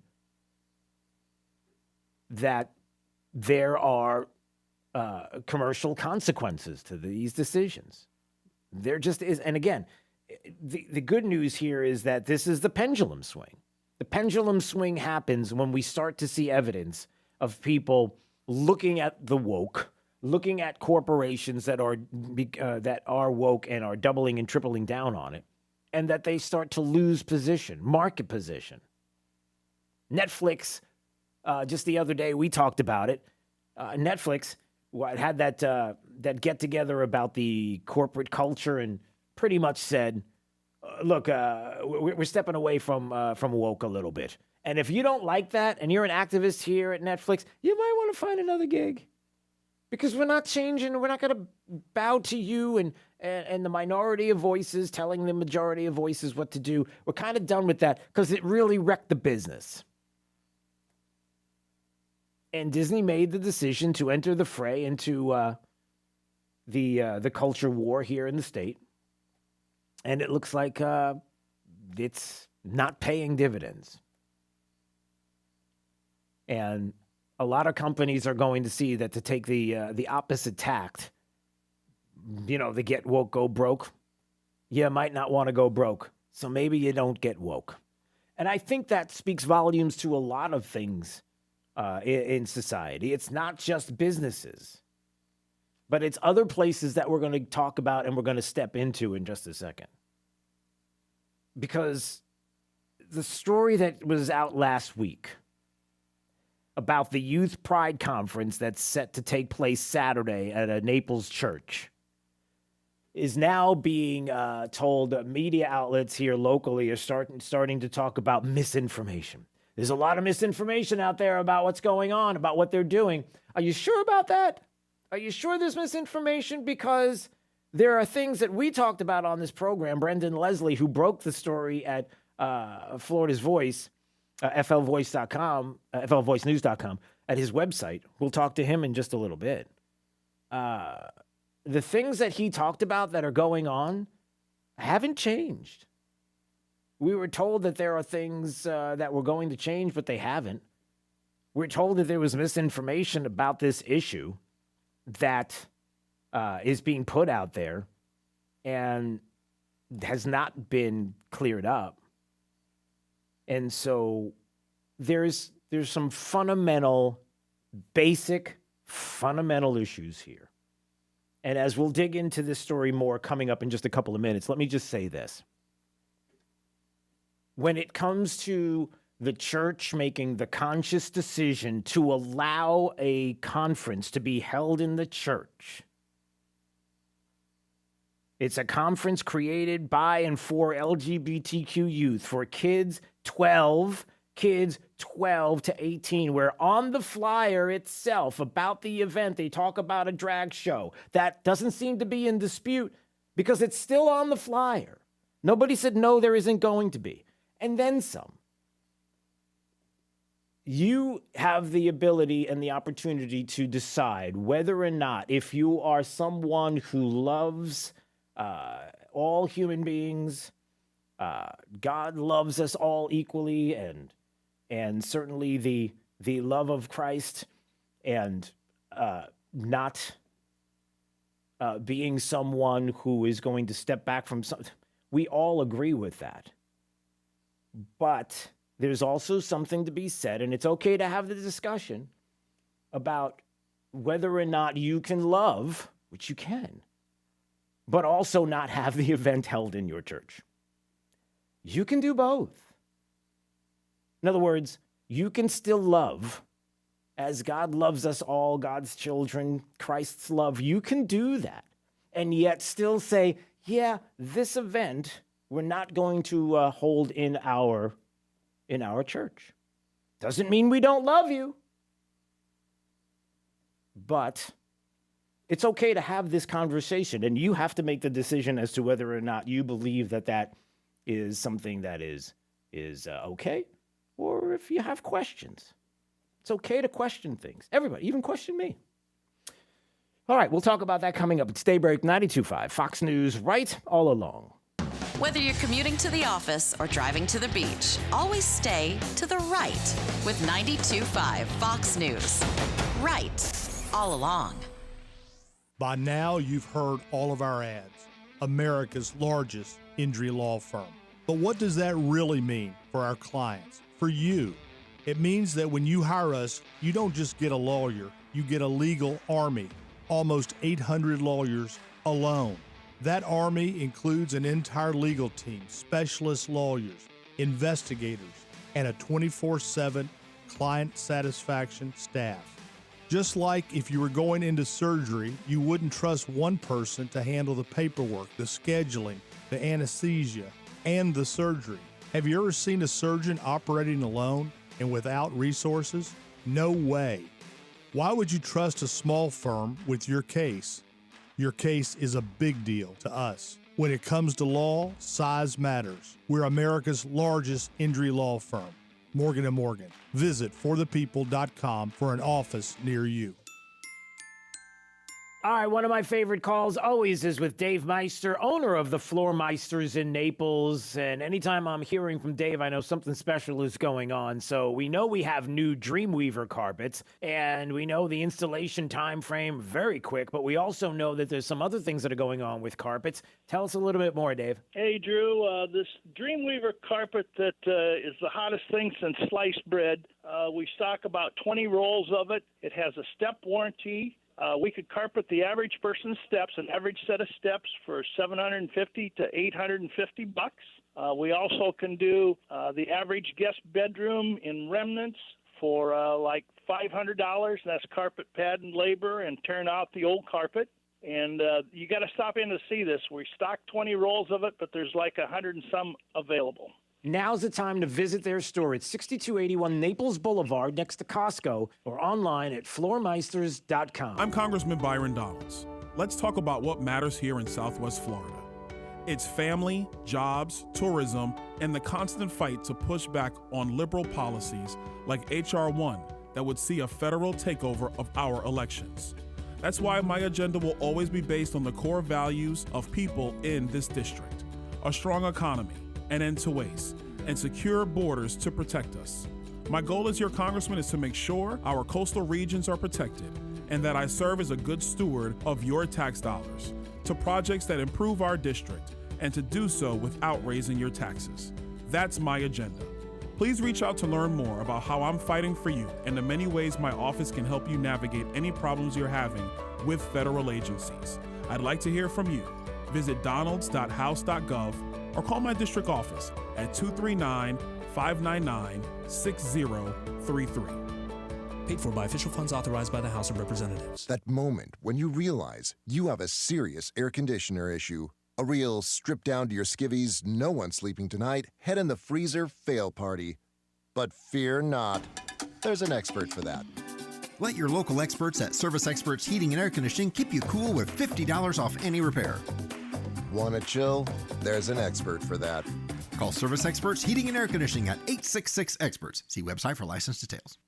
that there are commercial consequences to these decisions. There just is. And again, the good news here is that this is the pendulum swing. The pendulum swing happens when we start to see evidence of people looking at the woke, looking at corporations that are woke and are doubling and tripling down on it, and that they start to lose position, market position. Netflix, just the other day we talked about it. Netflix had that get together about the corporate culture and pretty much said, look, we're stepping away from woke a little bit. And if you don't like that and you're an activist here at Netflix, you might want to find another gig. Because we're not changing. We're not going to bow to you and the minority of voices telling the majority of voices what to do. We're kind of done with that because it really wrecked the business. And Disney made the decision to enter the fray into the culture war here in the state. And it looks like it's not paying dividends. And a lot of companies are going to see that to take the opposite tact, the get woke, go broke, you might not want to go broke. So maybe you don't get woke. And I think that speaks volumes to a lot of things in society. It's not just businesses, but it's other places that we're going to talk about and we're going to step into in just a second. Because the story that was out last week about the Youth Pride Conference that's set to take place Saturday at a Naples church is now being told. Media outlets here locally are starting to talk about misinformation. There's a lot of misinformation out there about what's going on, about what they're doing. Are you sure about that? Are you sure there's misinformation? Because there are things that we talked about on this program. Brendan Leslie, who broke the story at Florida's Voice, flvoice.com, flvoicenews.com, at his website. We'll talk to him in just a little bit. The things that he talked about that are going on haven't changed. We were told that there are things that were going to change, but they haven't. We're told that there was misinformation about this issue that is being put out there and has not been cleared up. And so there's some basic fundamental issues here. And as we'll dig into this story more coming up in just a couple of minutes, let me just say this. When it comes to the church making the conscious decision to allow a conference to be held in the church, it's a conference created by and for LGBTQ youth, for kids 12 to 18, where on the flyer itself about the event, they talk about a drag show. That doesn't seem to be in dispute because it's still on the flyer. Nobody said, no, there isn't going to be. And then some. You have the ability and the opportunity to decide whether or not, if you are someone who loves all human beings, God loves us all equally, and certainly the love of Christ, and not being someone who is going to step back from something. We all agree with that. But there's also something to be said, and it's okay to have the discussion about whether or not you can love, which you can, but also not have the event held in your church. You can do both. In other words, you can still love as God loves us all, God's children, Christ's love. You can do that and yet still say, yeah, this event we're not going to hold in our church. Doesn't mean we don't love you. But it's okay to have this conversation, and you have to make the decision as to whether or not you believe that is something that is okay, or if you have questions. It's okay to question things. Everybody, even question me. All right, we'll talk about that coming up. It's Daybreak 92.5, Fox News, right all along. Whether you're commuting to the office or driving to the beach, always stay to the right with 92.5 Fox News. Right all along. By now, you've heard all of our ads. America's largest injury law firm. But what does that really mean for our clients, for you? It means that when you hire us, you don't just get a lawyer, you get a legal army, almost 800 lawyers alone. That army includes an entire legal team, specialist lawyers, investigators, and a 24/7 client satisfaction staff. Just like if you were going into surgery, you wouldn't trust one person to handle the paperwork, the scheduling, the anesthesia, and the surgery. Have you ever seen a surgeon operating alone and without resources? No way. Why would you trust a small firm with your case? Your case is a big deal to us. When it comes to law, size matters. We're America's largest injury law firm, Morgan & Morgan. Visit forthepeople.com for an office near you. All right, one of my favorite calls always is with Dave Meister, owner of the Floor Meisters in Naples. And anytime I'm hearing from Dave, I know something special is going on. So we know we have new Dreamweaver carpets, and we know the installation time frame very quick, but we also know that there's some other things that are going on with carpets. Tell us a little bit more, Dave. Hey, Drew, this Dreamweaver carpet that is the hottest thing since sliced bread. We stock about 20 rolls of it. It has a step warranty. We could carpet the average person's steps, an average set of steps, for $750 to $850. We also can do the average guest bedroom in remnants for like $500. That's carpet, pad, and labor, and turn out the old carpet. And you got to stop in to see this. We stock 20 rolls of it, but there's like 100 and some available. Now's the time to visit their store at 6281 Naples Boulevard next to Costco, or online at floormeisters.com. I'm Congressman Byron Donalds. Let's talk about what matters here in Southwest Florida. It's family, jobs, tourism, and the constant fight to push back on liberal policies like H.R. 1 that would see a federal takeover of our elections. That's why my agenda will always be based on the core values of people in this district: a strong economy, an end to waste, and secure borders to protect us. My goal as your congressman is to make sure our coastal regions are protected and that I serve as a good steward of your tax dollars to projects that improve our district, and to do so without raising your taxes. That's my agenda. Please reach out to learn more about how I'm fighting for you and the many ways my office can help you navigate any problems you're having with federal agencies. I'd like to hear from you. Visit donalds.house.gov or call my district office at 239-599-6033. Paid for by official funds authorized by the House of Representatives. That moment when you realize you have a serious air conditioner issue. A real strip down to your skivvies, no one's sleeping tonight, head in the freezer fail party. But fear not, there's an expert for that. Let your local experts at Service Experts Heating and Air Conditioning keep you cool with $50 off any repair. Want to chill? There's an expert for that. Call Service Experts Heating and Air Conditioning at 866-EXPERTS. See website for license details.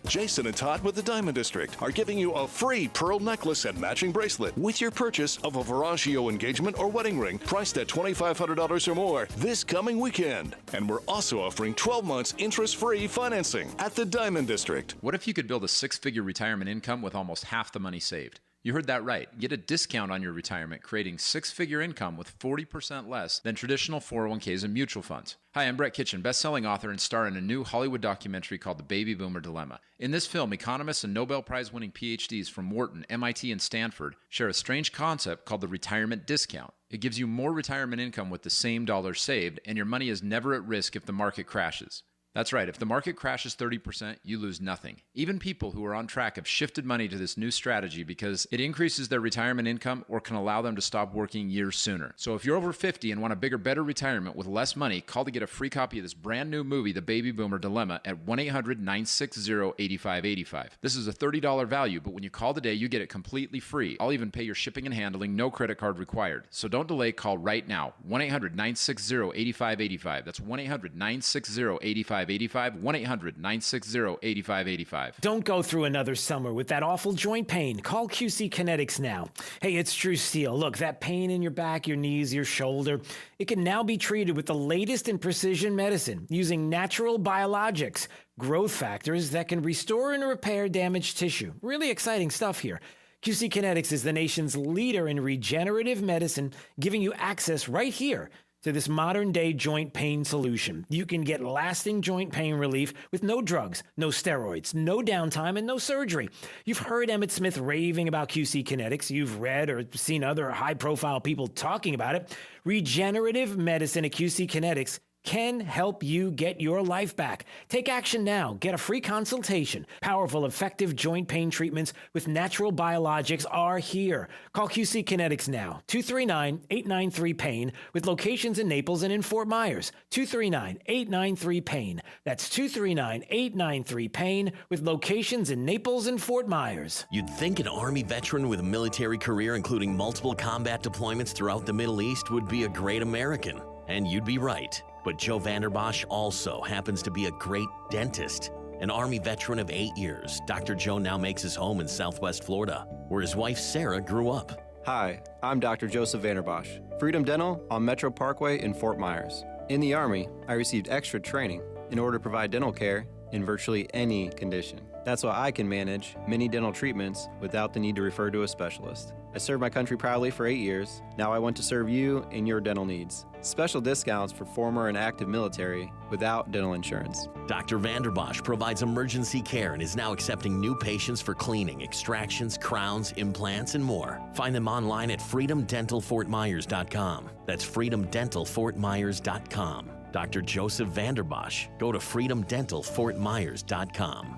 Jason and Todd with the Diamond District are giving you a free pearl necklace and matching bracelet with your purchase of a Veragio engagement or wedding ring priced at $2,500 or more this coming weekend. And we're also offering 12 months interest-free financing at the Diamond District. What if you could build a six-figure retirement income with almost half the money saved? You heard that right. Get a discount on your retirement, creating six-figure income with 40% less than traditional 401ks and mutual funds. Hi, I'm Brett Kitchen, best-selling author and star in a new Hollywood documentary called The Baby Boomer Dilemma. In this film, economists and Nobel Prize-winning PhDs from Wharton, MIT, and Stanford share a strange concept called the retirement discount. It gives you more retirement income with the same dollars saved, and your money is never at risk if the market crashes. That's right, if the market crashes 30%, you lose nothing. Even people who are on track have shifted money to this new strategy because it increases their retirement income or can allow them to stop working years sooner. So if you're over 50 and want a bigger, better retirement with less money, call to get a free copy of this brand new movie, The Baby Boomer Dilemma, at 1-800-960-8585. This is a $30 value, but when you call today, you get it completely free. I'll even pay your shipping and handling, no credit card required. So don't delay, call right now. 1-800-960-8585. That's 1-800-960-8585. 1-800-960-8585. Don't go through another summer with that awful joint pain. Call QC Kinetics now. Hey, it's True Steel. Look, that pain in your back, your knees, your shoulder, it can now be treated with the latest in precision medicine using natural biologics, growth factors that can restore and repair damaged tissue. Really exciting stuff here. QC Kinetics is the nation's leader in regenerative medicine, giving you access right here to this modern-day joint pain solution. You can get lasting joint pain relief with no drugs, no steroids, no downtime, and no surgery. You've heard Emmett Smith raving about QC Kinetics. You've read or seen other high-profile people talking about it. Regenerative medicine at QC Kinetics can help you get your life back. Take action now. Get a free consultation. Powerful, effective joint pain treatments with natural biologics are here. Call QC Kinetics now. 239-893-PAIN with locations in Naples and in Fort Myers. 239-893-PAIN. That's 239-893-PAIN with locations in Naples and Fort Myers. You'd think an Army veteran with a military career including multiple combat deployments throughout the Middle East would be a great American. And you'd be right. But Joe Vanderbosch also happens to be a great dentist. An Army veteran of 8 years, Dr. Joe now makes his home in Southwest Florida, where his wife Sarah grew up. Hi, I'm Dr. Joseph Vanderbosch, Freedom Dental on Metro Parkway in Fort Myers. In the Army, I received extra training in order to provide dental care in virtually any condition. That's why I can manage many dental treatments without the need to refer to a specialist. I served my country proudly for 8 years. Now I want to serve you and your dental needs. Special discounts for former and active military without dental insurance. Dr. Vanderbosch provides emergency care and is now accepting new patients for cleaning, extractions, crowns, implants, and more. Find them online at freedomdentalfortmyers.com. That's freedomdentalfortmyers.com. Dr. Joseph Vanderbosch. Go to freedomdentalfortmyers.com.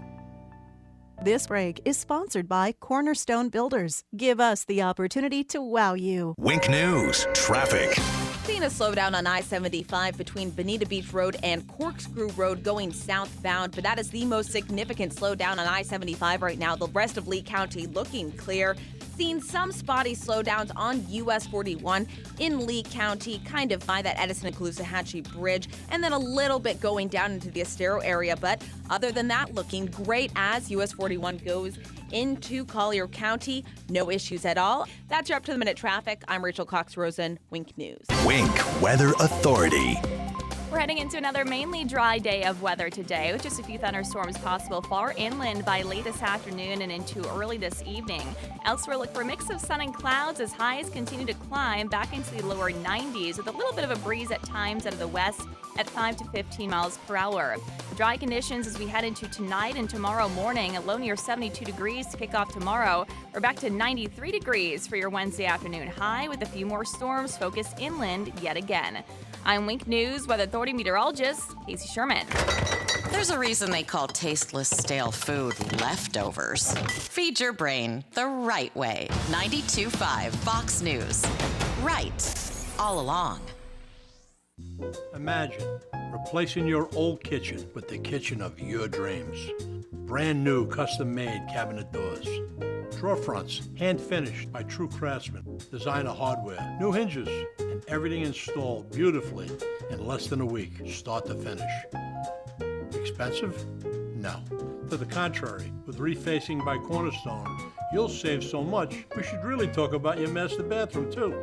This break is sponsored by Cornerstone Builders. Give us the opportunity to wow you. Wink News, traffic. Seeing a slowdown on I-75 between Bonita Beach Road and Corkscrew Road going southbound, but that is the most significant slowdown on I-75 right now. The rest of Lee County looking clear. Seen some spotty slowdowns on US 41 in Lee County, kind of by that Edison and Caloosahatchee Bridge, and then a little bit going down into the Estero area. But other than that, looking great as US 41 goes into Collier County. No issues at all. That's your up-to-the-minute traffic. I'm Rachel Cox-Rosen, Wink News. Wink Weather Authority. We're heading into another mainly dry day of weather today, with just a few thunderstorms possible far inland by late this afternoon and into early this evening. Elsewhere, look for a mix of sun and clouds as highs continue to climb back into the lower 90s with a little bit of a breeze at times out of the west at 5 to 15 miles per hour. Dry conditions as we head into tonight and tomorrow morning. A low near 72 degrees to kick off tomorrow. We're back to 93 degrees for your Wednesday afternoon high with a few more storms focused inland yet again. I'm Wink News Weather Authority meteorologist Casey Sherman. There's a reason they call tasteless, stale food leftovers. Feed your brain the right way. 92.5 Fox News. Right. All along. Imagine replacing your old kitchen with the kitchen of your dreams. Brand new custom-made cabinet doors. Drawer fronts, hand-finished by true craftsmen. Designer hardware, new hinges, and everything installed beautifully in less than a week, start to finish. Expensive? No. To the contrary, with refacing by Cornerstone, you'll save so much, we should really talk about your master bathroom too.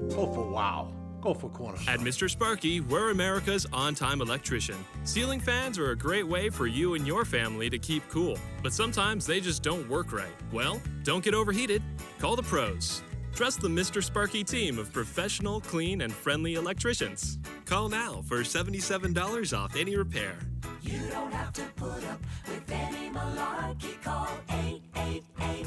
Go for wow. Go for Cornerstone. At Mr. Sparky, we're America's on-time electrician. Ceiling fans are a great way for you and your family to keep cool, but sometimes they just don't work right. Well, don't get overheated. Call the pros. Trust the Mr. Sparky team of professional, clean, and friendly electricians. Call now for $77 off any repair. You don't have to put up with any malarkey. Call 888.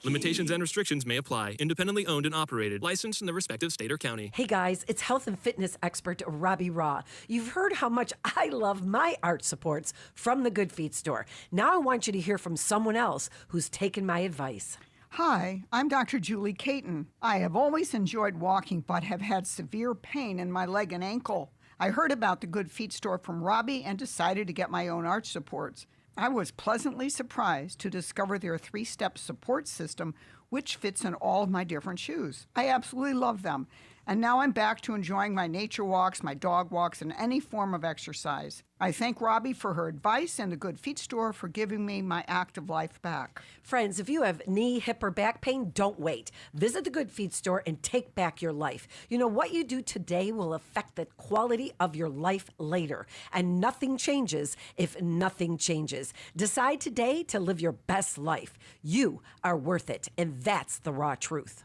Limitations and restrictions may apply. Independently owned and operated. Licensed in the respective state or county. Hey guys, it's health and fitness expert Robbie Raw. You've heard how much I love my arch supports from the Good Feet store. Now I want you to hear from someone else who's taken my advice. Hi, I'm Dr. Julie Caton. I have always enjoyed walking but have had severe pain in my leg and ankle. I heard about the Good Feet store from Robbie and decided to get my own arch supports. I was pleasantly surprised to discover their 3-step support system, which fits in all of my different shoes. I absolutely love them. And now I'm back to enjoying my nature walks, my dog walks, and any form of exercise. I thank Robbie for her advice and the Good Feet store for giving me my active life back. Friends, if you have knee, hip, or back pain, don't wait. Visit the Good Feet store and take back your life. You know, what you do today will affect the quality of your life later. And nothing changes if nothing changes. Decide today to live your best life. You are worth it, and that's the raw truth.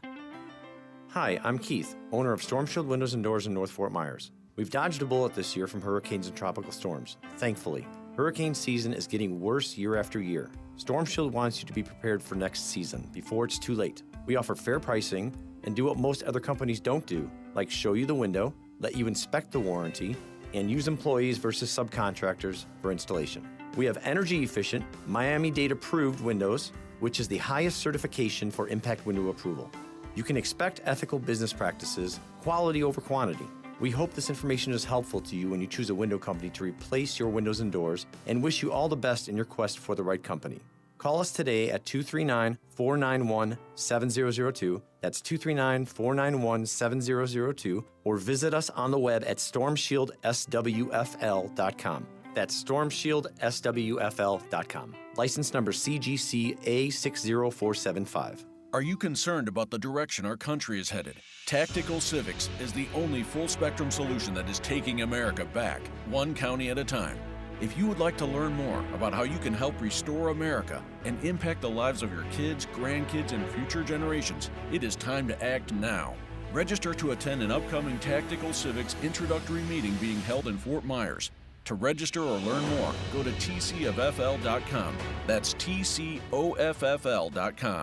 Hi, I'm Keith, owner of Storm Shield Windows and Doors in North Fort Myers. We've dodged a bullet this year from hurricanes and tropical storms, thankfully. Hurricane season is getting worse year after year. Storm Shield wants you to be prepared for next season before it's too late. We offer fair pricing and do what most other companies don't do, like show you the window, let you inspect the warranty, and use employees versus subcontractors for installation. We have energy-efficient, Miami-Dade approved windows, which is the highest certification for impact window approval. You can expect ethical business practices, quality over quantity. We hope this information is helpful to you when you choose a window company to replace your windows and doors, and wish you all the best in your quest for the right company. Call us today at 239-491-7002. That's 239-491-7002. Or visit us on the web at stormshieldswfl.com. That's stormshieldswfl.com. License number CGC A60475. Are you concerned about the direction our country is headed? Tactical Civics is the only full-spectrum solution that is taking America back, one county at a time. If you would like to learn more about how you can help restore America and impact the lives of your kids, grandkids, and future generations, it is time to act now. Register to attend an upcoming Tactical Civics introductory meeting being held in Fort Myers. To register or learn more, go to tcoffl.com. That's tcoffl.com.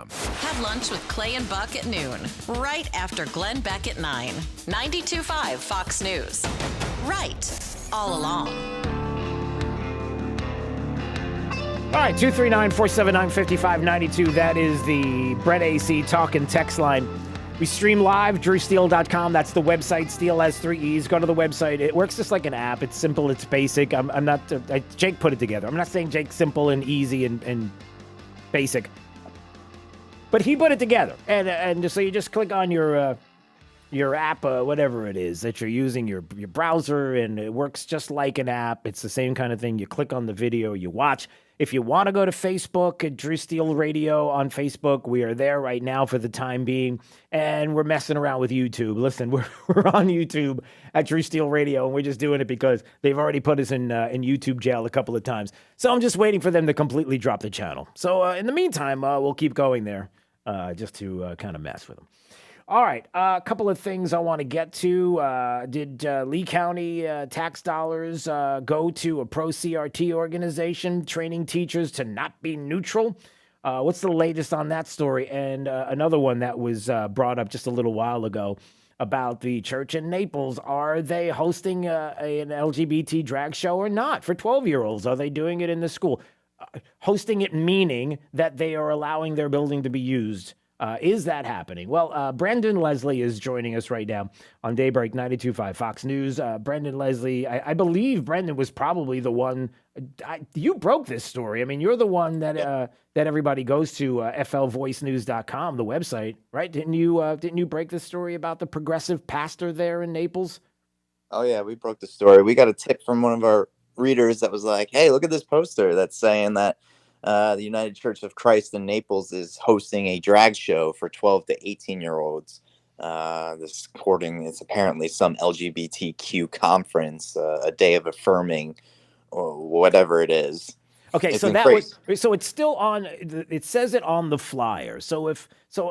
Have lunch with Clay and Buck at noon, right after Glenn Beck at 9. 92.5 Fox News. Right all along. All right, 239-479-5592. That is the Brett AC talk and text line. We stream live, drewsteele.com. That's the website. Steele has 3 E's. Go to the website. It works just like an app. It's simple. It's basic. I'm not. Jake put it together. I'm not saying Jake's simple and easy and basic, but he put it together. And so you just click on your app, whatever it is that you're using, your browser, and it works just like an app. It's the same kind of thing. You click on the video, you watch. If you want to go to Facebook at Drew Steele Radio on Facebook, we are there right now for the time being, and we're messing around with YouTube. Listen, we're on YouTube at Drew Steele Radio, and we're just doing it because they've already put us in YouTube jail a couple of times. So I'm just waiting for them to completely drop the channel. So in the meantime, we'll keep going there just to kind of mess with them. All right, a couple of things I want to get to. Did Lee County tax dollars go to a pro-CRT organization training teachers to not be neutral? What's the latest on that story? And another one that was brought up just a little while ago about the church in Naples. Are they hosting an LGBT drag show or not for 12-year-olds? Are they doing it in the school? Hosting it meaning that they are allowing their building to be used. Is that happening? Well, Brandon Leslie is joining us right now on Daybreak 92.5 Fox News. Brandon Leslie, I believe Brandon was probably the one. You broke this story. I mean, you're the one that everybody goes to, flvoicenews.com, the website, right? Didn't you break the story about the progressive pastor there in Naples? Oh, yeah, we broke the story. We got a tip from one of our readers that was like, hey, look at this poster that's saying that the United Church of Christ in Naples is hosting a drag show for 12 to 18-year-olds. It's apparently some LGBTQ conference, a day of affirming, or whatever it is. Okay, it's so so it's still on. It says it on the flyer. So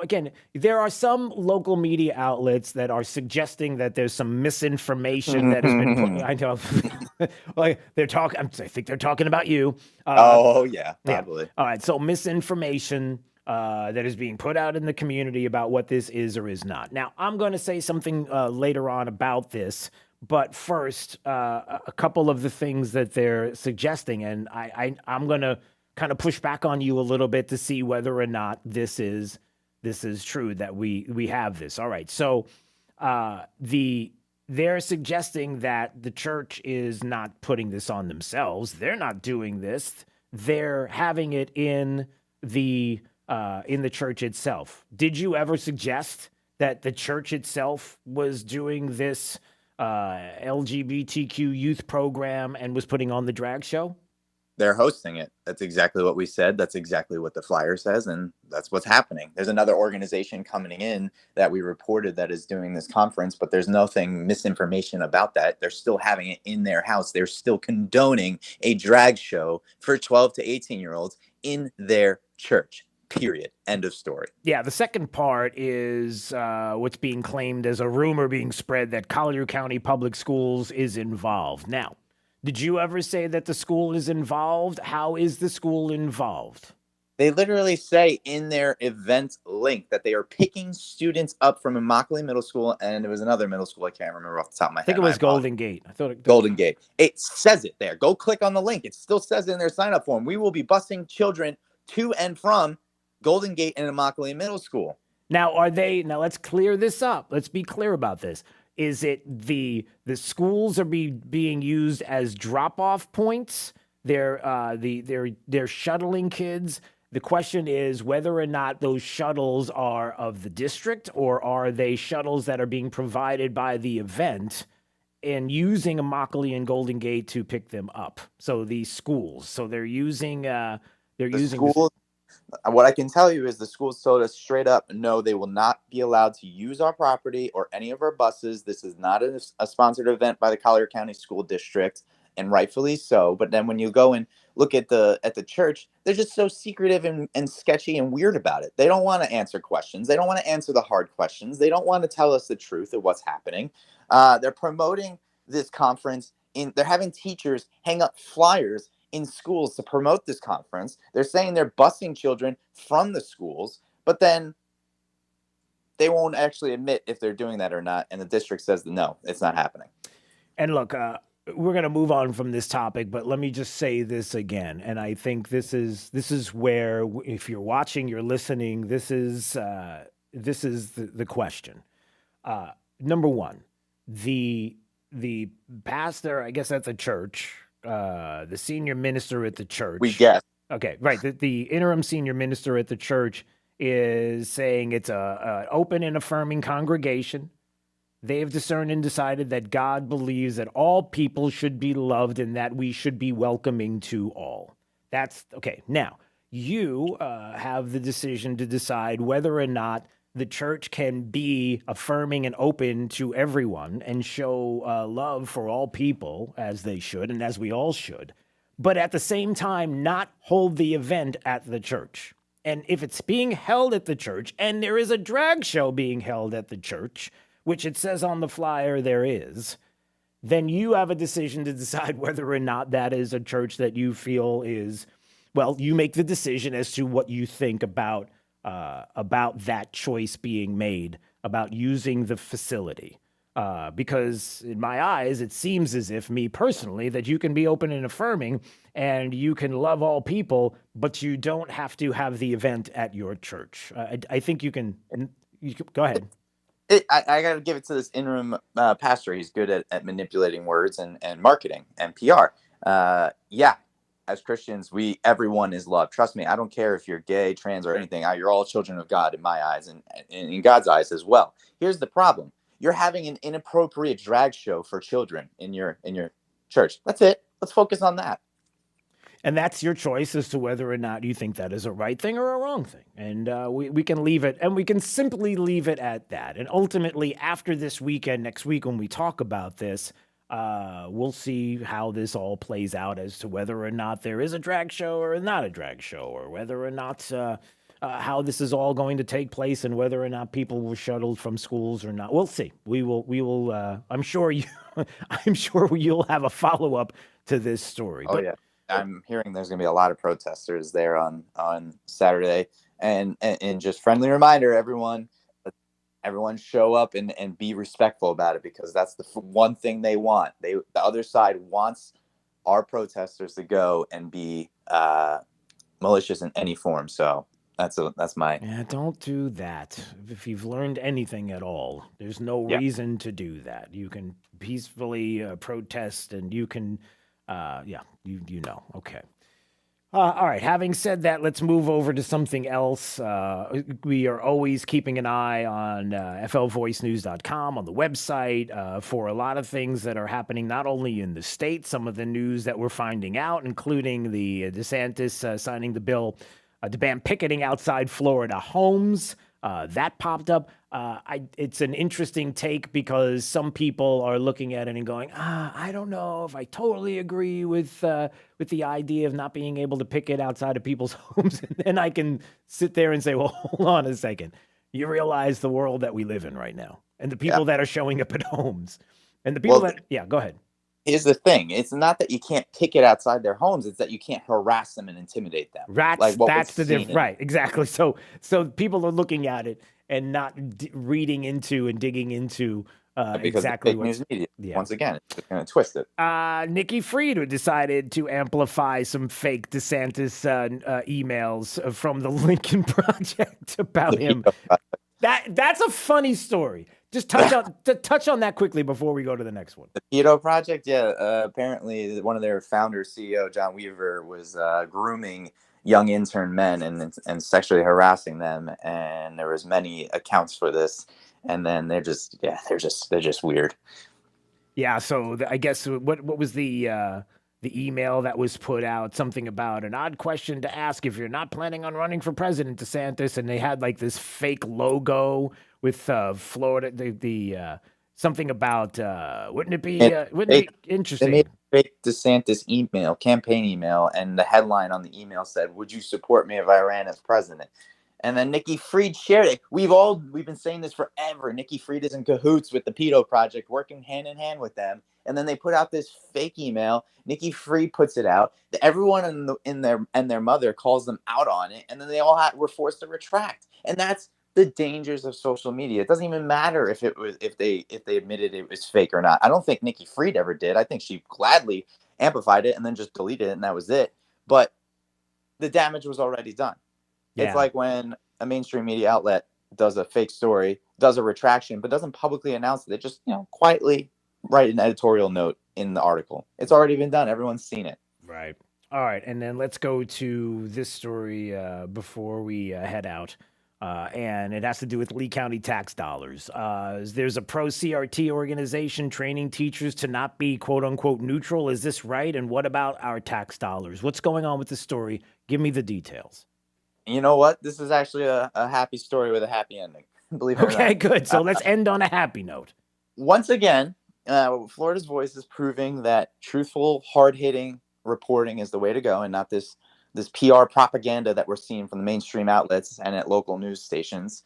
again, there are some local media outlets that are suggesting that there's some misinformation that has been. I know, like they're talking. I think they're talking about you. Yeah, probably. Yeah. All right, so misinformation that is being put out in the community about what this is or is not. Now, I'm going to say something later on about this. But first, a couple of the things that they're suggesting, and I'm going to kind of push back on you a little bit to see whether or not this is true, that we have this. All right, so they're suggesting that the church is not putting this on themselves. They're not doing this. They're having it in the church itself. Did you ever suggest that the church itself was doing this LGBTQ youth program and was putting on the drag show? They're hosting it. That's exactly what we said. That's exactly what the flyer says, and that's what's happening. There's another organization coming in that we reported that is doing this conference, but there's nothing misinformation about that. They're still having it in their house. They're still condoning a drag show for 12 to 18-year-olds in their church. Period. End of story. Yeah, the second part is what's being claimed as a rumor being spread that Collier County Public Schools is involved. Now, did you ever say that the school is involved? How is the school involved? They literally say in their event link that they are picking students up from Immokalee Middle School, and it was another middle school I can't remember off the top of my head. I think it was Golden Gate. I thought Golden Gate. It says it there. Go click on the link. It still says it in their sign-up form. We will be busing children to and from Golden Gate and Immokalee Middle School. Now, now let's clear this up. Let's be clear about this. Is it the schools are being used as drop-off points? They're shuttling kids. The question is whether or not those shuttles are of the district, or are they shuttles that are being provided by the event and using Immokalee and Golden Gate to pick them up. So these schools. So they're using schools. What I can tell you is the schools told us straight up, no, they will not be allowed to use our property or any of our buses. This is not a sponsored event by the Collier County School District, and rightfully so. But then when you go and look at the church, they're just so secretive and sketchy and weird about it. They don't want to answer questions. They don't want to answer the hard questions. They don't want to tell us the truth of what's happening. They're promoting this conference. They're having teachers hang up flyers in schools to promote this conference. They're saying they're busing children from the schools, but then they won't actually admit if they're doing that or not. And the district says, no, it's not happening. And look, we're going to move on from this topic, but let me just say this again. And I think this is where, if you're watching, you're listening, this is the question. Number one, the pastor, I guess at the church, the senior minister at the church. We guess. Okay, right. The interim senior minister at the church is saying it's a open and affirming congregation. They have discerned and decided that God believes that all people should be loved and that we should be welcoming to all. That's okay. Now, you have the decision to decide whether or not the church can be affirming and open to everyone and show love for all people as they should and as we all should, but at the same time not hold the event at the church. And if it's being held at the church and there is a drag show being held at the church, which it says on the flyer there is, then you have a decision to decide whether or not that is a church that you feel is, well, you make the decision as to what you think about that choice being made, about using the facility. Because in my eyes, it seems as if, me personally, that you can be open and affirming and you can love all people, but you don't have to have the event at your church. I think you can go ahead. I got to give it to this interim pastor. He's good at manipulating words and marketing and PR. As Christians, everyone is loved. Trust me, I don't care if you're gay, trans, or anything. You're all children of God in my eyes and in God's eyes as well. Here's the problem. You're having an inappropriate drag show for children in your church. That's it. Let's focus on that. And that's your choice as to whether or not you think that is a right thing or a wrong thing. And we can leave it, and we can simply leave it at that. And ultimately, after this weekend, next week, when we talk about this, we'll see how this all plays out as to whether or not there is a drag show or not a drag show, or whether or not how this is all going to take place, and whether or not people were shuttled from schools or not. We'll see. We will. I'm sure you'll have a follow up to this story. Oh, yeah. I'm hearing there's going to be a lot of protesters there on Saturday, and just friendly reminder, everyone show up and be respectful about it, because that's the one thing they want. The other side wants our protesters to go and be malicious in any form. So that's my. Yeah, don't do that. If you've learned anything at all, there's no reason to do that. You can peacefully protest, and you can. You know. Okay. All right. Having said that, let's move over to something else. We are always keeping an eye on flvoicenews.com on the website for a lot of things that are happening, not only in the state, some of the news that we're finding out, including the DeSantis signing the bill to ban picketing outside Florida homes. That popped up. It's an interesting take, because some people are looking at it and going, I don't know if I totally agree with the idea of not being able to picket outside of people's homes. And then I can sit there and say, well, hold on a second. You realize the world that we live in right now, and the people that are showing up at homes, and the people go ahead. Here's the thing. It's not that you can't picket outside their homes. It's that you can't harass them and intimidate them. That's the difference. Right, exactly. So people are looking at it and not reading into and digging into because exactly fake news media. Yeah. Once again, it's just going to twist it. Nikki Fried decided to amplify some fake DeSantis emails from the Lincoln Project about him. That's a funny story. Just touch on that quickly before we go to the next one. The Keto Project, yeah. Apparently, one of their founders, CEO John Weaver, was grooming young intern men and sexually harassing them, and there was many accounts for this. And then they're just weird. Yeah. So I guess what was the email that was put out? Something about an odd question to ask if you're not planning on running for president, DeSantis, and they had like this fake logo with Florida. The something about wouldn't it be interesting? They made a fake DeSantis campaign email, and the headline on the email said, "Would you support me if I ran as president?" And then Nikki Fried shared it. We've been saying this forever. Nikki Fried is in cahoots with the Pedo Project, working hand in hand with them. And then they put out this fake email. Nikki Fried puts it out. Everyone in their mother calls them out on it, and then they all were forced to retract. And that's the dangers of social media. It doesn't even matter if they admitted it was fake or not. I don't think Nikki Fried ever did. I think she gladly amplified it and then just deleted it, and that was it. But the damage was already done. Yeah. It's like when a mainstream media outlet does a fake story, does a retraction, but doesn't publicly announce it. They just, quietly write an editorial note in the article. It's already been done. Everyone's seen it. Right. All right. And then let's go to this story before we head out. And it has to do with Lee County tax dollars. There's a pro-CRT organization training teachers to not be quote-unquote neutral. Is this right? And what about our tax dollars? What's going on with this story? Give me the details. You know what? This is actually a happy story with a happy ending. Believe it or not. Okay, good. So let's end on a happy note. Once again, Florida's Voice is proving that truthful, hard-hitting reporting is the way to go, and not this PR propaganda that we're seeing from the mainstream outlets and at local news stations.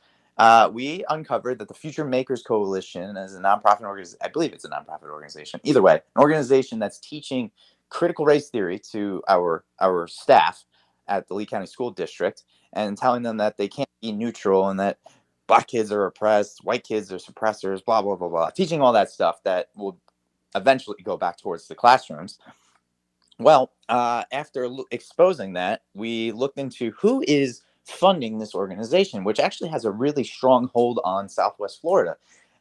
We uncovered that the Future Makers Coalition is a nonprofit organization. I believe it's a nonprofit organization. Either way, an organization that's teaching critical race theory to our staff at the Lee County School District and telling them that they can't be neutral and that black kids are oppressed, white kids are suppressors, blah, blah, blah, blah. Teaching all that stuff that will eventually go back towards the classrooms. Well, after exposing that, we looked into who is funding this organization, which actually has a really strong hold on Southwest Florida.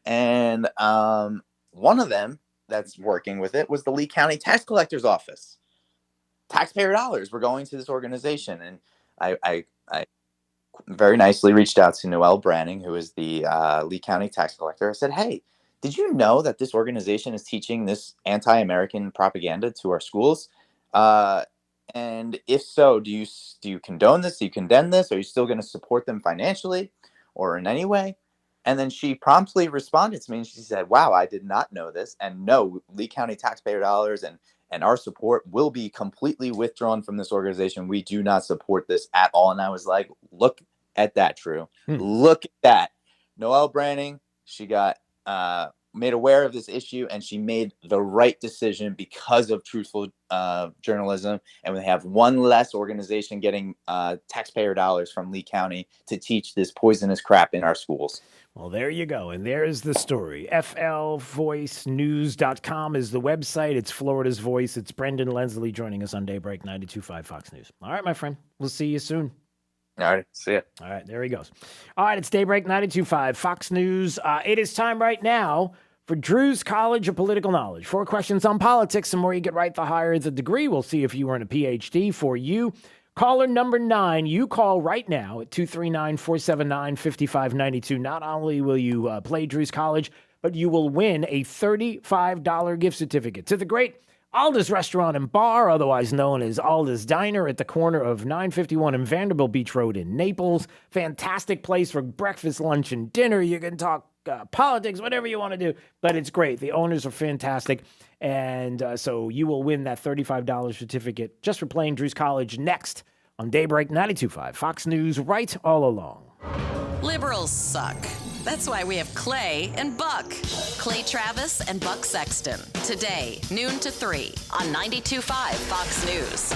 And one of them that's working with it was the Lee County Tax Collector's Office. Taxpayer dollars were going to this organization. And I very nicely reached out to Noelle Branning, who is the Lee County tax collector. I said, hey, did you know that this organization is teaching this anti-American propaganda to our schools? And if so, do you condone this? Do you condemn this? Are you still going to support them financially or in any way? And then she promptly responded to me and she said, wow, I did not know this. And no, Lee County taxpayer dollars and our support will be completely withdrawn from this organization. We do not support this at all. And I was like, look at that, Drew. Look at that. Noelle Branning, she got made aware of this issue, and she made the right decision because of truthful journalism. And we have one less organization getting taxpayer dollars from Lee County to teach this poisonous crap in our schools. Well, there you go. And there's the story. flvoicenews.com is the website. It's Florida's Voice. It's Brendan Lensley joining us on Daybreak 92.5 Fox News. All right, my friend. We'll see you soon. All right. See ya. All right. There he goes. All right. It's Daybreak 92.5 Fox News. It is time right now for Drew's College of Political Knowledge. 4 questions on politics. The more you get right, the higher the degree. We'll see if you earn a PhD for you. Caller number 9, you call right now at 239-479-5592. Not only will you play Drew's College, but you will win a $35 gift certificate to the great Alda's Restaurant and Bar, otherwise known as Alda's Diner, at the corner of 951 and Vanderbilt Beach Road in Naples. Fantastic place for breakfast, lunch, and dinner. You can talk politics, whatever you want to do, but it's great. The owners are fantastic. And so you will win that $35 certificate just for playing Drew's College next on Daybreak 92.5 Fox News, right all along. Liberals suck. That's why we have Clay and Buck. Clay Travis and Buck Sexton. Today, noon to 3 on 92.5 Fox News.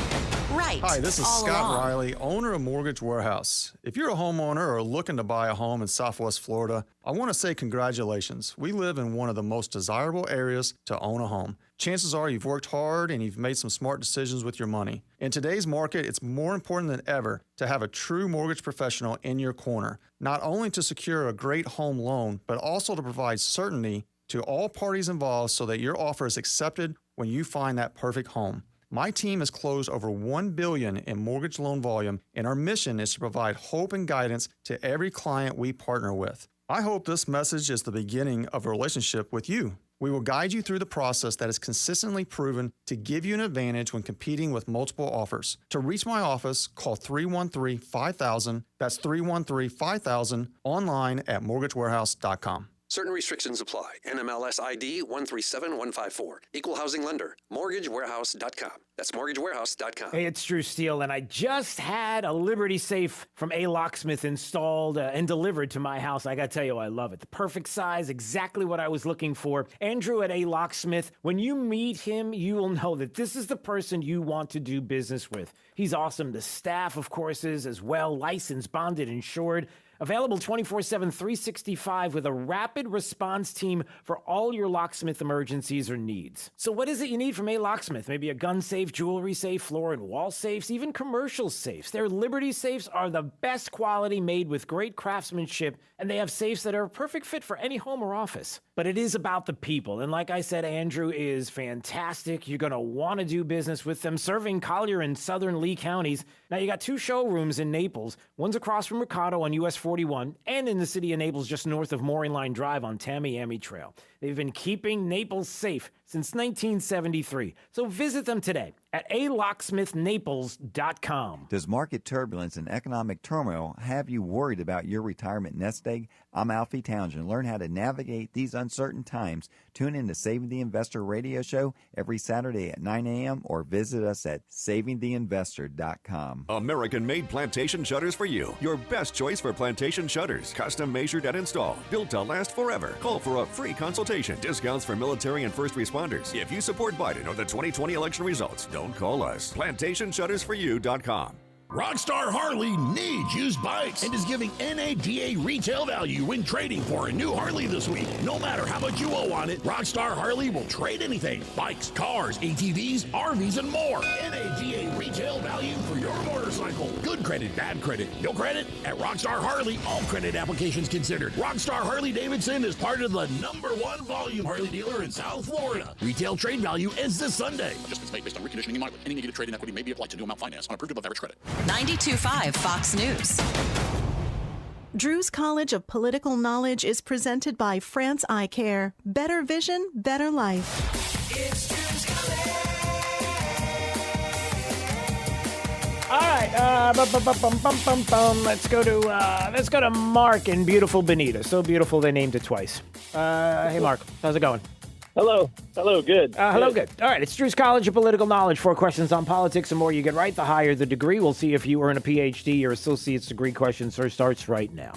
Right. Hi, this is all Scott along. Riley, owner of Mortgage Warehouse. If you're a homeowner or looking to buy a home in Southwest Florida, I want to say congratulations. We live in one of the most desirable areas to own a home. Chances are you've worked hard and you've made some smart decisions with your money. In today's market, it's more important than ever to have a true mortgage professional in your corner, not only to secure a great home loan, but also to provide certainty to all parties involved so that your offer is accepted when you find that perfect home. My team has closed over $1 billion in mortgage loan volume, and our mission is to provide hope and guidance to every client we partner with. I hope this message is the beginning of a relationship with you. We will guide you through the process that is consistently proven to give you an advantage when competing with multiple offers. To reach my office, call 313-5000. That's 313-5000, online at mortgagewarehouse.com. Certain restrictions apply. NMLS ID 137154. Equal housing lender. MortgageWarehouse.com. That's MortgageWarehouse.com. Hey, it's Drew Steele, and I just had a Liberty Safe from A Locksmith installed and delivered to my house. I got to tell you, I love it. The perfect size, exactly what I was looking for. Andrew at A Locksmith, when you meet him, you will know that this is the person you want to do business with. He's awesome. The staff, of course, is as well. Licensed, bonded, insured. Available 24/7, 365 with a rapid response team for all your locksmith emergencies or needs. So what is it you need from A Locksmith? Maybe a gun safe, jewelry safe, floor and wall safes, even commercial safes. Their Liberty safes are the best quality, made with great craftsmanship, and they have safes that are a perfect fit for any home or office. But it is about the people, and like I said, Andrew is fantastic. You're going to want to do business with them, serving Collier and Southern Lee counties. Now, you got two showrooms in Naples. One's across from Mercado on US 41, and in the city of Naples, just north of Mooring Line Drive on Tamiami Trail. They've been keeping Naples safe since 1973. So visit them today at alocksmithnaples.com. Does market turbulence and economic turmoil have you worried about your retirement nest egg? I'm Alfie Townsend. Learn how to navigate these uncertain times. Tune in to Saving the Investor radio show every Saturday at 9 a.m. or visit us at savingtheinvestor.com. American-made plantation shutters for you. Your best choice for plantation shutters. Custom measured and installed. Built to last forever. Call for a free consultation. Discounts for military and first responders. If you support Biden or the 2020 election results, don't call us. PlantationShuttersForYou.com. Rockstar Harley needs used bikes and is giving NADA retail value when trading for a new Harley this week. No matter how much you owe on it, Rockstar Harley will trade anything. Bikes, cars, ATVs, RVs, and more. NADA retail value for your motorcycle. Good credit, bad credit, no credit? At Rockstar Harley, all credit applications considered. Rockstar Harley-Davidson is part of the #1 volume Harley dealer in South Florida. Retail trade value ends this Sunday. Adjustments made based on reconditioning and mileage. Any negative trade in equity may be applied to new amount finance on approved above average credit. 92.5 Fox News. Drew's College of Political Knowledge is presented by France Eye Care. Better vision, better life. It's Drew's College. All right, let's go to Mark in beautiful Bonita. So beautiful they named it twice. Hey, Mark, how's it going? Hello, good. Hello, good. All right, it's Drew's College of Political Knowledge. 4 questions on politics and more you get right, the higher the degree. We'll see if you earn a PhD. Your associate's degree question starts right now.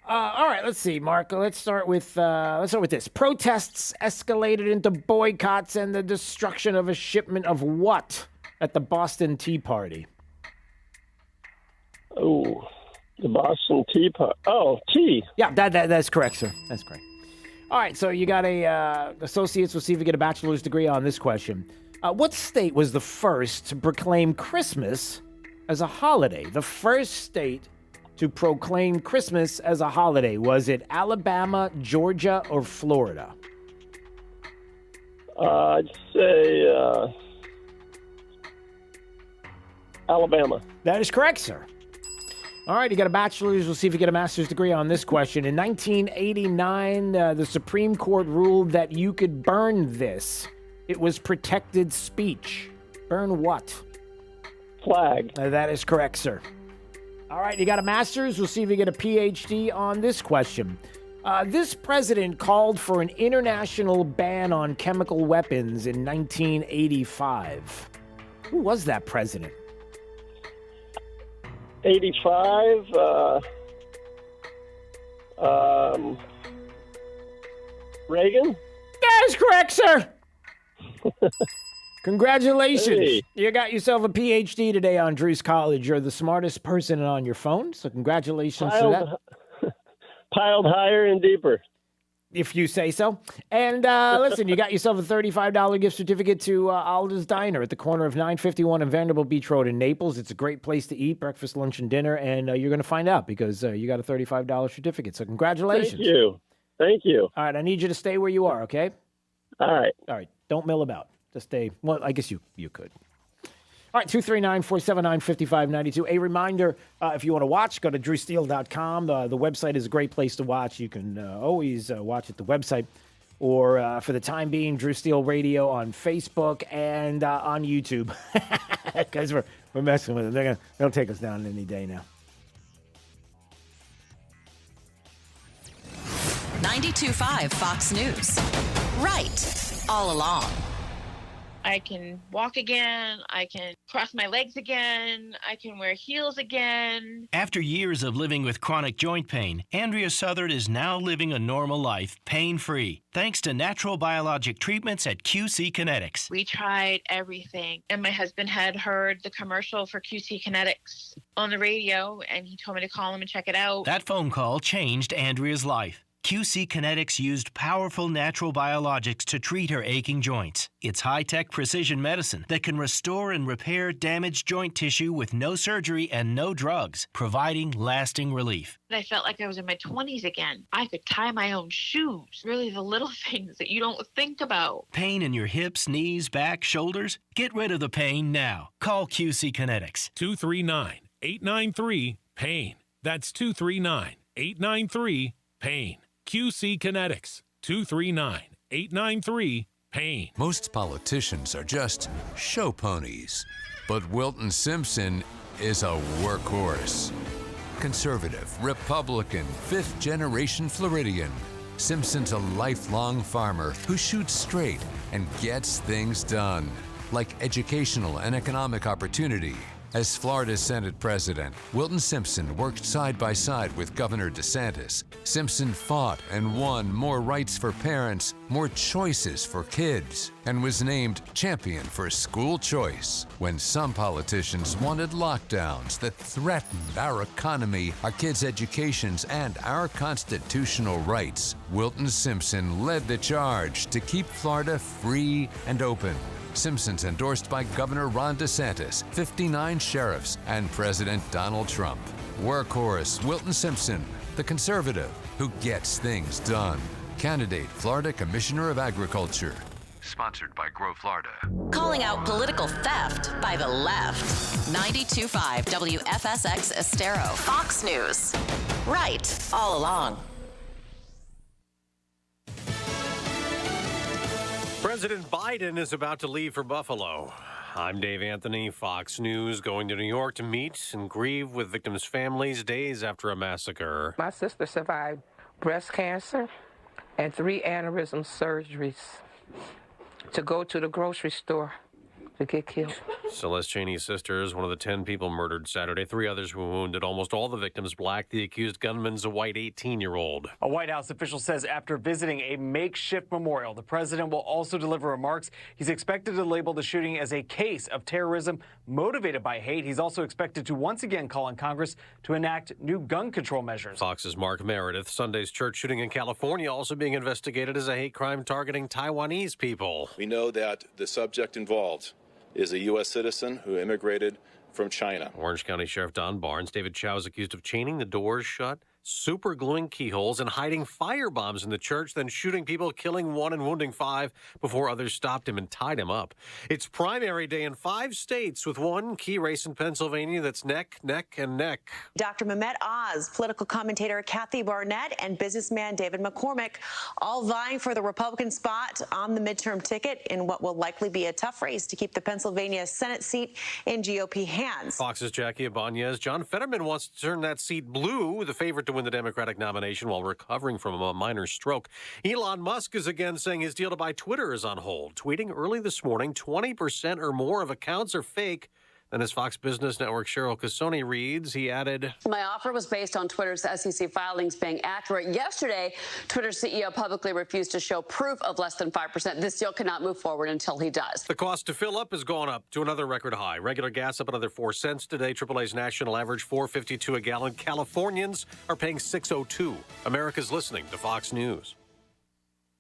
All right, let's see, Mark. Let's start with this. Protests escalated into boycotts and the destruction of a shipment of what at the Boston Tea Party? Oh, the Boston Tea Party. Oh, tea. Yeah, that's correct, sir. That's correct. All right, so you got a associate's. We'll see if you get a bachelor's degree on this question. What state was the first to proclaim Christmas as a holiday? The first state to proclaim Christmas as a holiday. Was it Alabama, Georgia, or Florida? I'd say Alabama. That is correct, sir. All right, you got a bachelor's. We'll see if you get a master's degree on this question. In 1989, the Supreme Court ruled that you could burn this. It was protected speech. Burn what? Flag. That is correct, sir. All right, you got a master's. We'll see if you get a PhD on this question. This president called for an international ban on chemical weapons in 1985. Who was that president? 85. Reagan? That is correct, sir. Congratulations. Hey. You got yourself a PhD today on Drew's College. You're the smartest person on your phone, so congratulations to that. Piled higher and deeper. If you say so. And listen, you got yourself a $35 gift certificate to Alda's Diner at the corner of 951 and Vanderbilt Beach Road in Naples. It's a great place to eat breakfast, lunch, and dinner, and you're going to find out because you got a $35 certificate. So congratulations. Thank you. Thank you. All right, I need you to stay where you are, okay? All right. All right, don't mill about. Just stay. Well, I guess you could. All right, 239-479-5592. A reminder, if you want to watch, go to drewsteele.com. The website is a great place to watch. You can always watch at the website. Or for the time being, Drew Steele Radio on Facebook and on YouTube. Because we're messing with them. They'll take us down any day now. 92.5 Fox News. Right. All along. I can walk again. I can cross my legs again. I can wear heels again. After years of living with chronic joint pain, Andrea Southard is now living a normal life, pain-free, thanks to natural biologic treatments at QC Kinetics. We tried everything. And my husband had heard the commercial for QC Kinetics on the radio, and he told me to call him and check it out. That phone call changed Andrea's life. QC Kinetics used powerful natural biologics to treat her aching joints. It's high-tech precision medicine that can restore and repair damaged joint tissue with no surgery and no drugs, providing lasting relief. I felt like I was in my 20s again. I could tie my own shoes. Really the little things that you don't think about. Pain in your hips, knees, back, shoulders? Get rid of the pain now. Call QC Kinetics. 239-893-PAIN. That's 239-893-PAIN. QC Kinetics, 239-893-PAIN. Most politicians are just show ponies, but Wilton Simpson is a workhorse. Conservative, Republican, fifth-generation Floridian, Simpson's a lifelong farmer who shoots straight and gets things done, like educational and economic opportunity. As Florida Senate President, Wilton Simpson worked side by side with Governor DeSantis. Simpson fought and won more rights for parents, more choices for kids, and was named champion for school choice. When some politicians wanted lockdowns that threatened our economy, our kids' educations, and our constitutional rights, Wilton Simpson led the charge to keep Florida free and open. Simpson's endorsed by Governor Ron DeSantis, 59 sheriffs, and President Donald Trump. Workhorse Wilton Simpson, the conservative who gets things done. Candidate, Florida Commissioner of Agriculture. Sponsored by Grow Florida. Calling out political theft by the left. 92.5 WFSX Estero. Fox News. Right. All along. President Biden is about to leave for Buffalo. I'm Dave Anthony, Fox News, going to New York to meet and grieve with victims' families days after a massacre. My sister survived breast cancer and 3 aneurysm surgeries to go to the grocery store to get killed. Celeste Cheney's sister is one of the 10 people murdered Saturday. 3 others were wounded. Almost all the victims black. The accused gunman's a white 18-year-old. A White House official says after visiting a makeshift memorial, the president will also deliver remarks. He's expected to label the shooting as a case of terrorism motivated by hate. He's also expected to once again call on Congress to enact new gun control measures. Fox's Mark Meredith. Sunday's church shooting in California also being investigated as a hate crime targeting Taiwanese people. We know that the subject involved is a U.S. citizen who immigrated from China. Orange County Sheriff Don Barnes. David Chow is accused of chaining the doors shut, super gluing keyholes, and hiding firebombs in the church, then shooting people, killing 1 and wounding 5 before others stopped him and tied him up. It's primary day in 5 states with one key race in Pennsylvania that's neck, and neck. Dr. Mehmet Oz, political commentator Kathy Barnett, and businessman David McCormick all vying for the Republican spot on the midterm ticket in what will likely be a tough race to keep the Pennsylvania Senate seat in GOP hands. Fox's Jackie Ibanez. John Fetterman wants to turn that seat blue, the favorite to win the Democratic nomination while recovering from a minor stroke. Elon Musk is again saying his deal to buy Twitter is on hold, tweeting early this morning 20% or more of accounts are fake. Then as Fox Business Network Cheryl Casoni reads, he added, "My offer was based on Twitter's SEC filings being accurate. Yesterday, Twitter's CEO publicly refused to show proof of less than 5%. This deal cannot move forward until he does." The cost to fill up has gone up to another record high. Regular gas up another 4 cents today. AAA's national average $4.52 a gallon. Californians are paying $6.02. America's listening to Fox News.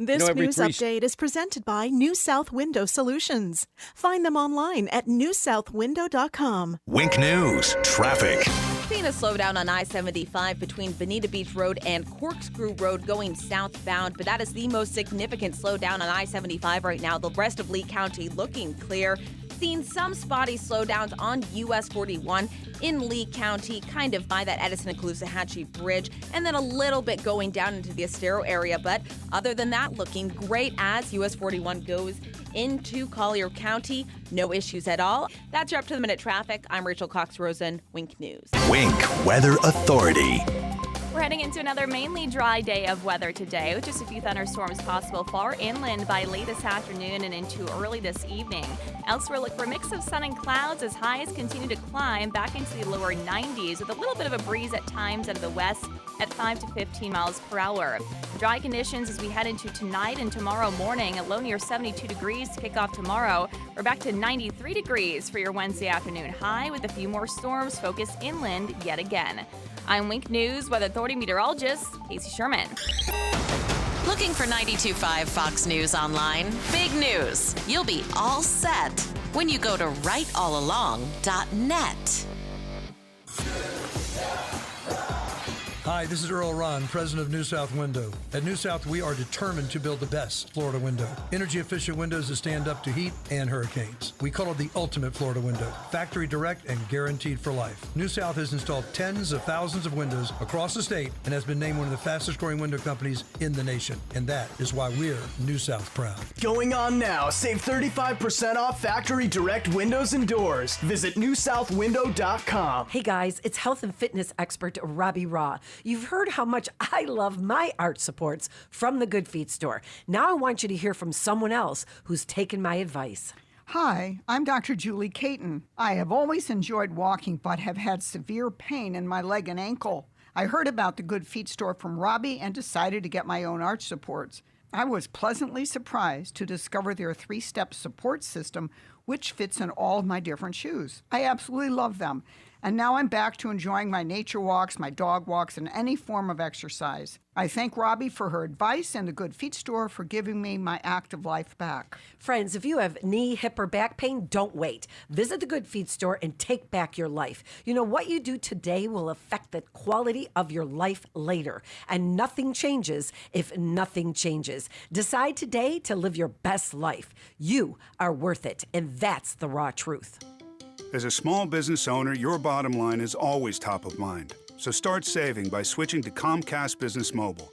This news update is presented by New South Window Solutions. Find them online at newsouthwindow.com. Wink News, traffic. Seeing a slowdown on I-75 between Bonita Beach Road and Corkscrew Road going southbound, but that is the most significant slowdown on I-75 right now. The rest of Lee County looking clear. Seen some spotty slowdowns on US 41 in Lee County, kind of by that Edison and Caloosahatchee Bridge, and then a little bit going down into the Estero area. But other than that, looking great as US 41 goes into Collier County. No issues at all. That's your up-to-the-minute traffic. I'm Rachel Cox-Rosen, Wink News. Wink Weather Authority. We're heading into another mainly dry day of weather today, with just a few thunderstorms possible far inland by late this afternoon and into early this evening. Elsewhere, look for a mix of sun and clouds as highs continue to climb back into the lower 90s, with a little bit of a breeze at times out of the west at 5 to 15 miles per hour. Dry conditions as we head into tonight and tomorrow morning. A low near 72 degrees to kick off tomorrow. We're back to 93 degrees for your Wednesday afternoon high, with a few more storms focused inland yet again. I'm Wink News Weather Authority meteorologist Casey Sherman. Looking for 92.5 Fox News online? Big news. You'll be all set when you go to rightallalong.net. Hi, this is Earl Ron, president of New South Window. At New South, we are determined to build the best Florida window. Energy-efficient windows that stand up to heat and hurricanes. We call it the ultimate Florida window. Factory direct and guaranteed for life. New South has installed tens of thousands of windows across the state and has been named one of the fastest growing window companies in the nation. And that is why we're New South proud. Going on now. Save 35% off factory direct windows and doors. Visit newsouthwindow.com. Hey guys, it's health and fitness expert Robbie Raw. You've heard how much I love my arch supports from the Good Feet store. Now I want you to hear from someone else who's taken my advice. Hi, I'm Dr. Julie Caton. I have always enjoyed walking but have had severe pain in my leg and ankle. I heard about the Good Feet store from Robbie and decided to get my own arch supports. I was pleasantly surprised to discover their 3-step support system, which fits in all of my different shoes. I absolutely love them. And now I'm back to enjoying my nature walks, my dog walks, and any form of exercise. I thank Robbie for her advice and the Good Feet store for giving me my active life back. Friends, if you have knee, hip, or back pain, don't wait. Visit the Good Feet store and take back your life. You know, what you do today will affect the quality of your life later. And nothing changes if nothing changes. Decide today to live your best life. You are worth it, and that's the raw truth. As a small business owner, your bottom line is always top of mind. So start saving by switching to Comcast Business Mobile.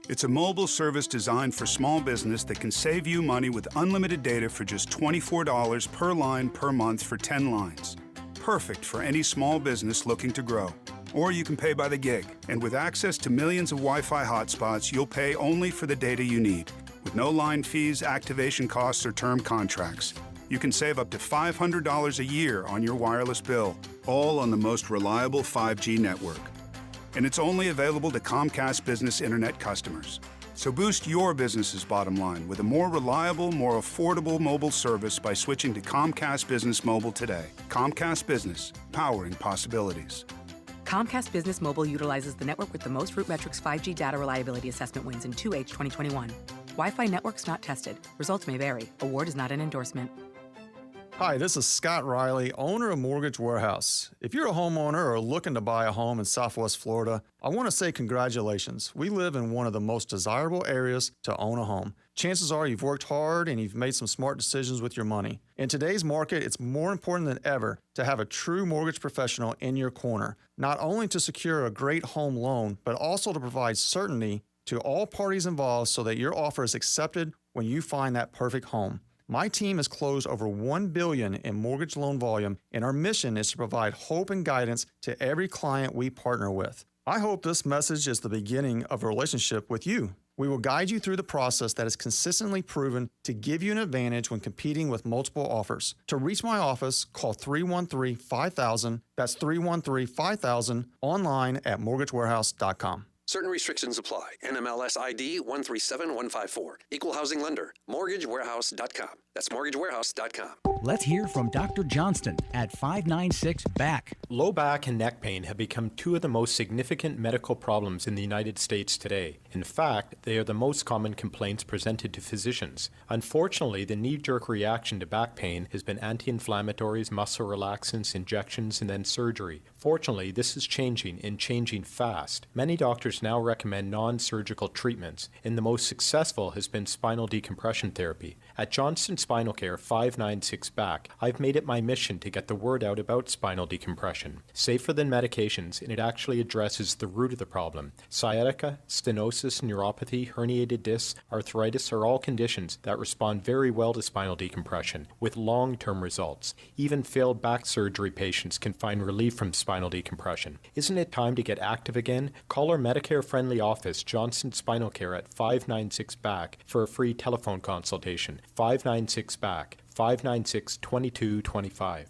It's a mobile service designed for small business that can save you money with unlimited data for just $24 per line per month for 10 lines. Perfect for any small business looking to grow. Or you can pay by the gig. And with access to millions of Wi-Fi hotspots, you'll pay only for the data you need, with no line fees, activation costs, or term contracts. You can save up to $500 a year on your wireless bill, all on the most reliable 5G network. And it's only available to Comcast Business Internet customers. So boost your business's bottom line with a more reliable, more affordable mobile service by switching to Comcast Business Mobile today. Comcast Business, powering possibilities. Comcast Business Mobile utilizes the network with the most RootMetrics 5G data reliability assessment wins in 2H 2021. Wi-Fi networks not tested. Results may vary. Award is not an endorsement. Hi, this is Scott Riley, owner of Mortgage Warehouse. If you're a homeowner or looking to buy a home in Southwest Florida, I want to say congratulations. We live in one of the most desirable areas to own a home. Chances are you've worked hard and you've made some smart decisions with your money. In today's market, it's more important than ever to have a true mortgage professional in your corner, not only to secure a great home loan, but also to provide certainty to all parties involved so that your offer is accepted when you find that perfect home. My team has closed over $1 billion in mortgage loan volume, and our mission is to provide hope and guidance to every client we partner with. I hope this message is the beginning of a relationship with you. We will guide you through the process that is consistently proven to give you an advantage when competing with multiple offers. To reach my office, call 313-5000. That's 313-5000, online at mortgagewarehouse.com. Certain restrictions apply. NMLS ID 137154. Equal housing lender. MortgageWarehouse.com. That's MortgageWarehouse.com. Let's hear from Dr. Johnston at 596-BACK. Low back and neck pain have become two of the most significant medical problems in the United States today. In fact, they are the most common complaints presented to physicians. Unfortunately, the knee-jerk reaction to back pain has been anti-inflammatories, muscle relaxants, injections, and then surgery. Fortunately, this is changing and changing fast. Many doctors now recommend non-surgical treatments, and the most successful has been spinal decompression therapy. At Johnston Spinal Care 596-BACK, I've made it my mission to get the word out about spinal decompression. Safer than medications, and it actually addresses the root of the problem. Sciatica, stenosis, neuropathy, herniated discs, arthritis are all conditions that respond very well to spinal decompression, with long-term results. Even failed back surgery patients can find relief from spinal decompression. Isn't it time to get active again? Call our Medicare-friendly office, Johnston Spinal Care, at 596-BACK for a free telephone consultation. 596-BACK, 596-2225.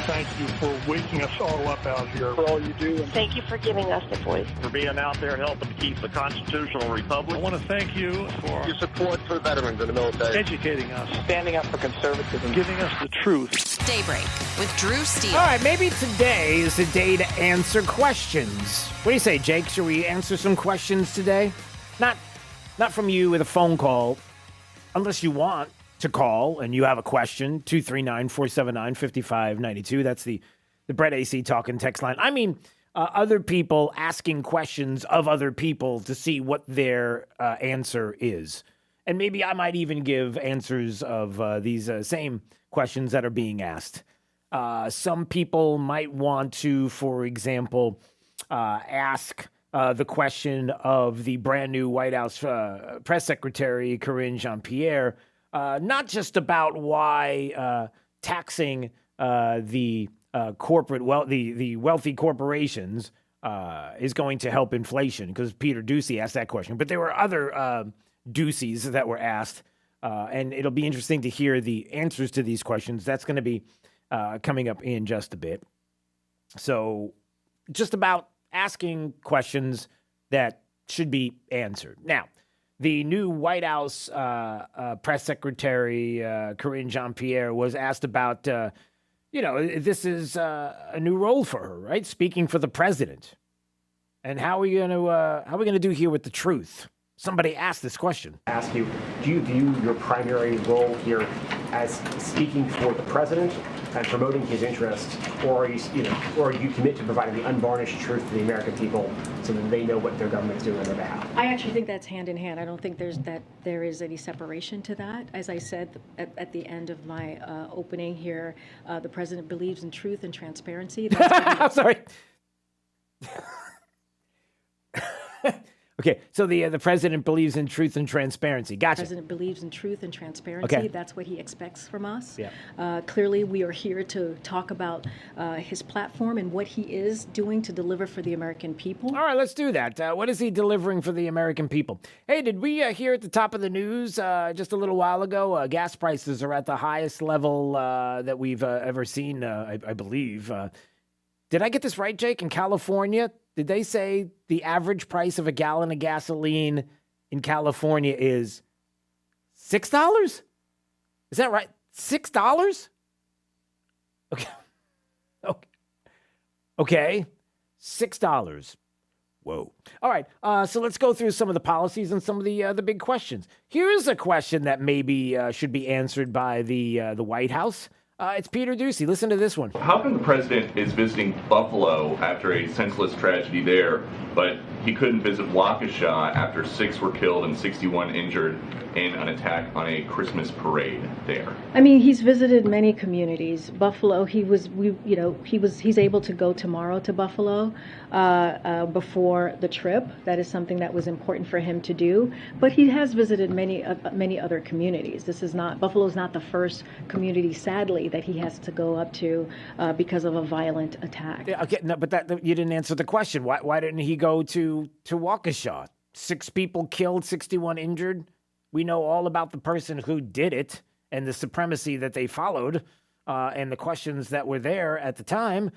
Thank you for waking us all up out here, for all you do. And thank you for giving us the voice. For being out there helping to keep the constitutional republic. I want to thank you for your support for veterans in the military. Educating us. Standing up for conservatism. Giving us the truth. Daybreak with Drew Steele. All right, maybe today is the day to answer questions. What do you say, Jake? Should we answer some questions today? Not from you with a phone call, unless you want to call and you have a question. 239-479-5592. That's the Brett AC talking text line. I mean, other people asking questions of other people to see what their answer is. And maybe I might even give answers of these same questions that are being asked. Some people might want to, for example, ask the question of the brand new White House press secretary, Karine Jean-Pierre, not just about why taxing the wealthy corporations is going to help inflation, because Peter Doocy asked that question. But there were other Doocies that were asked, and it'll be interesting to hear the answers to these questions. That's going to be coming up in just a bit. So just about asking questions that should be answered. Now, the new White House press secretary, Karine Jean-Pierre, was asked about, this is a new role for her, right? Speaking for the president. And how are we going to do here with the truth? Somebody asked this question. Ask you, do you view your primary role here as speaking for the president and promoting his interests, or are you commit to providing the unvarnished truth to the American people so that they know what their government's doing on their behalf? I actually think that's hand in hand. I don't think there is any separation to that. As I said at the end of my opening here, the president believes in truth and transparency. I'm sorry. Okay, so the president believes in truth and transparency. Gotcha. The president believes in truth and transparency. Okay. That's what he expects from us. Yeah. Clearly, we are here to talk about his platform and what he is doing to deliver for the American people. All right, let's do that. What is he delivering for the American people? Hey, did we hear at the top of the news just a little while ago, gas prices are at the highest level that we've ever seen, I believe. Did I get this right, Jake? In California, did they say the average price of a gallon of gasoline in California is $6? Is that right? $6? Okay. $6. Whoa. All right. So let's go through some of the policies and some of the big questions. Here's a question that maybe should be answered by the White House. It's Peter Doocy. Listen to this one. How come the president is visiting Buffalo after a senseless tragedy there, but he couldn't visit Waukesha after 6 were killed and 61 injured in an attack on a Christmas parade there? I mean, he's visited many communities. Buffalo, he's able to go tomorrow to Buffalo before the trip. That is something that was important for him to do. But he has visited many other communities. Buffalo's not the first community, sadly, that he has to go up to because of a violent attack. Yeah, okay, no, but you didn't answer the question. Why didn't he go to Waukesha? 6 people killed, 61 injured. We know all about the person who did it and the supremacy that they followed and the questions that were there at the time.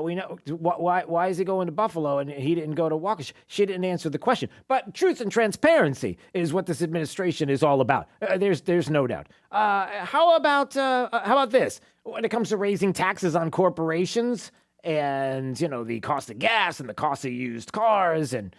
We know why is he going to Buffalo and he didn't go to Waukesha? She didn't answer the question. But truth and transparency is what this administration is all about. There's no doubt. How about this? When it comes to raising taxes on corporations and, the cost of gas and the cost of used cars and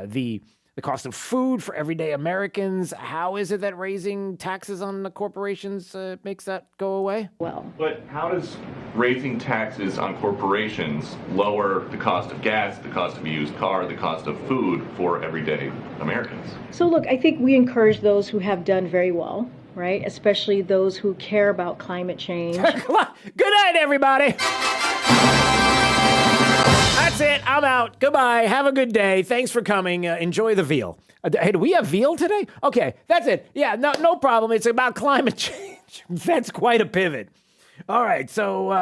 the cost of food for everyday Americans, how is it that raising taxes on the corporations makes that go away? Well, but how does raising taxes on corporations lower the cost of gas, the cost of a used car, the cost of food for everyday Americans? So look, I think we encourage those who have done very well, right? Especially those who care about climate change. Come on. Good night, everybody. That's it. I'm out. Goodbye. Have a good day. Thanks for coming. Enjoy the veal. Hey, do we have veal today? Okay, that's it. Yeah, no problem. It's about climate change. That's quite a pivot. All right, so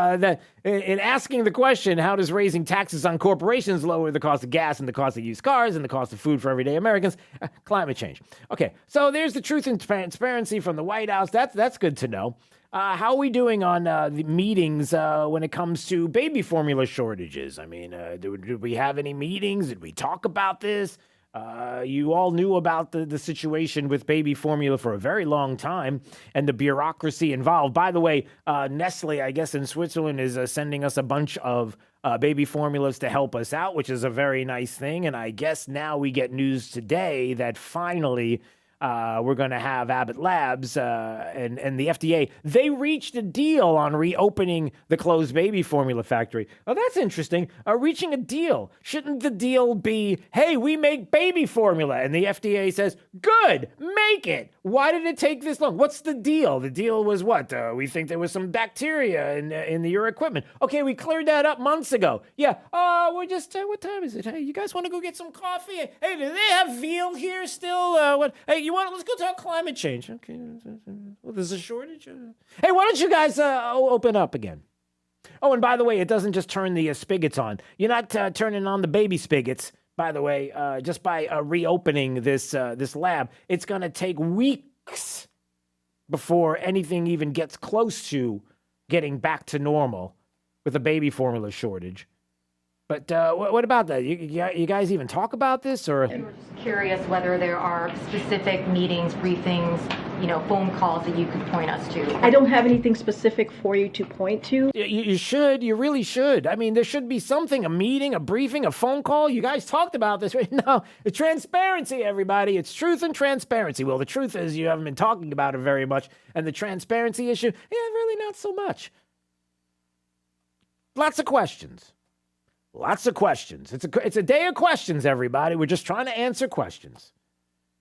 in asking the question, how does raising taxes on corporations lower the cost of gas and the cost of used cars and the cost of food for everyday Americans? Climate change. Okay, so there's the truth and transparency from the White House. That's good to know. How are we doing on the meetings when it comes to baby formula shortages? I mean, did we have any meetings? Did we talk about this? You all knew about the situation with baby formula for a very long time and the bureaucracy involved. By the way, Nestle, I guess in Switzerland, is sending us a bunch of baby formulas to help us out, which is a very nice thing. And I guess now we get news today that finally we're going to have Abbott Labs and the FDA. They reached a deal on reopening the closed baby formula factory. Oh, that's interesting. Reaching a deal. Shouldn't the deal be, hey, we make baby formula? And the FDA says, good, make it. Why did it take this long? What's the deal? The deal was what? We think there was some bacteria in your equipment. Okay, we cleared that up months ago. Yeah, we're just, what time is it? Hey, you guys want to go get some coffee? Hey, do they have veal here still? What? Hey, let's go talk climate change. Okay. Well, there's a shortage. Hey, why don't you guys open up again? Oh, and by the way, it doesn't just turn the spigots on. You're not turning on the baby spigots. By the way, just by reopening this lab, it's going to take weeks before anything even gets close to getting back to normal with a baby formula shortage. But what about that? You guys even talk about this, or? And we're just curious whether there are specific meetings, briefings, phone calls that you could point us to. I don't have anything specific for you to point to. You should. You really should. I mean, there should be something, a meeting, a briefing, a phone call. You guys talked about this. No, the transparency, everybody. It's truth and transparency. Well, the truth is you haven't been talking about it very much. And the transparency issue, really not so much. Lots of questions. Lots of questions. It's a day of questions, everybody. We're just trying to answer questions.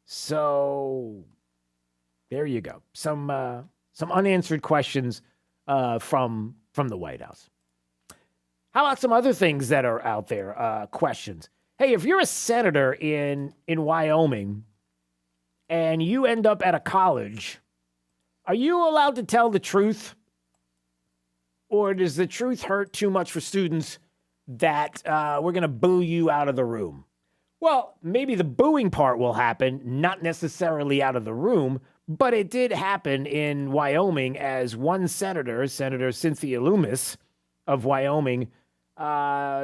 So there you go. Some unanswered questions from the White House. How about some other things that are out there? Questions. Hey, if you're a senator in Wyoming and you end up at a college, are you allowed to tell the truth? Or does the truth hurt too much for students that we're going to boo you out of the room? Well, maybe the booing part will happen, not necessarily out of the room, but it did happen in Wyoming as one senator, Senator Cynthia Loomis of Wyoming,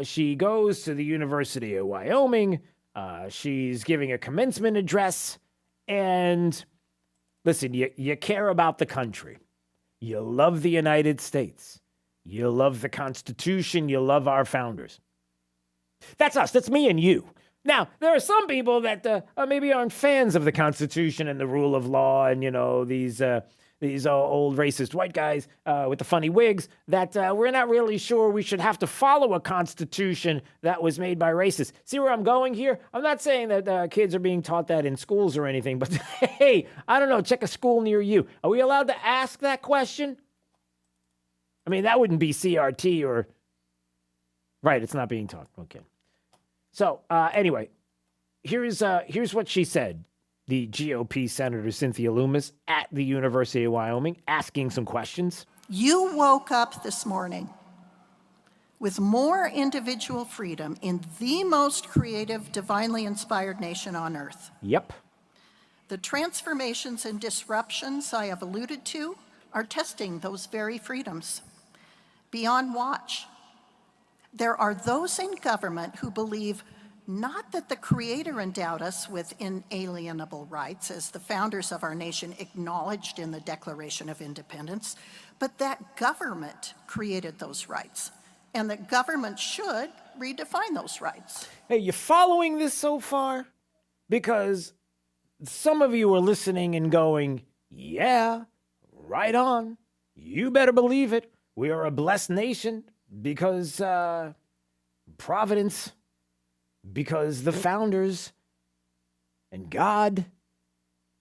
she goes to the University of Wyoming. She's giving a commencement address. And listen, you care about the country. You love the United States. You love the Constitution. You love our founders. That's us. That's me and you. Now, there are some people that maybe aren't fans of the Constitution and the rule of law and, these old racist white guys with the funny wigs that we're not really sure we should have to follow a Constitution that was made by racists. See where I'm going here? I'm not saying that kids are being taught that in schools or anything, but hey, I don't know, check a school near you. Are we allowed to ask that question? I mean, that wouldn't be CRT or... Right, it's not being taught. Okay. So, anyway, here's what she said, the GOP Senator Cynthia Loomis at the University of Wyoming, asking some questions. You woke up this morning with more individual freedom in the most creative, divinely inspired nation on earth. Yep. The transformations and disruptions I have alluded to are testing those very freedoms. Beyond watch, there are those in government who believe not that the Creator endowed us with inalienable rights, as the founders of our nation acknowledged in the Declaration of Independence, but that government created those rights, and that government should redefine those rights. Hey, you following this so far? Because some of you are listening and going, yeah, right on. You better believe it. We are a blessed nation because Providence, because the founders and God,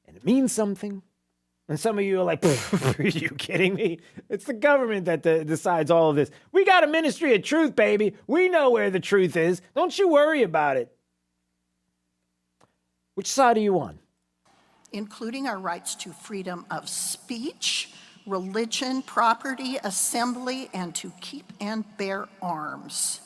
and it means something. And some of you are like, are you kidding me? It's the government that decides all of this. We got a ministry of truth, baby. We know where the truth is. Don't you worry about it. Which side are you on? Including our rights to freedom of speech, religion, property, assembly, and to keep and bear arms.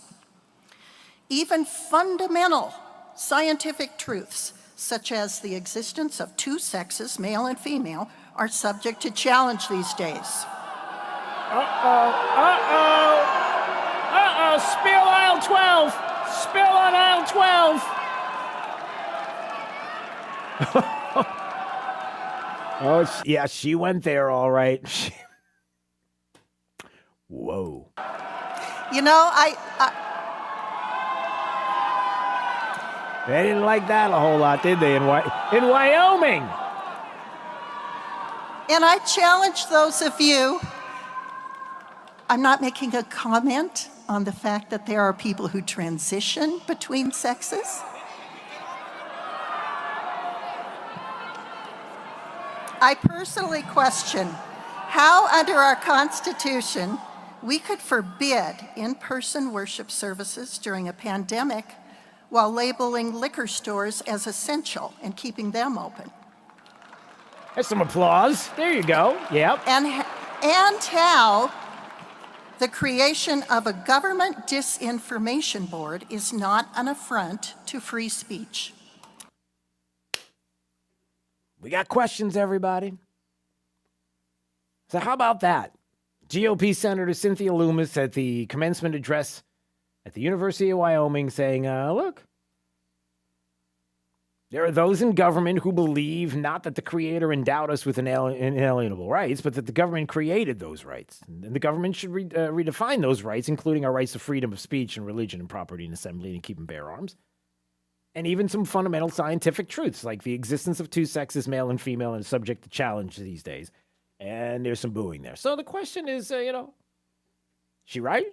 Even fundamental scientific truths, such as the existence of two sexes, male and female, are subject to challenge these days. Spill aisle 12. Spill on aisle 12. Oh, yeah, she went there all right. Whoa. You know, They didn't like that a whole lot, did they, in Wyoming? And I challenge those of you. I'm not making a comment on the fact that there are people who transition between sexes. I personally question how, under our Constitution, we could forbid in-person worship services during a pandemic while labeling liquor stores as essential and keeping them open. There's some applause. There you go. Yep. And how the creation of a government disinformation board is not an affront to free speech. We got questions, everybody. So how about that? GOP Senator Cynthia Lummis at the commencement address at the University of Wyoming saying, look, there are those in government who believe not that the Creator endowed us with inalienable rights, but that the government created those rights. And the government should redefine those rights, including our rights to freedom of speech and religion and property and assembly and keep and bear arms. And even some fundamental scientific truths, like the existence of two sexes, male and female, and subject to challenge these days. And there's some booing there. So the question is, she right?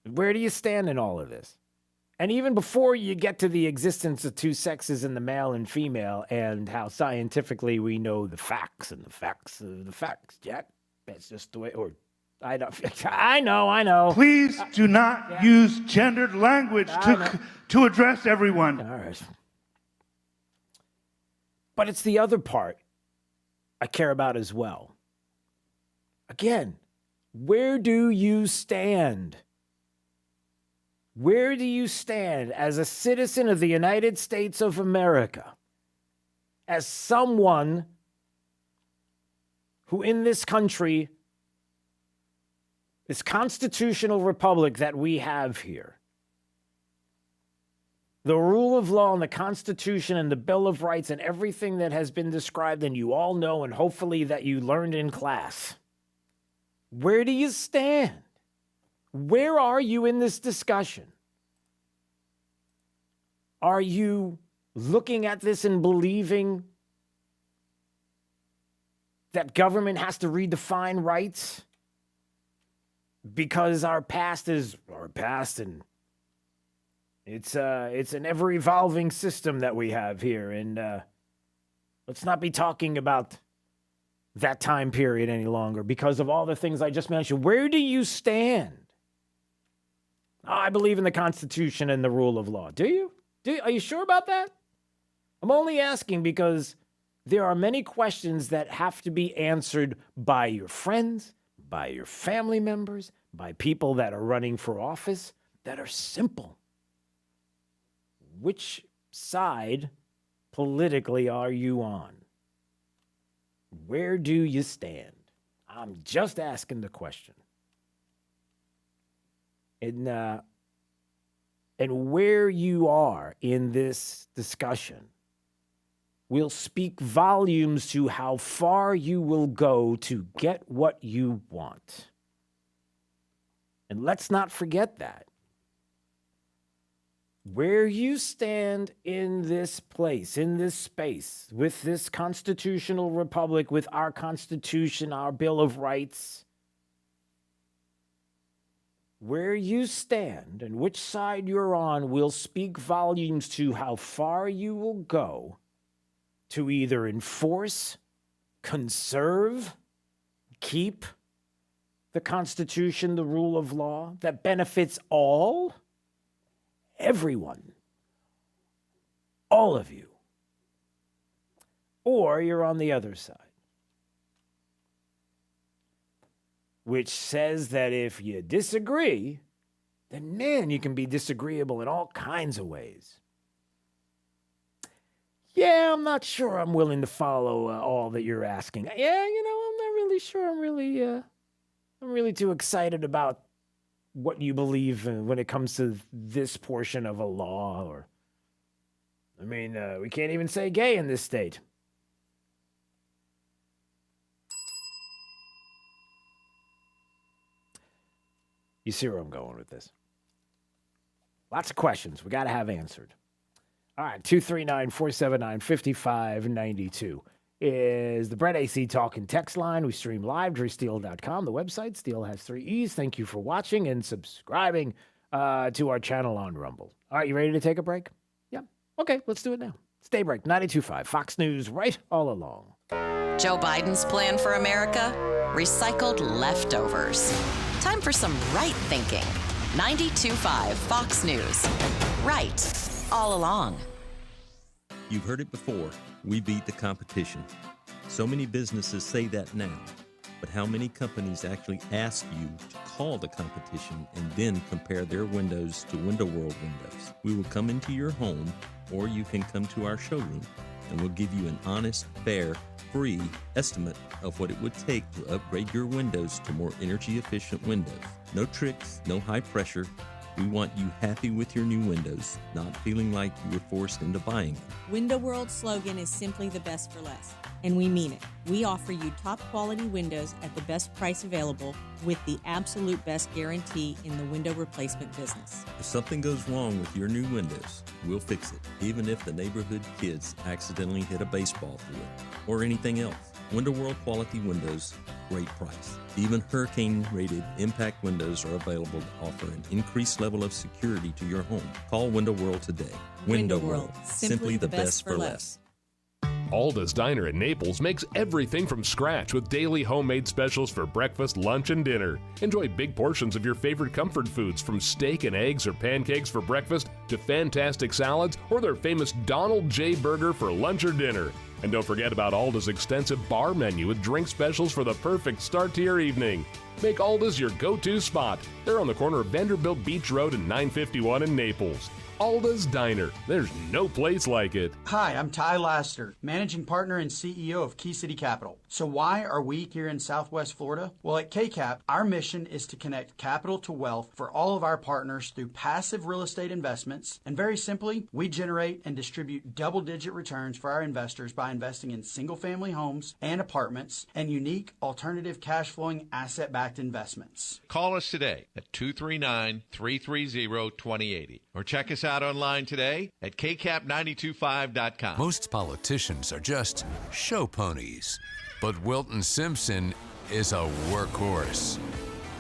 Where do you stand in all of this? And even before you get to the existence of two sexes in the male and female and how scientifically we know the facts and the facts of the facts, Jack, that's just the way, or I know. Please do not use gendered language to address everyone. All right. But it's the other part I care about as well. Again, where do you stand? Where do you stand as a citizen of the United States of America? As someone who in this country, this constitutional republic that we have here, the rule of law and the Constitution and the Bill of Rights and everything that has been described and you all know and hopefully that you learned in class. Where do you stand? Where are you in this discussion? Are you looking at this and believing that government has to redefine rights because our past is our past and it's an ever-evolving system that we have here, and let's not be talking about that time period any longer because of all the things I just mentioned. Where do you stand? I believe in the Constitution and the rule of law. Do you? Are you sure about that? I'm only asking because there are many questions that have to be answered by your friends, by your family members, by people that are running for office that are simple. Which side politically are you on? Where do you stand? I'm just asking the question. And where you are in this discussion will speak volumes to how far you will go to get what you want. And let's not forget that. Where you stand in this place, in this space, with this constitutional republic, with our Constitution, our Bill of Rights, where you stand and which side you're on will speak volumes to how far you will go to either enforce, conserve, keep the Constitution, the rule of law that benefits all, everyone, all of you, or you're on the other side, which says that if you disagree, then man, you can be disagreeable in all kinds of ways. Yeah, I'm not sure I'm willing to follow all that you're asking. Yeah, I'm not really sure. I'm really too excited about what you believe when it comes to this portion of a law. Or, we can't even say gay in this state. You see where I'm going with this? Lots of questions we got to have answered. All right, 239-479-5592 is the Brett AC Talking text line. We stream live, drewsteele.com, the website. Steele has 3 E's. Thank you for watching and subscribing to our channel on Rumble. All right, you ready to take a break? Yeah. Okay, let's do it now. It's Daybreak 92.5, Fox News, right all along. Joe Biden's plan for America? Recycled leftovers. Time for some right thinking. 92.5 Fox News. Right all along. You've heard it before. We beat the competition. So many businesses say that now. But how many companies actually ask you to call the competition and then compare their windows to Window World windows? We will come into your home, or you can come to our showroom, and we'll give you an honest, fair, free estimate of what it would take to upgrade your windows to more energy-efficient windows. No tricks, no high pressure. We want you happy with your new windows, not feeling like you were forced into buying them. Window World's slogan is simply the best for less, and we mean it. We offer you top quality windows at the best price available with the absolute best guarantee in the window replacement business. If something goes wrong with your new windows, we'll fix it, even if the neighborhood kids accidentally hit a baseball through it or anything else. Window World quality windows, great price. Even hurricane-rated impact windows are available to offer an increased level of security to your home. Call Window World today. Window World, simply the best for less. Alda's Diner in Naples makes everything from scratch with daily homemade specials for breakfast, lunch, and dinner. Enjoy big portions of your favorite comfort foods, from steak and eggs or pancakes for breakfast to fantastic salads or their famous Donald J. Burger for lunch or dinner. And don't forget about Alda's extensive bar menu with drink specials for the perfect start to your evening. Make Alda's your go-to spot. They're on the corner of Vanderbilt Beach Road and 951 in Naples. Alda's Diner. There's no place like it. Hi, I'm Ty Laster, Managing Partner and CEO of Key City Capital. So why are we here in Southwest Florida? Well, at KCAP, our mission is to connect capital to wealth for all of our partners through passive real estate investments. And very simply, we generate and distribute double-digit returns for our investors by investing in single-family homes and apartments and unique alternative cash-flowing asset-backed investments. Call us today at 239-330-2080 or check us out online today at kcap925.com. Most politicians are just show ponies, but Wilton Simpson is a workhorse.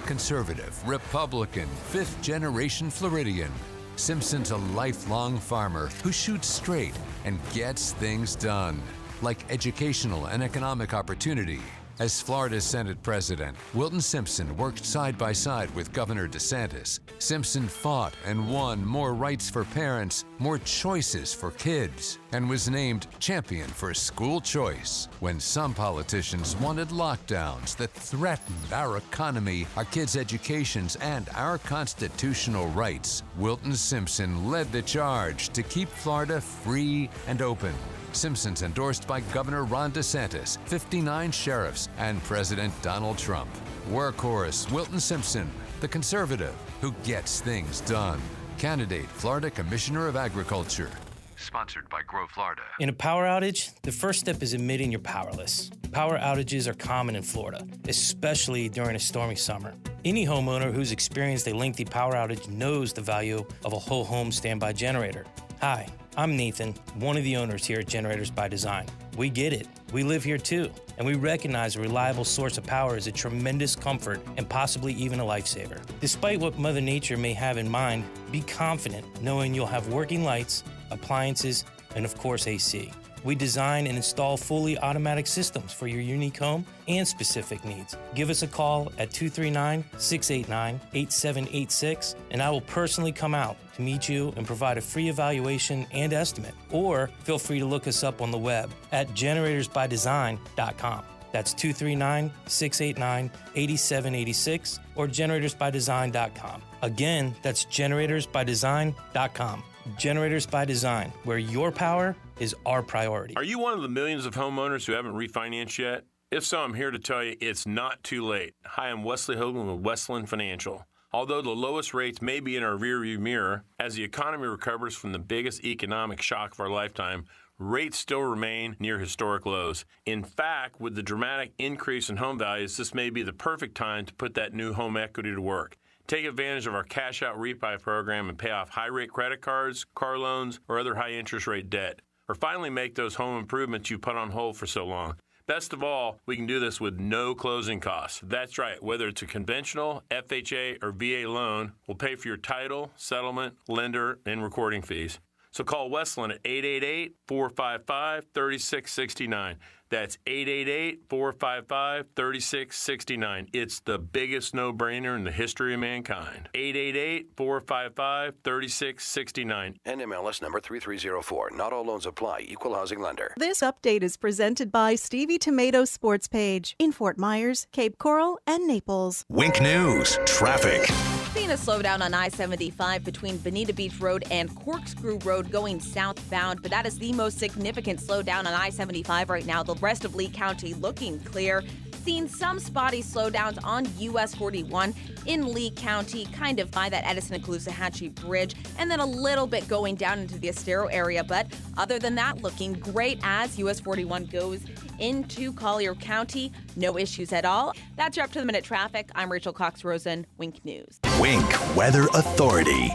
Conservative, Republican, fifth-generation Floridian, Simpson's a lifelong farmer who shoots straight and gets things done, like educational and economic opportunity, As Florida's Senate president, Wilton Simpson worked side by side with Governor DeSantis. Simpson fought and won more rights for parents, more choices for kids, and was named champion for school choice. When some politicians wanted lockdowns that threatened our economy, our kids' educations, and our constitutional rights, Wilton Simpson led the charge to keep Florida free and open. Simpson's endorsed by Governor Ron DeSantis, 59 sheriffs, and President Donald Trump. Workhorse Wilton Simpson, the conservative who gets things done. Candidate, Florida Commissioner of Agriculture. Sponsored by Grow Florida. In a power outage, the first step is admitting you're powerless. Power outages are common in Florida, especially during a stormy summer. Any homeowner who's experienced a lengthy power outage knows the value of a whole home standby generator. Hi, I'm Nathan, one of the owners here at Generators by Design. We get it. We live here too, and we recognize a reliable source of power is a tremendous comfort and possibly even a lifesaver. Despite what Mother Nature may have in mind, be confident knowing you'll have working lights, appliances, and of course AC. We design and install fully automatic systems for your unique home and specific needs. Give us a call at 239-689-8786, and I will personally come out to meet you and provide a free evaluation and estimate. Or feel free to look us up on the web at generatorsbydesign.com. That's 239-689-8786 or generatorsbydesign.com. Again, that's generatorsbydesign.com. Generators by Design, where your power is our priority. Are you one of the millions of homeowners who haven't refinanced yet? If so, I'm here to tell you it's not too late. Hi, I'm Wesley Hogan with Westland Financial. Although the lowest rates may be in our rearview mirror, as the economy recovers from the biggest economic shock of our lifetime, rates still remain near historic lows. In fact, with the dramatic increase in home values, this may be the perfect time to put that new home equity to work. Take advantage of our cash out refi program and pay off high rate credit cards, car loans, or other high interest rate debt. Or finally make those home improvements you put on hold for so long. Best of all, we can do this with no closing costs. That's right, whether it's a conventional, FHA, or VA loan, we'll pay for your title, settlement, lender, and recording fees. So call Westland at 888-455-3669. That's 888-455-3669. It's the biggest no-brainer in the history of mankind. 888-455-3669. NMLS number 3304. Not all loans apply. Equal housing lender. This update is presented by Stevie Tomato Sports Page in Fort Myers, Cape Coral, and Naples. Wink News. Traffic. Seeing a slowdown on I-75 between Bonita Beach Road and Corkscrew Road going southbound, but that is the most significant slowdown on I-75 right now. The rest of Lee County looking clear. Seen some spotty slowdowns on US 41 in Lee County, kind of by that Edison and Caloosahatchee Bridge, and then a little bit going down into the Estero area. But other than that, looking great as US 41 goes into Collier County. No issues at all. That's your up-to-the-minute traffic. I'm Rachel Cox-Rosen, Wink News. Wink Weather Authority.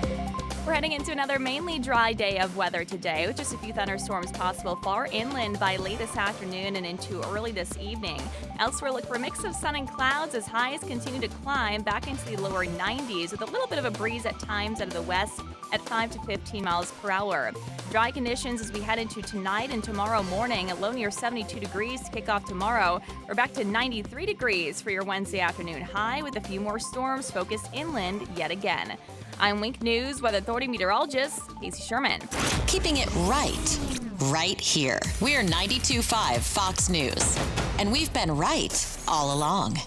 We're heading into another mainly dry day of weather today, with just a few thunderstorms possible far inland by late this afternoon and into early this evening. Elsewhere, look for a mix of sun and clouds as highs continue to climb back into the lower 90s with a little bit of a breeze at times out of the west at 5 to 15 miles per hour. Dry conditions as we head into tonight and tomorrow morning. A low near 72 degrees to kick off tomorrow. We're back to 93 degrees for your Wednesday afternoon high with a few more storms focused inland yet again. I'm Wink News Weather Authority meteorologist Casey Sherman. Keeping it right here. We're 92.5 Fox News. And we've been right all along.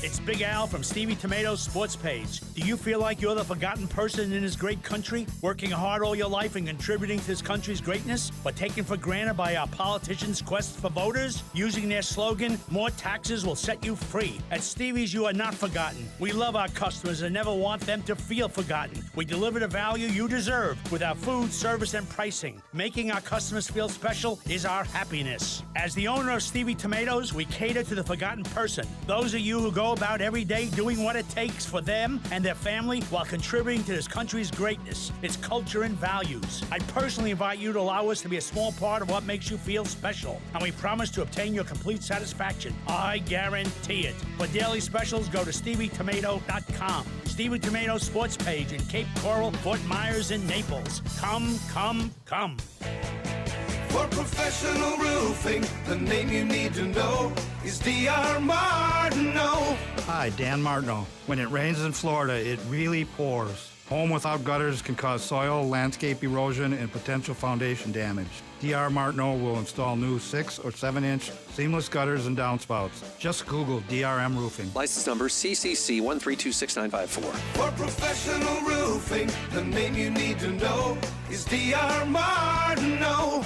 It's Big Al from Stevie Tomato's Sports Page. Do you feel like you're the forgotten person in this great country, working hard all your life and contributing to this country's greatness, but taken for granted by our politicians' quest for voters? Using their slogan, more taxes will set you free. At Stevie's, you are not forgotten. We love our customers and never want them to feel forgotten. We deliver the value you deserve with our food, service, and pricing. Making our customers feel special is our happiness. As the owner of Stevie Tomatoes, we cater to the forgotten person. Those of you who go about every day doing what it takes for them and their family while contributing to this country's greatness, its culture and values. I personally invite you to allow us to be a small part of what makes you feel special, and we promise to obtain your complete satisfaction. I guarantee it. For daily specials, go to StevieTomato.com. Stevie Tomato Sports Page in Cape Coral, Fort Myers, and Naples. Come, come, come. For professional roofing, the name you need to know is D.R. Martineau. Hi, Dan Martineau. When it rains in Florida, it really pours. Home without gutters can cause soil, landscape erosion, and potential foundation damage. D.R. Martineau will install new 6 or 7-inch seamless gutters and downspouts. Just Google DRM Roofing. License number CCC 1326954. For professional roofing, the name you need to know is D.R. Martineau.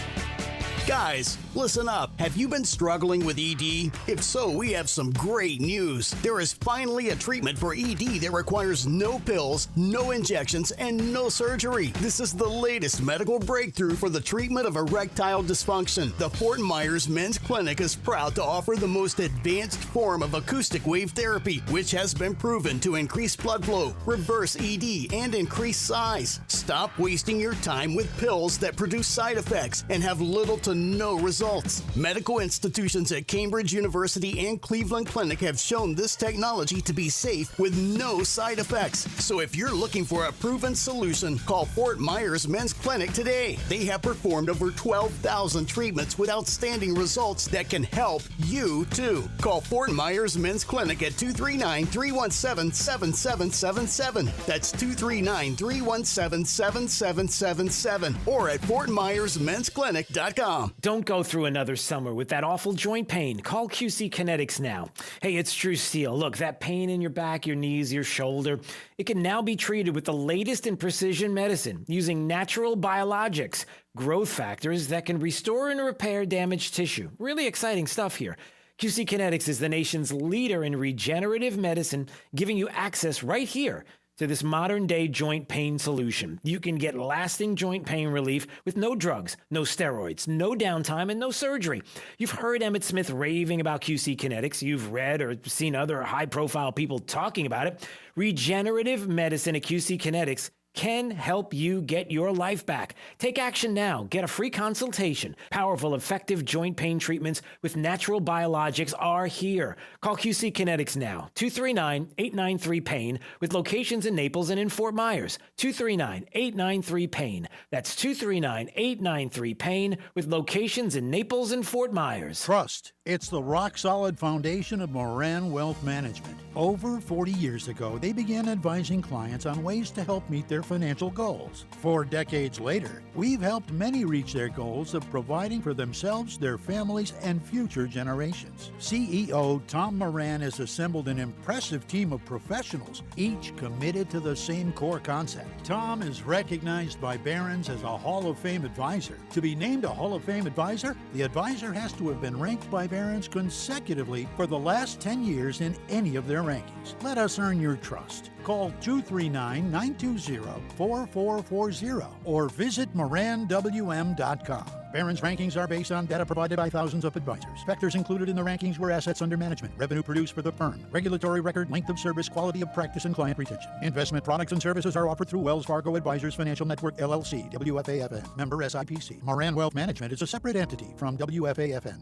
Guys, listen up. Have you been struggling with ED? If so, we have some great news. There is finally a treatment for ED that requires no pills, no injections, and no surgery. This is the latest medical breakthrough for the treatment of erectile dysfunction. The Fort Myers Men's Clinic is proud to offer the most advanced form of acoustic wave therapy, which has been proven to increase blood flow, reverse ED, and increase size. Stop wasting your time with pills that produce side effects and have little to no results. Medical institutions at Cambridge University and Cleveland Clinic have shown this technology to be safe with no side effects. So if you're looking for a proven solution, call Fort Myers Men's Clinic today. They have performed over 12,000 treatments with outstanding results that can help you too. Call Fort Myers Men's Clinic at 239-317-7777. That's 239-317-7777 or at FortMyersMen'sClinic.com. Don't go through another summer with that awful joint pain. Call QC Kinetics now. Hey, it's True Steel. Look, that pain in your back, your knees, your shoulder, it can now be treated with the latest in precision medicine using natural biologics, growth factors that can restore and repair damaged tissue. Really exciting stuff here. QC Kinetics is the nation's leader in regenerative medicine, giving you access right here to this modern-day joint pain solution. You can get lasting joint pain relief with no drugs, no steroids, no downtime, and no surgery. You've heard Emmett Smith raving about QC Kinetics. You've read or seen other high-profile people talking about it. Regenerative medicine at QC Kinetics can help you get your life back. Take action now. Get a free consultation. Powerful, effective joint pain treatments with natural biologics are here. Call QC Kinetics now. 239-893-PAIN with locations in Naples and in Fort Myers. 239-893-PAIN. That's 239-893-PAIN with locations in Naples and Fort Myers. Trust. It's the rock-solid foundation of Moran Wealth Management. Over 40 years ago, they began advising clients on ways to help meet their financial goals. 4 decades later, we've helped many reach their goals of providing for themselves, their families, and future generations. CEO Tom Moran has assembled an impressive team of professionals, each committed to the same core concept. Tom is recognized by Barron's as a Hall of Fame advisor. To be named a Hall of Fame advisor, the advisor has to have been ranked by Barron's consecutively for the last 10 years in any of their rankings. Let us earn your trust. Call 239-920-4440 or visit MoranWM.com. Barron's rankings are based on data provided by thousands of advisors. Factors included in the rankings were assets under management, revenue produced for the firm, regulatory record, length of service, quality of practice, and client retention. Investment products and services are offered through Wells Fargo Advisors Financial Network, LLC, WFAFN, member SIPC. Moran Wealth Management is a separate entity from WFAFN.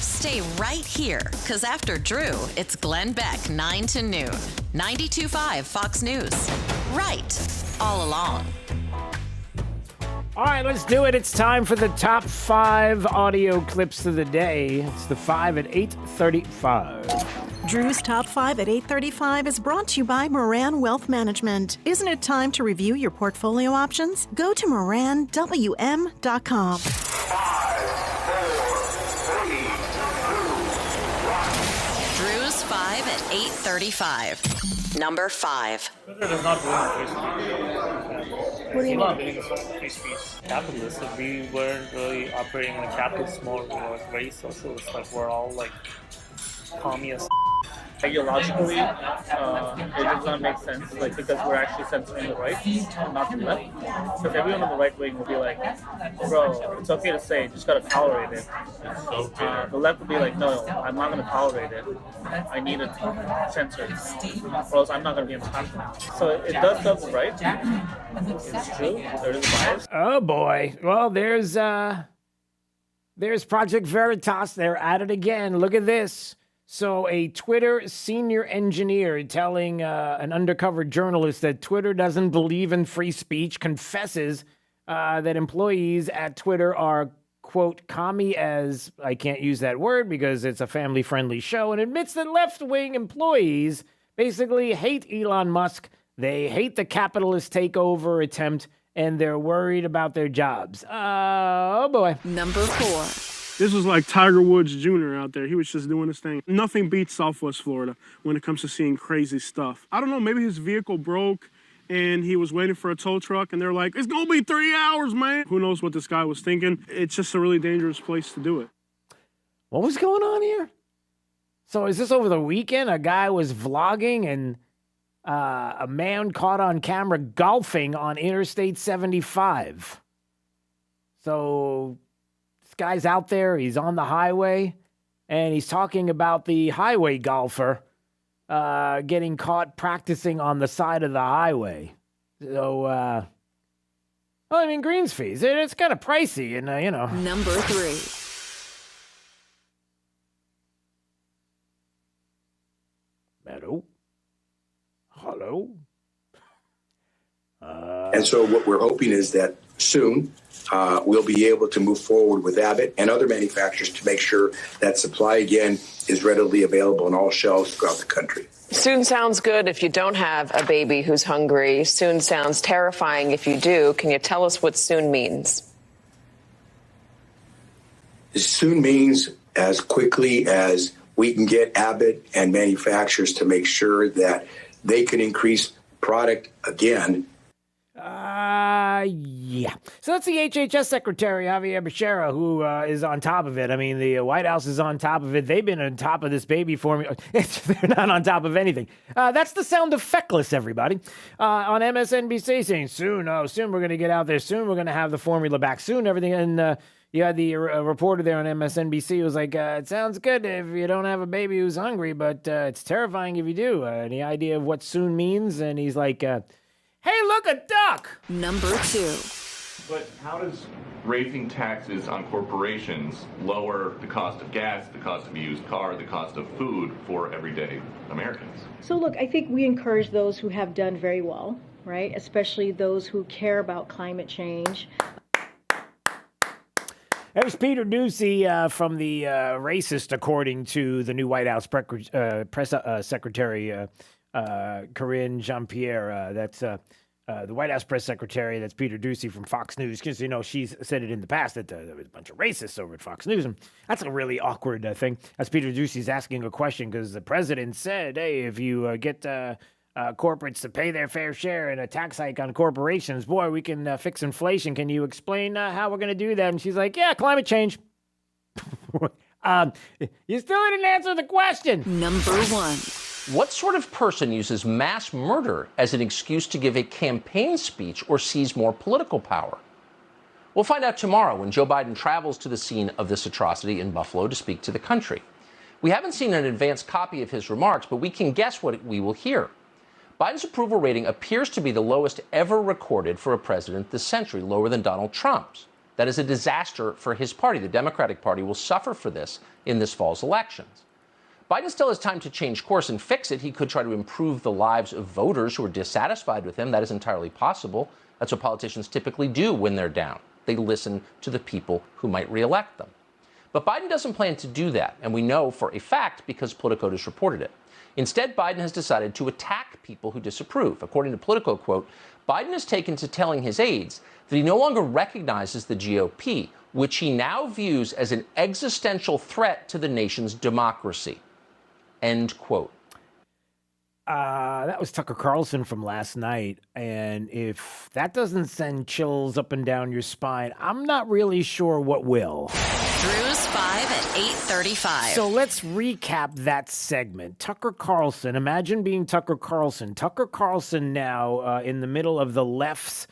Stay right here, because after Drew, it's Glenn Beck, 9 to noon. 92.5 Fox News. Right, all along. All right, let's do it. It's time for the top 5 audio clips of the day. It's the 5 at 8:35. Drew's Top 5 at 8:35 is brought to you by Moran Wealth Management. Isn't it time to review your portfolio options? Go to MoranWM.com. 5, 4, 3, 2, 1. Drew's 5 at 8:35. Number 5. Twitter does not ruin free speech. What do you not mean? doing free speech. Capitalists, if we weren't really operating in a capitalist mode, we were very socialist, like we're all like communist. Ideologically, it does not make sense, like, because we're actually censoring the right, not the left. Because everyone on the right wing will be like, bro, it's okay to say, just gotta tolerate it. The left will be like, no, I'm not gonna tolerate it. I need it censored, or else I'm not gonna be in the country. So it does serve the right. It's true. There is a bias. Oh boy. Well, there's Project Veritas. They're at it again. Look at this. So a Twitter senior engineer telling an undercover journalist that Twitter doesn't believe in free speech confesses that employees at Twitter are, quote, commie as, I can't use that word because it's a family-friendly show, and admits that left-wing employees basically hate Elon Musk. They hate the capitalist takeover attempt, and they're worried about their jobs. Oh, boy. Number 4. This was like Tiger Woods Jr. out there. He was just doing his thing. Nothing beats Southwest Florida when it comes to seeing crazy stuff. I don't know, maybe his vehicle broke and he was waiting for a tow truck and they're like, it's gonna be 3 hours, man. Who knows what this guy was thinking? It's just a really dangerous place to do it. What was going on here? So is this over the weekend? A guy was vlogging and a man caught on camera golfing on Interstate 75. So this guy's out there, he's on the highway, and he's talking about the highway golfer getting caught practicing on the side of the highway. So, well, I mean, greens fees, it's kind of pricey, and, you know. Number 3. Hello? And so what we're hoping is that soon we'll be able to move forward with Abbott and other manufacturers to make sure that supply, again, is readily available on all shelves throughout the country. Soon sounds good if you don't have a baby who's hungry. Soon sounds terrifying if you do. Can you tell us what soon means? Soon means as quickly as we can get Abbott and manufacturers to make sure that they can increase product again. Yeah. So that's the HHS Secretary, Javier Becerra, who is on top of it. I mean, the White House is on top of it. They've been on top of this baby formula. They're not on top of anything. That's the sound of feckless, everybody. On MSNBC saying, soon we're going to get out there. Soon we're going to have the formula back. Soon everything. And you had the reporter there on MSNBC who was like, it sounds good if you don't have a baby who's hungry, but it's terrifying if you do. Any idea of what soon means? And he's like, hey, look, a duck! Number 2. But how does raising taxes on corporations lower the cost of gas, the cost of a used car, the cost of food for everyday Americans? So look, I think we encourage those who have done very well, right? Especially those who care about climate change. There's Peter Doocy from the racist, according to the new White House press secretary, Karine Jean-Pierre. That's the White House press secretary. That's Peter Doocy from Fox News. Because, you know, she's said it in the past that there was a bunch of racists over at Fox News. And that's a really awkward thing. As Peter Doocy's asking a question because the president said, hey, if you get corporates to pay their fair share and a tax hike on corporations, boy, we can fix inflation. Can you explain how we're going to do that? And she's like, yeah, climate change. You still didn't answer the question. Number 1. What sort of person uses mass murder as an excuse to give a campaign speech or seize more political power? We'll find out tomorrow when Joe Biden travels to the scene of this atrocity in Buffalo to speak to the country. We haven't seen an advanced copy of his remarks, but we can guess what we will hear. Biden's approval rating appears to be the lowest ever recorded for a president this century, lower than Donald Trump's. That is a disaster for his party. The Democratic Party will suffer for this in this fall's elections. Biden still has time to change course and fix it. He could try to improve the lives of voters who are dissatisfied with him. That is entirely possible. That's what politicians typically do when they're down. They listen to the people who might reelect them. But Biden doesn't plan to do that, and we know for a fact because Politico has reported it. Instead, Biden has decided to attack people who disapprove. According to Politico, quote, Biden has taken to telling his aides that he no longer recognizes the GOP, which he now views as an existential threat to the nation's democracy. End quote. That was Tucker Carlson from last night. And if that doesn't send chills up and down your spine, I'm not really sure what will. Drew's 5 at 8:35. So let's recap that segment. Tucker Carlson, imagine being Tucker Carlson. Tucker Carlson now in the middle of the left's,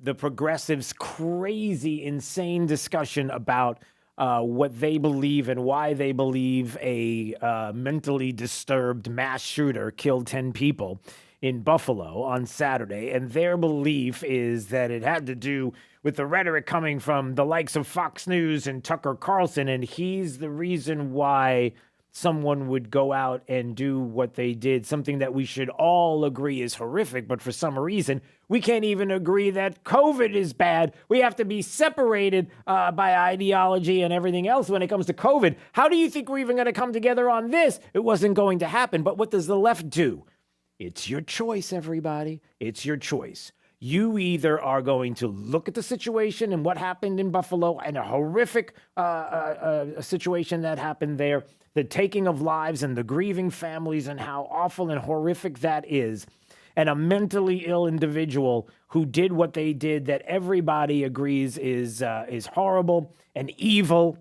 the progressives' crazy, insane discussion about what they believe and why they believe a mentally disturbed mass shooter killed 10 people in Buffalo on Saturday. And their belief is that it had to do with the rhetoric coming from the likes of Fox News and Tucker Carlson. And he's the reason why someone would go out and do what they did, something that we should all agree is horrific. But for some reason, we can't even agree that COVID is bad. We have to be separated by ideology and everything else when it comes to COVID. How do you think we're even going to come together on this? It wasn't going to happen. But what does the left do? It's your choice, everybody. It's your choice. You either are going to look at the situation and what happened in Buffalo and a horrific situation that happened there, the taking of lives and the grieving families and how awful and horrific that is, and a mentally ill individual who did what they did that everybody agrees is horrible and evil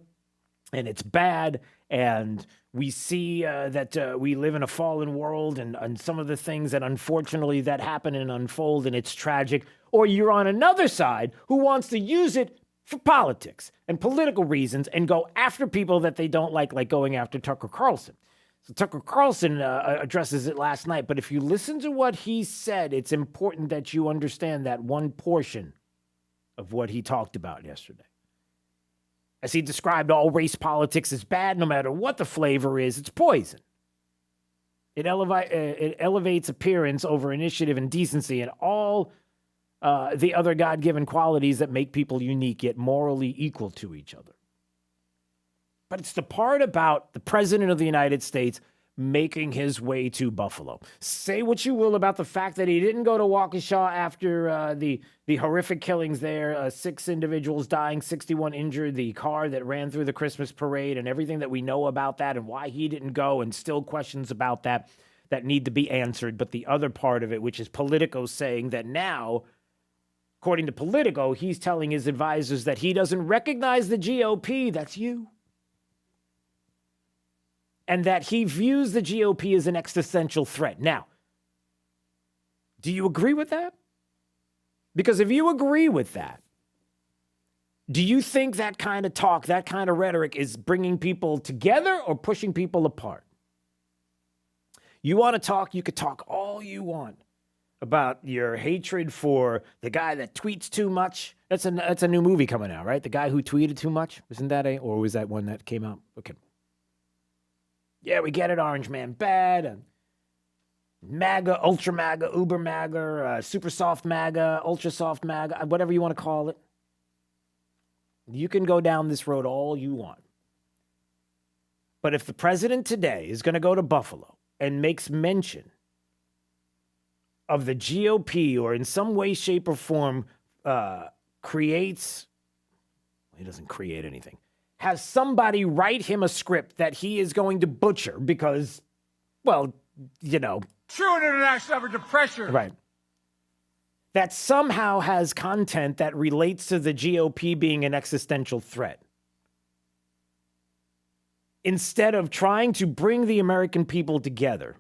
and it's bad. And we see that we live in a fallen world and some of the things that unfortunately that happen and unfold and it's tragic. Or you're on another side who wants to use it for politics and political reasons and go after people that they don't like going after Tucker Carlson. So Tucker Carlson addresses it last night. But if you listen to what he said, it's important that you understand that one portion of what he talked about yesterday. As he described all race politics as bad, no matter what the flavor is, it's poison. It elevates appearance over initiative and decency and all the other God-given qualities that make people unique yet morally equal to each other. But it's the part about the President of the United States making his way to Buffalo. Say what you will about the fact that he didn't go to Waukesha after the horrific killings there, 6 individuals dying, 61 injured, the car that ran through the Christmas parade and everything that we know about that and why he didn't go, and still questions about that need to be answered. But the other part of it, which is Politico saying that now, according to Politico, he's telling his advisors that he doesn't recognize the GOP, that's you, and that he views the GOP as an existential threat. Now, do you agree with that? Because if you agree with that, do you think that kind of talk, that kind of rhetoric is bringing people together or pushing people apart? You want to talk, you could talk all you want about your hatred for the guy that tweets too much. That's a new movie coming out, right? The guy who tweeted too much. Isn't that or was that one that came out? Okay. Yeah, we get it, Orange Man bad, and MAGA, Ultra MAGA, Uber MAGA, Super Soft MAGA, Ultra Soft MAGA, whatever you want to call it. You can go down this road all you want. But if the president today is going to go to Buffalo and makes mention of the GOP or in some way, shape, or form creates, he doesn't create anything, has somebody write him a script that he is going to butcher because, well, you know. True international effort to pressure. Right. That somehow has content that relates to the GOP being an existential threat. Instead of trying to bring the American people together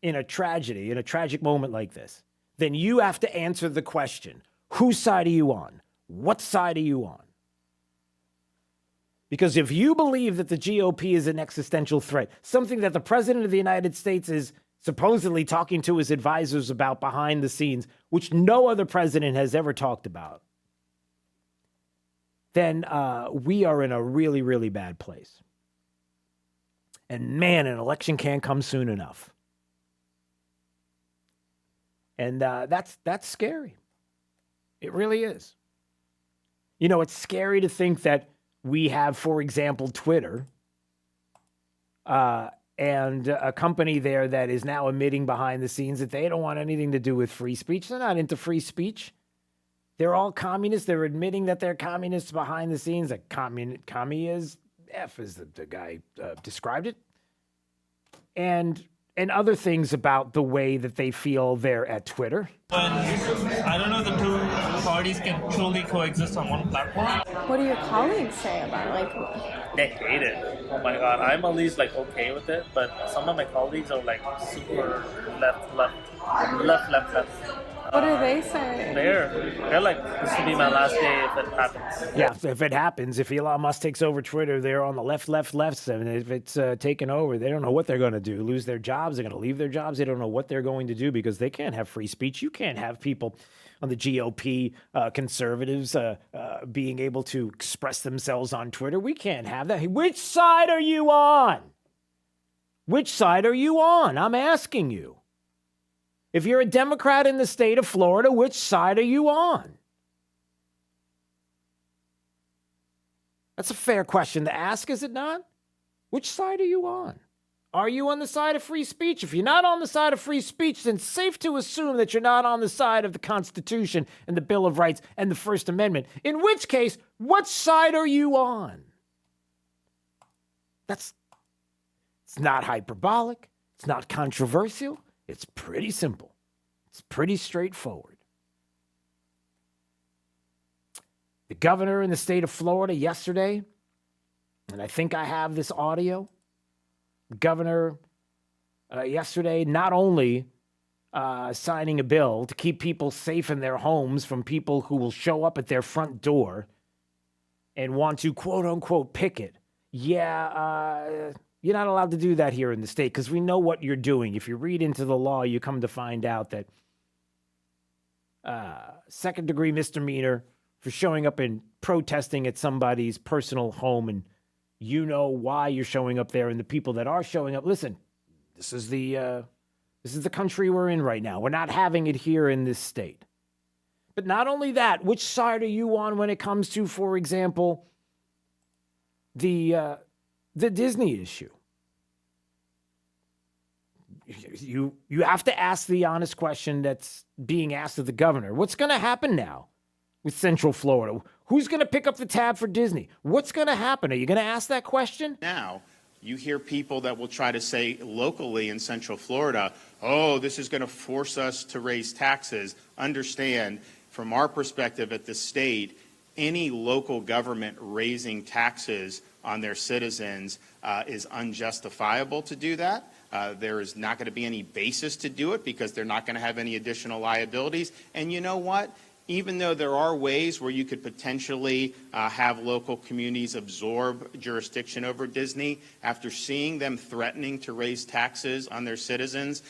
in a tragedy, in a tragic moment like this, then you have to answer the question, whose side are you on? What side are you on? Because if you believe that the GOP is an existential threat, something that the President of the United States is supposedly talking to his advisors about behind the scenes, which no other president has ever talked about, then we are in a really, really bad place. And man, an election can't come soon enough. And that's scary. It really is. You know, it's scary to think that we have, for example, Twitter, and a company there that is now admitting behind the scenes that they don't want anything to do with free speech. They're not into free speech. They're all communists. They're admitting that they're communists behind the scenes. A commie is F, as the guy described it. And and other things about the way that they feel there at Twitter. But I don't know if the two parties can truly coexist on one platform. What do your colleagues say about it? They hate it. Oh my god, I'm at least like okay with it, but some of my colleagues are like super left. What do they say? They're like, this will be my last day if it happens. Yeah, if it happens, if Elon Musk takes over Twitter, they're on the left. And if it's taken over, they don't know what they're going to do. Lose their jobs, they're going to leave their jobs. They don't know what they're going to do because they can't have free speech. You can't have people on the GOP, conservatives, being able to express themselves on Twitter. We can't have that. Which side are you on? Which side are you on? I'm asking you. If you're a Democrat in the state of Florida, which side are you on? That's a fair question to ask, is it not? Which side are you on? Are you on the side of free speech? If you're not on the side of free speech, then it's safe to assume that you're not on the side of the Constitution and the Bill of Rights and the First Amendment. In which case, what side are you on? It's not hyperbolic. It's not controversial. It's pretty simple. It's pretty straightforward. The governor in the state of Florida yesterday, and I think I have this audio, the governor yesterday not only signing a bill to keep people safe in their homes from people who will show up at their front door and want to quote-unquote picket. You're not allowed to do that here in the state because we know what you're doing. If you read into the law, you come to find out that second-degree misdemeanor for showing up and protesting at somebody's personal home, and you know why you're showing up there, and the people that are showing up. Listen, this is the country we're in right now. We're not having it here in this state. But not only that, which side are you on when it comes to, for example, the Disney issue? You have to ask the honest question that's being asked of the governor. What's going to happen now with Central Florida? Who's going to pick up the tab for Disney? What's going to happen? Are you going to ask that question? Now, you hear people that will try to say locally in Central Florida, oh, this is going to force us to raise taxes. Understand, from our perspective at the state, any local government raising taxes on their citizens is unjustifiable to do that. There is not going to be any basis to do it because they're not going to have any additional liabilities. And you know what? Even though there are ways where you could potentially have local communities absorb jurisdiction over Disney, after seeing them threatening to raise taxes on their citizens,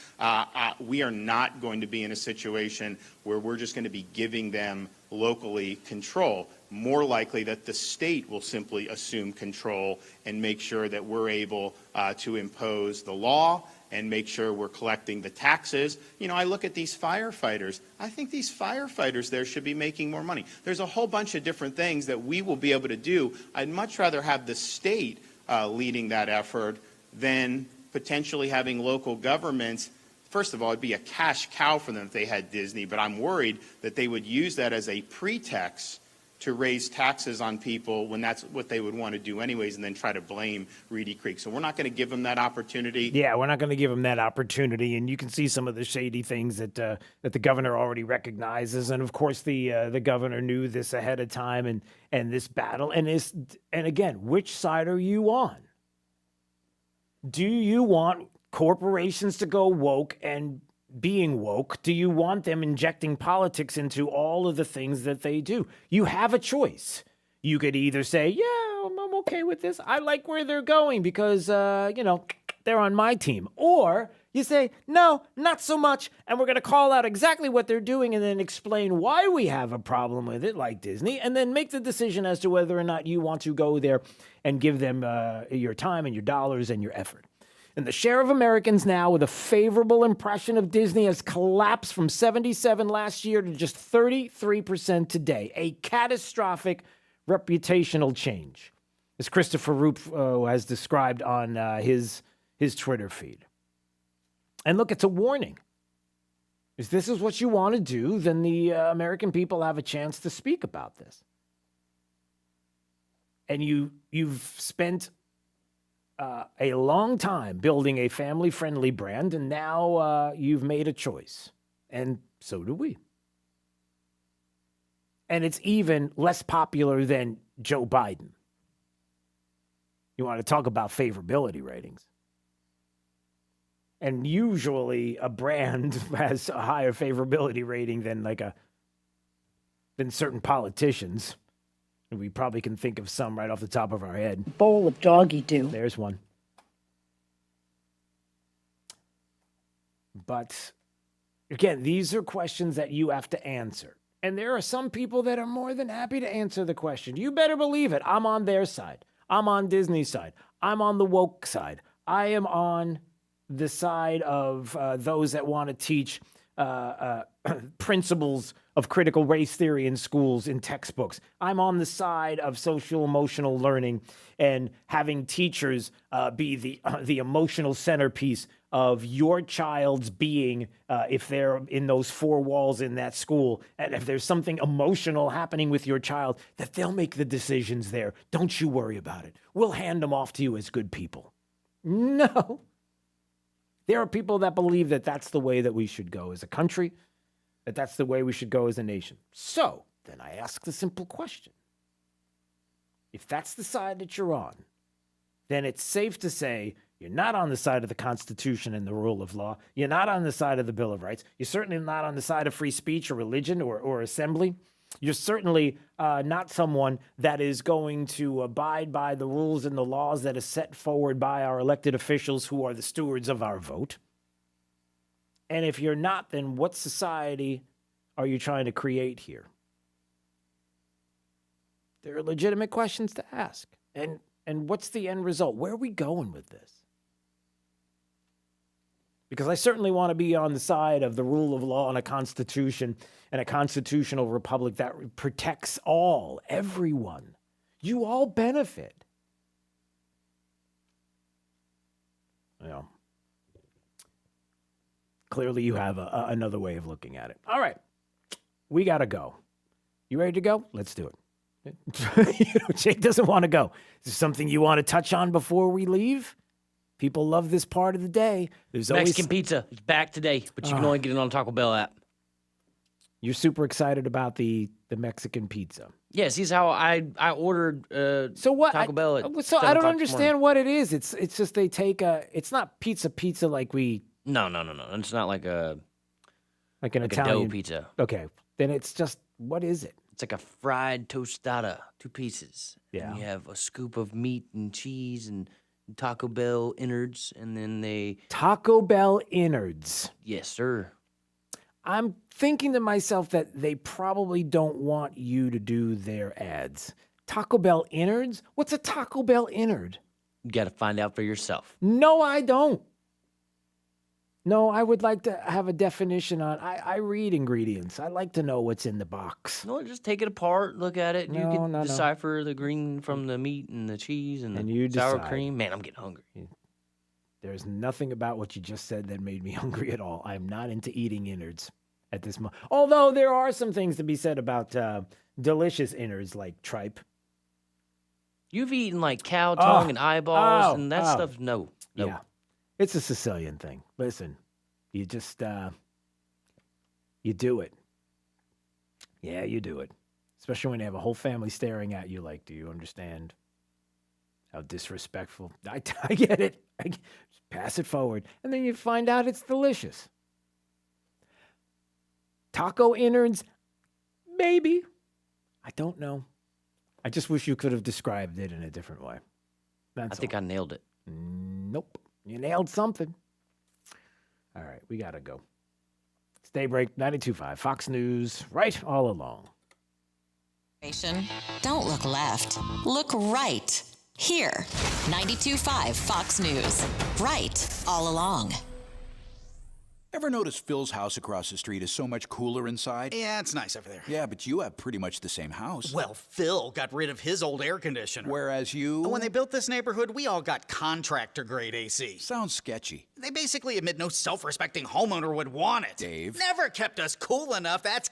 we are not going to be in a situation where we're just going to be giving them locally control. More likely that the state will simply assume control and make sure that we're able to impose the law and make sure we're collecting the taxes. You know, I look at these firefighters. I think these firefighters there should be making more money. There's a whole bunch of different things that we will be able to do. I'd much rather have the state leading that effort than potentially having local governments. First of all, it'd be a cash cow for them if they had Disney, but I'm worried that they would use that as a pretext to raise taxes on people when that's what they would want to do anyways, and then try to blame Reedy Creek. So we're not going to give them that opportunity. Yeah, we're not going to give them that opportunity, and you can see some of the shady things that the governor already recognizes, and of course the governor knew this ahead of time, and this battle, and again, which side are you on? Do you want corporations to go woke and being woke? Do you want them injecting politics into all of the things that they do? You have a choice. You could either say, yeah, I'm okay with this. I like where they're going because, they're on my team. Or you say, no, not so much. And we're going to call out exactly what they're doing and then explain why we have a problem with it, like Disney, and then make the decision as to whether or not you want to go there and give them your time and your dollars and your effort. And the share of Americans now with a favorable impression of Disney has collapsed from 77 last year to just 33% today. A catastrophic reputational change, as Christopher Rufo has described on his Twitter feed. And look, it's a warning. If this is what you want to do, then the American people have a chance to speak about this. And you've spent a long time building a family-friendly brand, and now you've made a choice. And so do we. And it's even less popular than Joe Biden. You want to talk about favorability ratings. And usually a brand has a higher favorability rating than certain politicians. And we probably can think of some right off the top of our head. Bowl of doggy do. There's one. But again, these are questions that you have to answer. And there are some people that are more than happy to answer the question. You better believe it. I'm on their side. I'm on Disney's side. I'm on the woke side. I am on the side of those that want to teach principles of critical race theory in schools, in textbooks. I'm on the side of social emotional learning and having teachers be the emotional centerpiece of your child's being if they're in those four walls in that school. And if there's something emotional happening with your child, that they'll make the decisions there. Don't you worry about it. We'll hand them off to you as good people. No. There are people that believe that that's the way that we should go as a country, that that's the way we should go as a nation. So then I ask the simple question. If that's the side that you're on, then it's safe to say you're not on the side of the Constitution and the rule of law. You're not on the side of the Bill of Rights. You're certainly not on the side of free speech or religion or assembly. You're certainly not someone that is going to abide by the rules and the laws that are set forward by our elected officials who are the stewards of our vote. And if you're not, then what society are you trying to create here? There are legitimate questions to ask. And what's the end result? Where are we going with this? Because I certainly want to be on the side of the rule of law and a constitution and a constitutional republic that protects all, everyone. You all benefit. You know, clearly you have another way of looking at it. All right, we got to go. You ready to go? Let's do it. Jake doesn't want to go. Is there something you want to touch on before we leave? People love this part of the day. There's Mexican pizza. It's back today, but you can only get it on Taco Bell app. You're super excited about the Mexican pizza. Yes, he's how I ordered Taco Bell at so I don't understand what it is. It's just they take it's not pizza like we... No. It's not like an Italian dough pizza. Okay, then it's just, what is it? It's like a fried tostada, 2 pieces. Yeah. And you have a scoop of meat and cheese and Taco Bell innards, and then they... Taco Bell innards. Yes, sir. I'm thinking to myself that they probably don't want you to do their ads. Taco Bell innards? What's a Taco Bell innard? You got to find out for yourself. No, I don't. No, I would like to have a definition on... I read ingredients. I like to know what's in the box. No, just take it apart, look at it, and you can No. decipher the green from the meat and the cheese and the sour cream. Man, I'm getting hungry. There's nothing about what you just said that made me hungry at all. I'm not into eating innards at this moment. Although there are some things to be said about delicious innards like tripe. You've eaten like cow tongue and eyeballs and that stuff. No. Yeah. It's a Sicilian thing. Listen, you just, you do it. Yeah, you do it. Especially when you have a whole family staring at you like, do you understand how disrespectful? I get it. Just pass it forward. And then you find out it's delicious. Taco innards? Maybe. I don't know. I just wish you could have described it in a different way. I think I nailed it. Nope. You nailed something. All right, we got to go. It's Daybreak 92.5, Fox News, right all along. Don't look left. Look right. Here, 92.5 Fox News. Right all along. Ever notice Phil's house across the street is so much cooler inside? Yeah, it's nice over there. Yeah, but you have pretty much the same house. Well, Phil got rid of his old air conditioner. Whereas you... When they built this neighborhood, we all got contractor-grade AC. Sounds sketchy. They basically admit no self-respecting homeowner would want it. Dave. Never kept us cool enough, that's